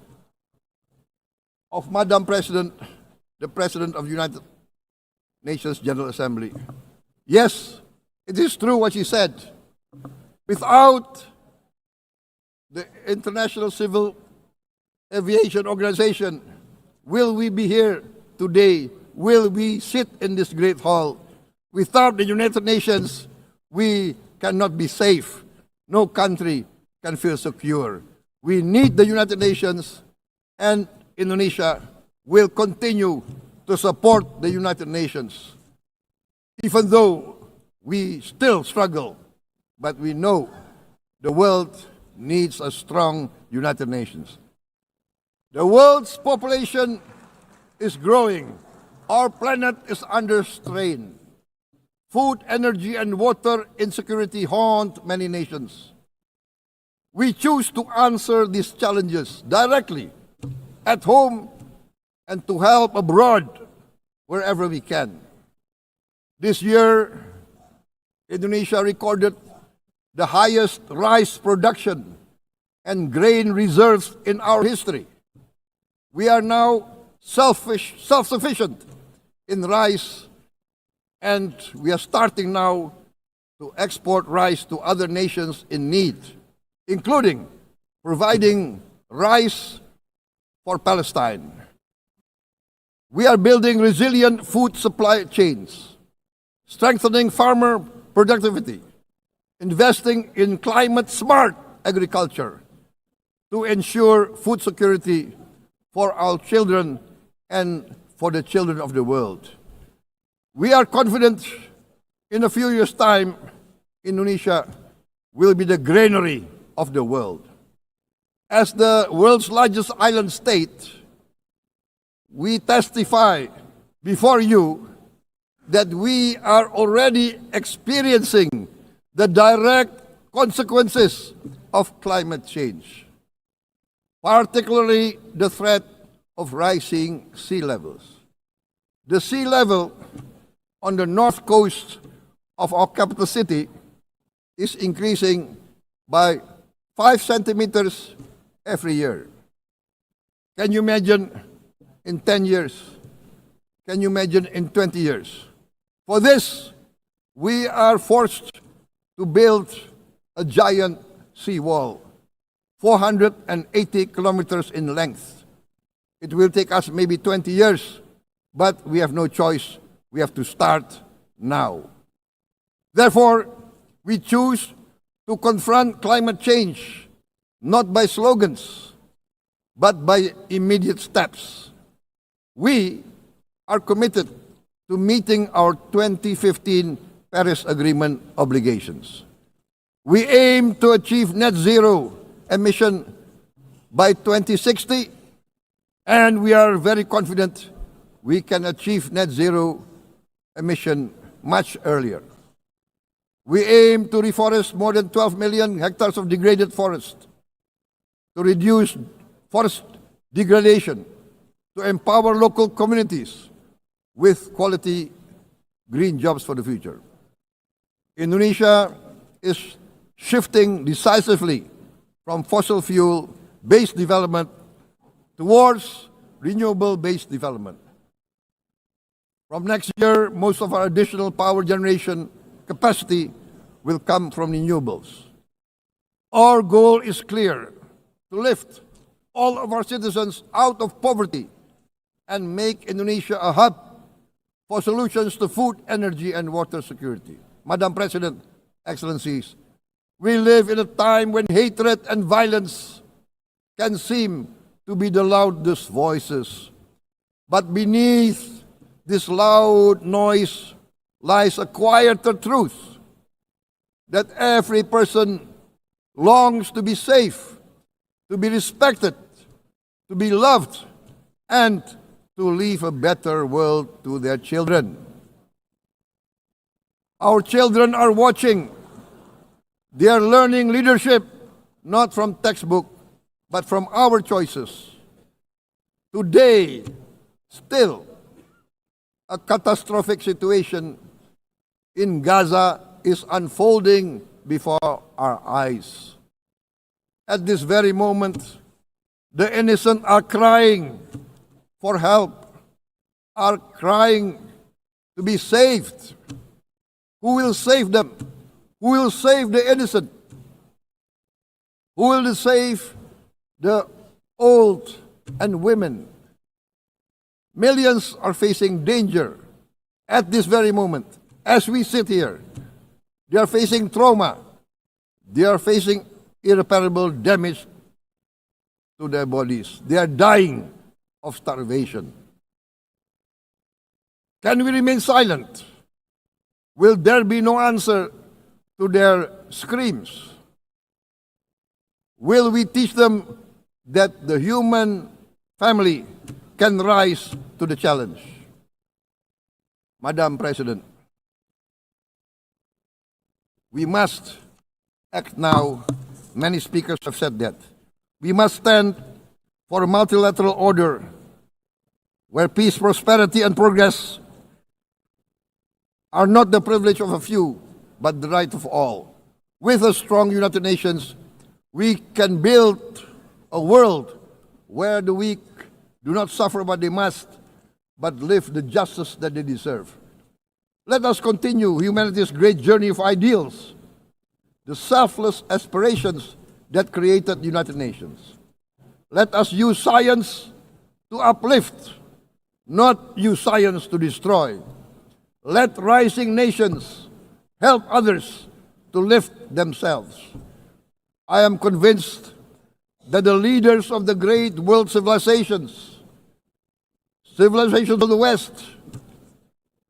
of Madam President, the President of the United Nations General Assembly. Yes, it is true what she said. Without the International Civil Aviation Organization, will we be here today? Will we sit in this great hall? Without the United Nations, we cannot be safe. No country can feel secure. We need the United Nations, and Indonesia will continue to support the United Nations. Even though we still struggle, but we know the world needs a strong United Nations. The world's population is growing. Our planet is under strain. Food, energy, and water insecurity haunt many nations. We choose to answer these challenges directly at home and to help abroad wherever we can. This year, Indonesia recorded the highest rice production and grain reserves in our history. We are now self-sufficient in rice, and we are starting now to export rice to other nations in need, including providing rice for Palestine. We are building resilient food supply chains, strengthening farmer productivity, investing in climate-smart agriculture to ensure food security for our children and for the children of the world. We are confident in a few years' time, Indonesia will be the granary of the world. As the world's largest island state, we testify before you that we are already experiencing the direct consequences of climate change, particularly the threat of rising sea levels. The sea level on the north coast of our capital city is increasing by 5 centimeters every year. Can you imagine in 10 years? Can you imagine in 20 years? For this, we are forced to build a giant seawall, 480 kilometers in length. It will take us maybe 20 years, but we have no choice. We have to start now. Therefore, we choose to confront climate change, not by slogans, but by immediate steps. We are committed to meeting our 2015 Paris Agreement obligations. We aim to achieve net zero emission by 2060, and we are very confident we can achieve net zero emission much earlier. We aim to reforest more than 12 million hectares of degraded forest, to reduce forest degradation, to empower local communities with quality green jobs for the future. Indonesia is shifting decisively from fossil fuel-based development towards renewable-based development. From next year, most of our additional power generation capacity will come from renewables. Our goal is clear: to lift all of our citizens out of poverty and make Indonesia a hub for solutions to food, energy, and water security. Madam President, Excellencies, we live in a time when hatred and violence can seem to be the loudest voices. But beneath this loud noise lies a quieter truth, that every person longs to be safe, to be respected, to be loved, and to leave a better world to their children. Our children are watching. They are learning leadership not from textbook, but from our choices. Today, still, a catastrophic situation in Gaza is unfolding before our eyes. At this very moment, the innocent are crying for help, are crying to be saved. Who will save them? Who will save the innocent? Who will save the old and women? Millions are facing danger at this very moment. As we sit here, they are facing trauma. They are facing irreparable damage to their bodies. They are dying of starvation. Can we remain silent? Will there be no answer to their screams? Will we teach them that the human family can rise to the challenge? Madam President, we must act now. Many speakers have said that. We must stand for a multilateral order where peace, prosperity, and progress are not the privilege of a few, but the right of all. With a strong United Nations, we can build a world where the weak do not suffer what they must, but live the justice that they deserve. Let us continue humanity's great journey of ideals, the selfless aspirations that created the United Nations. Let us use science to uplift, not use science to destroy. Let rising nations help others to lift themselves. I am convinced that the leaders of the great world civilizations of the West,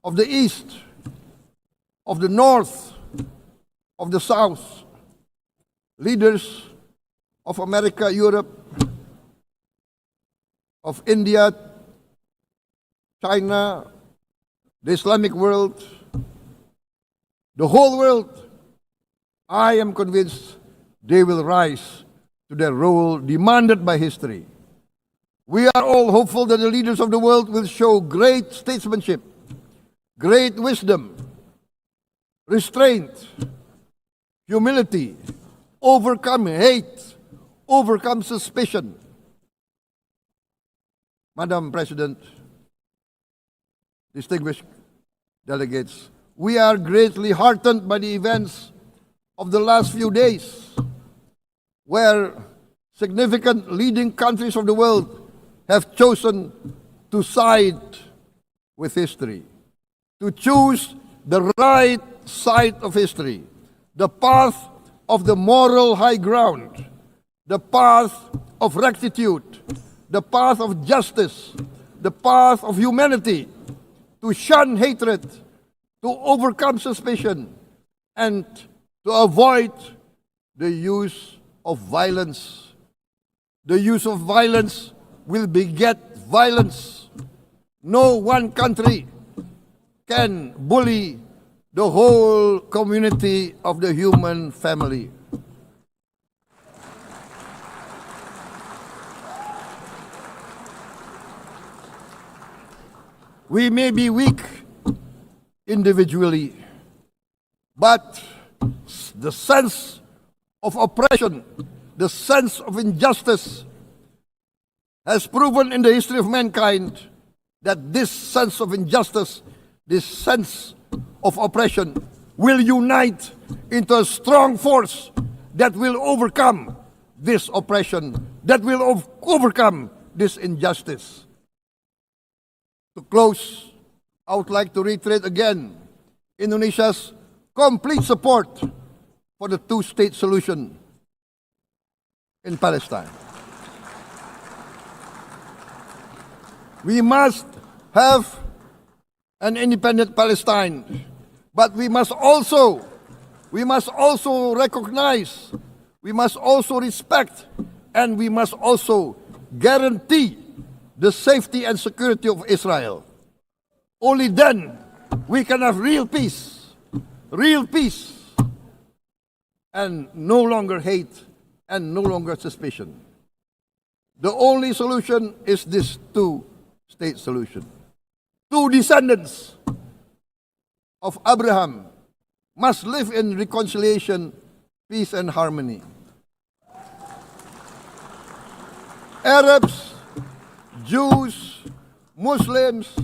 of the East, of the North, of the South, leaders of America, Europe, of India, China, the Islamic world, the whole world, I am convinced they will rise to their role demanded by history. We are all hopeful that the leaders of the world will show great statesmanship, great wisdom, restraint, humility, overcome hate, overcome suspicion. Madam President, distinguished delegates, we are greatly heartened by the events of the last few days, where significant leading countries of the world have chosen to side with history, to choose the right side of history, the path of the moral high ground, the path of rectitude, the path of justice, the path of humanity, to shun hatred, to overcome suspicion, and to avoid the use of violence. The use of violence will beget violence. No one country can bully the whole community of the human family. We may be weak individually, but the sense of oppression, the sense of injustice has proven in the history of mankind that this sense of injustice, this sense of oppression will unite into a strong force that will overcome this oppression, that will overcome this injustice. To close, I would like to reiterate again Indonesia's complete support for the two-state solution in Palestine. We must have an independent Palestine, but we must also recognize, we must also respect, and we must also guarantee the safety and security of Israel. Only then we can have real peace, and no longer hate and no longer suspicion. The only solution is this two-state solution. Two descendants of Abraham must live in reconciliation, peace, and harmony. Arabs, Jews, Muslims,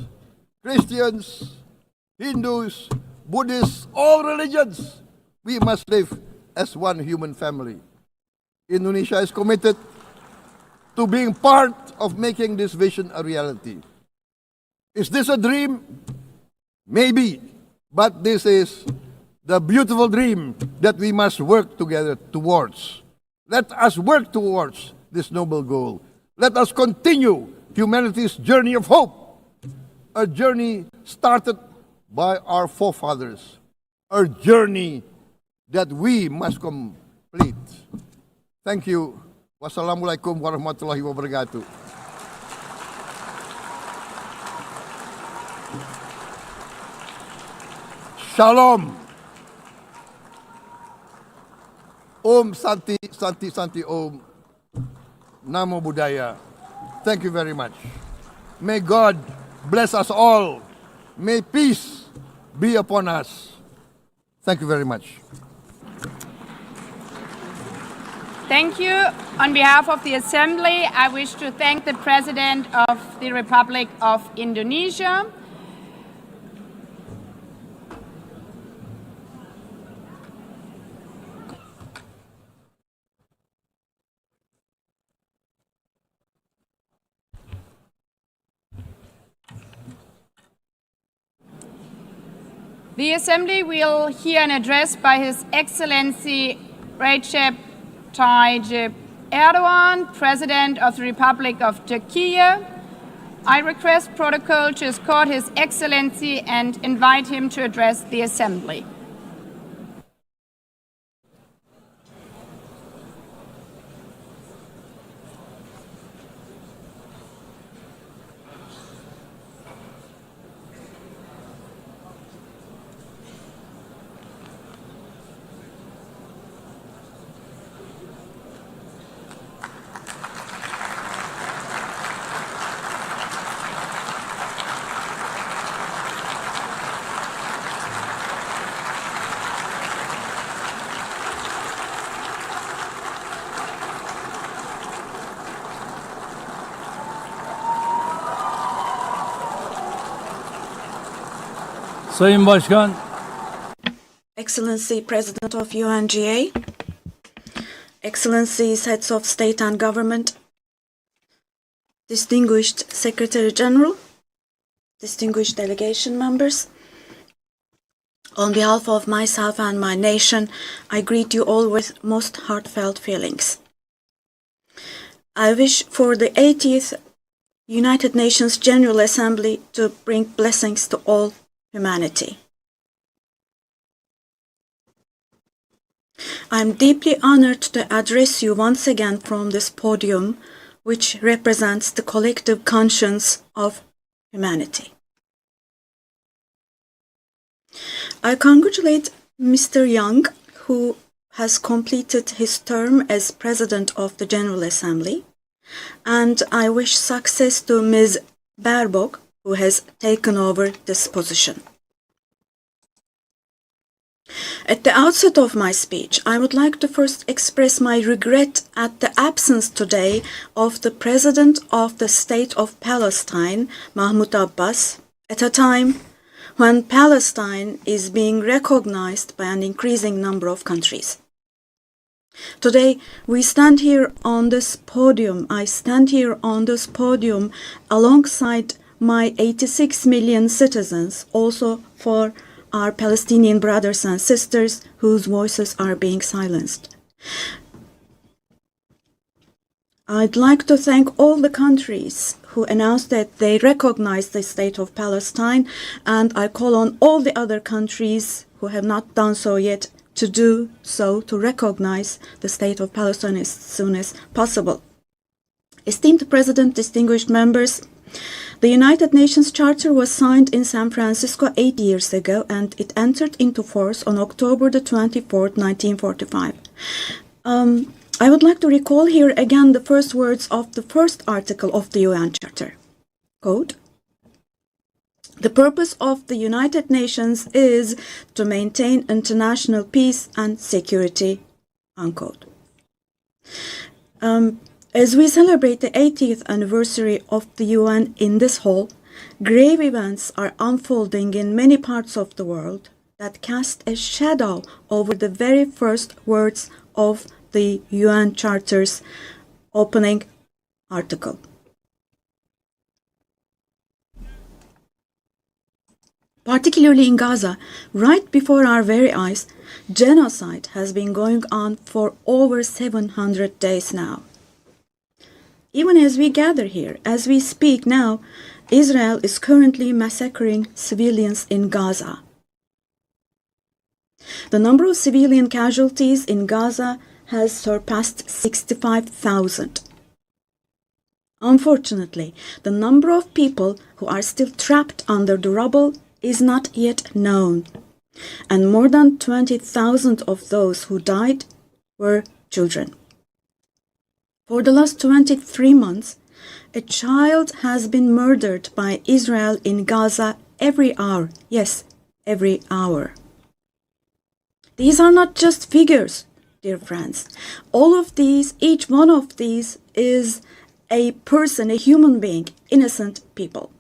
Christians, Hindus, Buddhists, all religions, we must live as one human family. Indonesia is committed to being part of making this vision a reality. Is this a dream? Maybe, but this is the beautiful dream that we must work together towards. Let us work towards this noble goal. Let us continue humanity's journey of hope, a journey started by our forefathers, a journey that we must complete. Thank you. Wassalamualaikum warahmatullahi wabarakatuh. Shalom. Om Santi, Santi, Santi Om. Namo Buddhaya. Thank you very much. May God bless us all. May peace be upon us. Thank you very much. Thank you. On behalf of the Assembly, I wish to thank the President of the Republic of Indonesia. The Assembly will hear an address by His Excellency Recep Tayyip Erdogan, President of the Republic of Turkey. I request protocol to escort His Excellency and invite him to address the Assembly. Sayın Başkan, Excellency President of UNGA, Excellencies Heads of State and Government, Distinguished Secretary General, distinguished delegation members, on behalf of myself and my nation, I greet you all with most heartfelt feelings. I wish for the 80th United Nations General Assembly to bring blessings to all humanity. I am deeply honored to address you once again from this podium, which represents the collective conscience of humanity. I congratulate Mr. Young, who has completed his term as President of the General Assembly, and I wish success to Ms. Baerbock, who has taken over this position. At the outset of my speech, I would like to first express my regret at the absence today of the President of the State of Palestine, Mahmoud Abbas, at a time when Palestine is being recognized by an increasing number of countries. Today, we stand here on this podium. I stand here on this podium alongside my 86 million citizens, also for our Palestinian brothers and sisters whose voices are being silenced. I'd like to thank all the countries who announced that they recognize the state of Palestine, and I call on all the other countries who have not done so yet to do so, to recognize the state of Palestine as soon as possible. Esteemed President, distinguished members, the United Nations Charter was signed in San Francisco 8 years ago, and it entered into force on October the 24th, 1945. I would like to recall here again the first words of the first article of the UN Charter. Quote, "The purpose of the United Nations is to maintain international peace and security." Unquote. As we celebrate the 80th anniversary of the UN in this hall, grave events are unfolding in many parts of the world that cast a shadow over the very first words of the UN Charter's opening article. Particularly in Gaza, right before our very eyes, genocide has been going on for over 700 days now. Even as we gather here, as we speak now, Israel is currently massacring civilians in Gaza. The number of civilian casualties in Gaza has surpassed 65,000. Unfortunately, the number of people who are still trapped under the rubble is not yet known, and more than 20,000 of those who died were children. For the last 23 months, a child has been murdered by Israel in Gaza every hour. Yes, every hour. These are not just figures, dear friends. All of these, each one of these is a person, a human being, innocent people.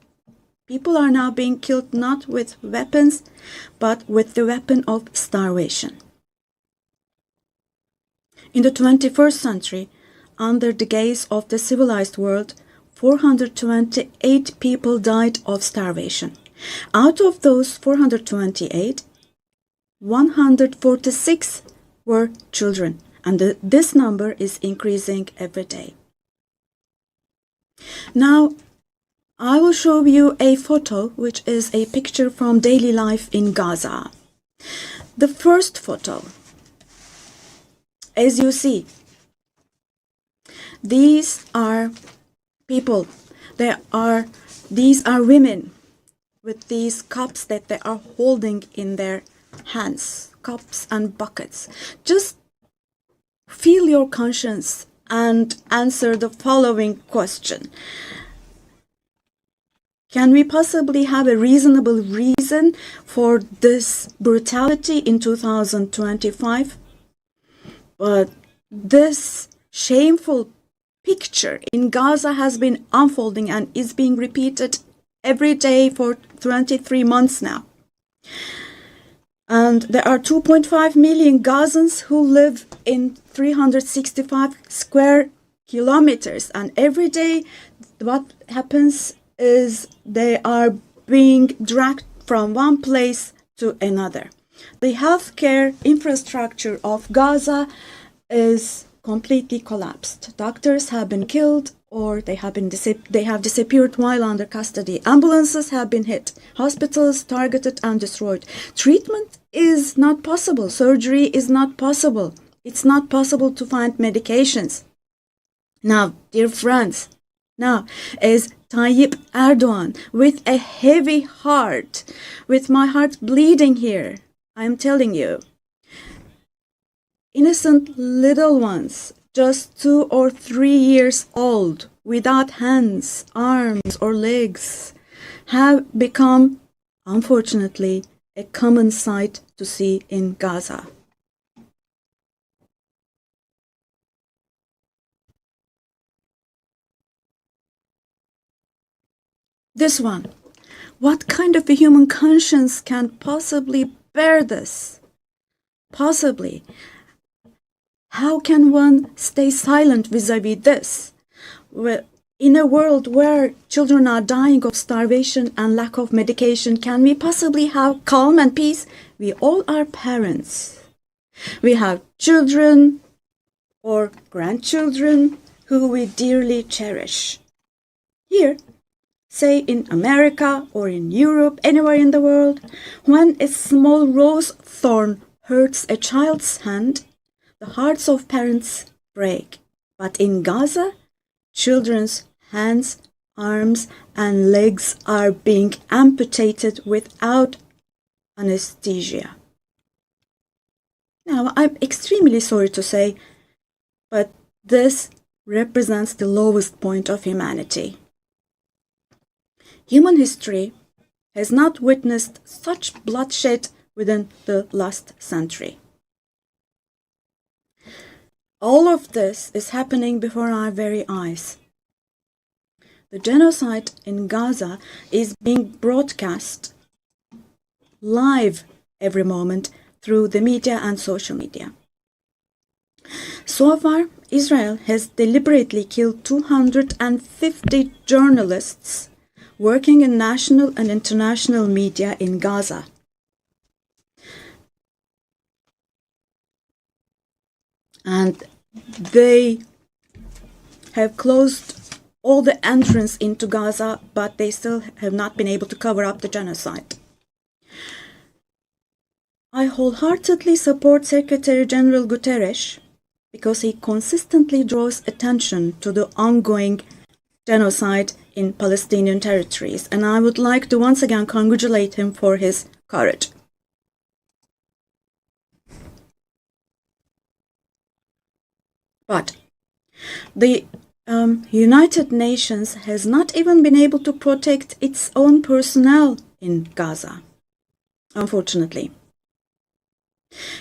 People are now being killed not with weapons, but with the weapon of starvation. In the 21st century, under the gaze of the civilized world, 428 people died of starvation. Out of those 428, 146 were children, and this number is increasing every day. Now, I will show you a photo, which is a picture from daily life in Gaza. The first photo, as you see, these are people. These are women with these cups that they are holding in their hands, cups and buckets. Just feel your conscience and answer the following question. Can we possibly have a reasonable reason for this brutality in 2025? But this shameful picture in Gaza has been unfolding and is being repeated every day for 23 months now. And there are 2.5 million Gazans who live in 365 square kilometers. And every day what happens is they are being dragged from one place to another. The healthcare infrastructure of Gaza is completely collapsed. Doctors have been killed or they have disappeared while under custody. Ambulances have been hit. Hospitals targeted and destroyed. Treatment is not possible. Surgery is not possible. It's not possible to find medications. Now, dear friends, as Tayyip Erdogan, with a heavy heart, with my heart bleeding here, I am telling you, innocent little ones, just 2 or 3 years old, without hands, arms, or legs, have become, unfortunately, a common sight to see in Gaza. This one, What kind of a human conscience can possibly bear this? Possibly. How can one stay silent vis-à-vis this? In a world where children are dying of starvation and lack of medication, can we possibly have calm and peace? We all are parents. We have children or grandchildren who we dearly cherish. Here, say in America or in Europe, anywhere in the world, when a small rose thorn hurts a child's hand, the hearts of parents break. But in Gaza, children's hands, arms, and legs are being amputated without anesthesia. Now, I'm extremely sorry to say, but this represents the lowest point of humanity. Human history has not witnessed such bloodshed within the last century. All of this is happening before our very eyes. The genocide in Gaza is being broadcast live every moment through the media and social media. So far, Israel has deliberately killed 250 journalists working in national and international media in Gaza. And they have closed all the entrance into Gaza, but they still have not been able to cover up the genocide. I wholeheartedly support Secretary General Guterres because he consistently draws attention to the ongoing genocide in Palestinian territories, and I would like to once again congratulate him for his courage. But the United Nations has not even been able to protect its own personnel in Gaza, unfortunately.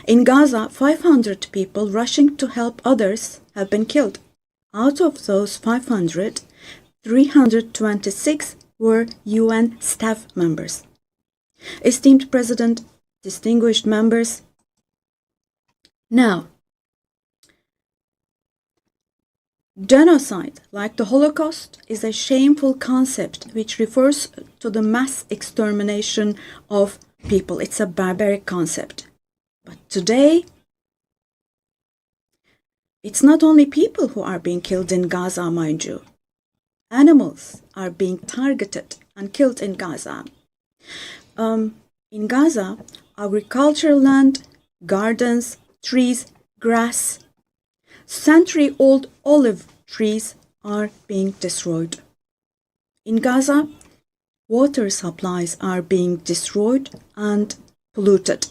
In Gaza, 500 people rushing to help others have been killed. Out of those 500, 326 were UN staff members. Esteemed President, distinguished members, now, genocide, like the Holocaust, is a shameful concept which refers to the mass extermination of people. It's a barbaric concept. But today, it's not only people who are being killed in Gaza, mind you. Animals are being targeted and killed in Gaza. In Gaza, agricultural land, gardens, trees, grass, century-old olive trees are being destroyed. In Gaza, water supplies are being destroyed and polluted.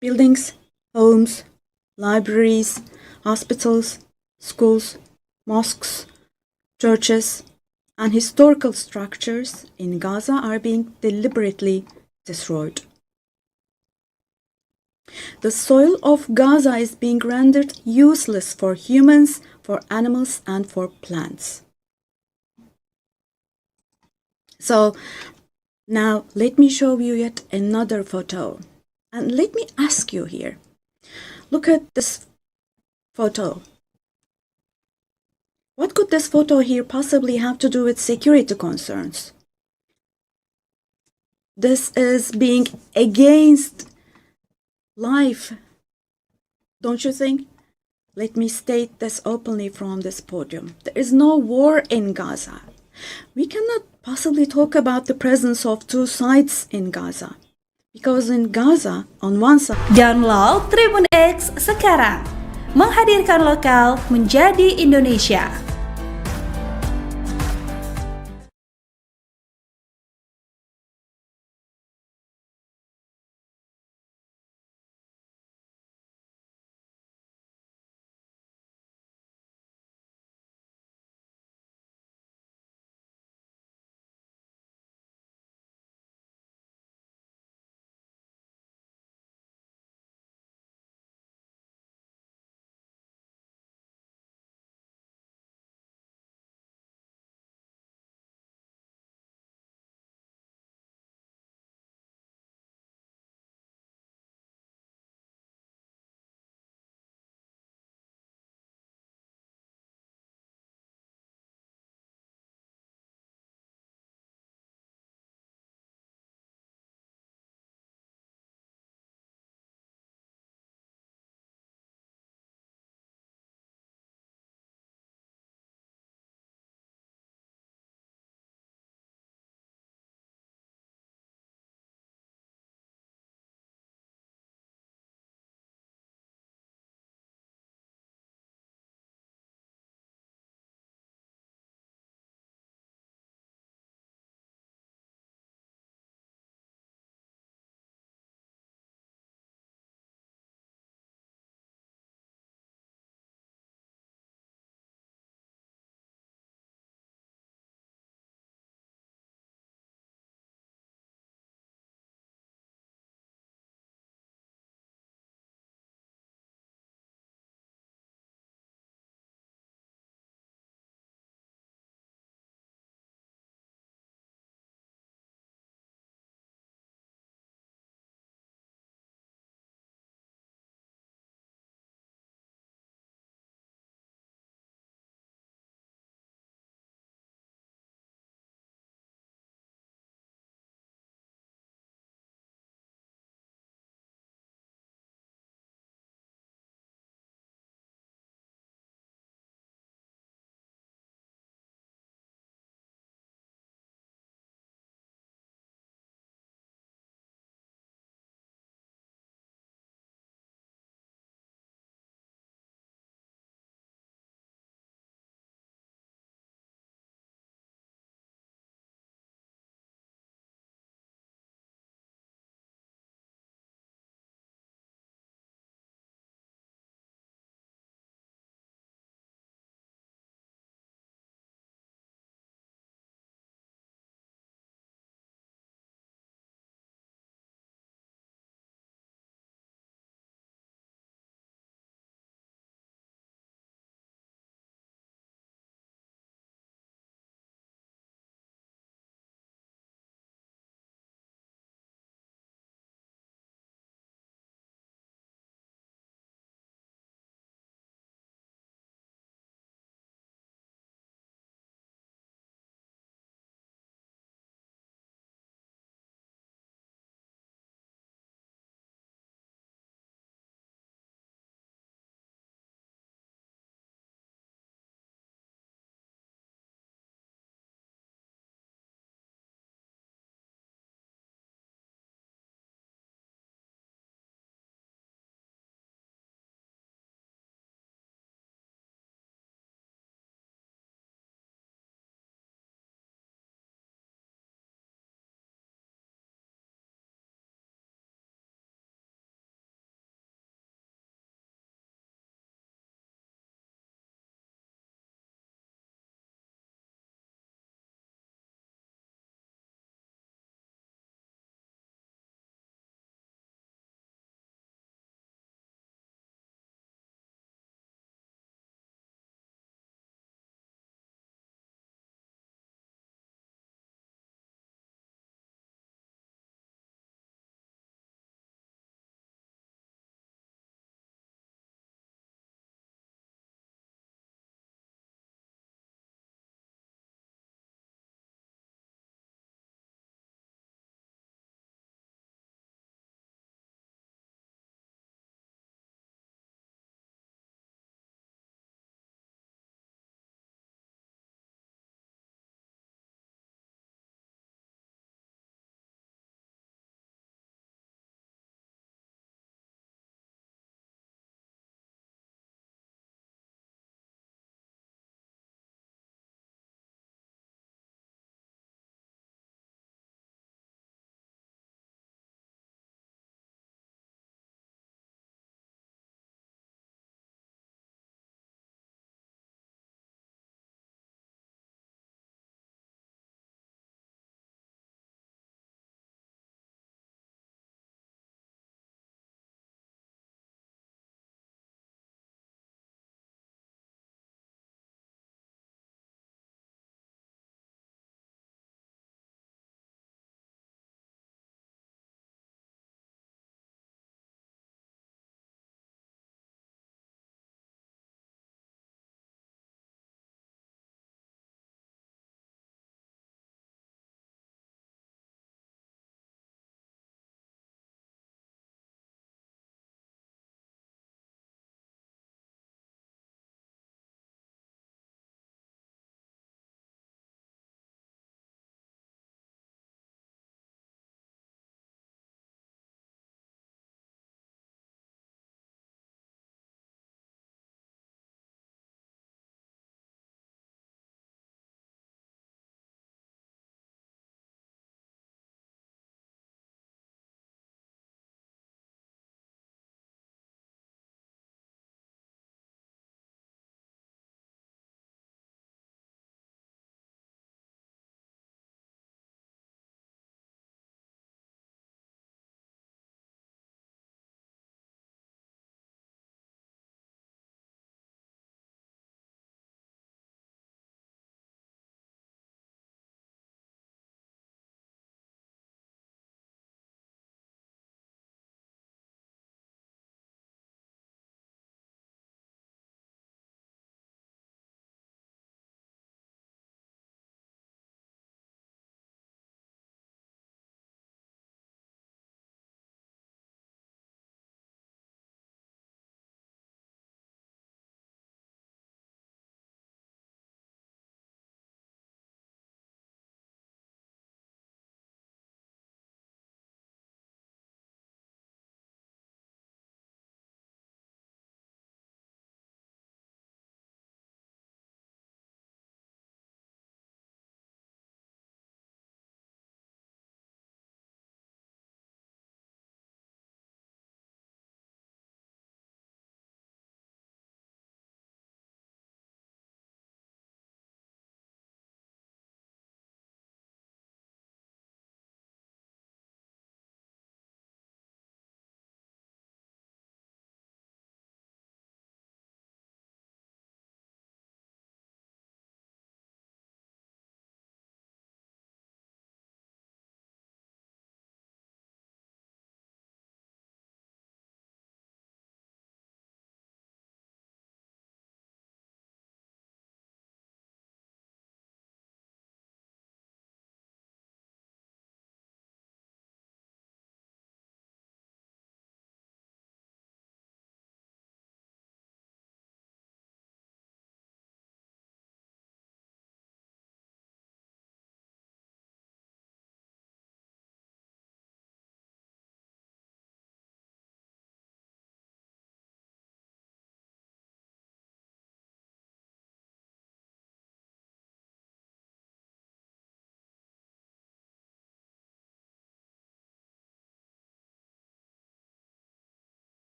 Buildings, homes, libraries, hospitals, schools, mosques, churches, and historical structures in Gaza are being deliberately destroyed. The soil of Gaza is being rendered useless for humans, for animals, and for plants. So, now let me show you yet another photo. And let me ask you here, look at this photo. What could this photo here possibly have to do with security concerns? This is being against life, don't you think? Let me state this openly from this podium. There is no war in Gaza. We cannot possibly talk about the presence of two sides in Gaza. Because in Gaza, on one side... Download Tribun X sekarang. Menghadirkan lokal menjadi Indonesia.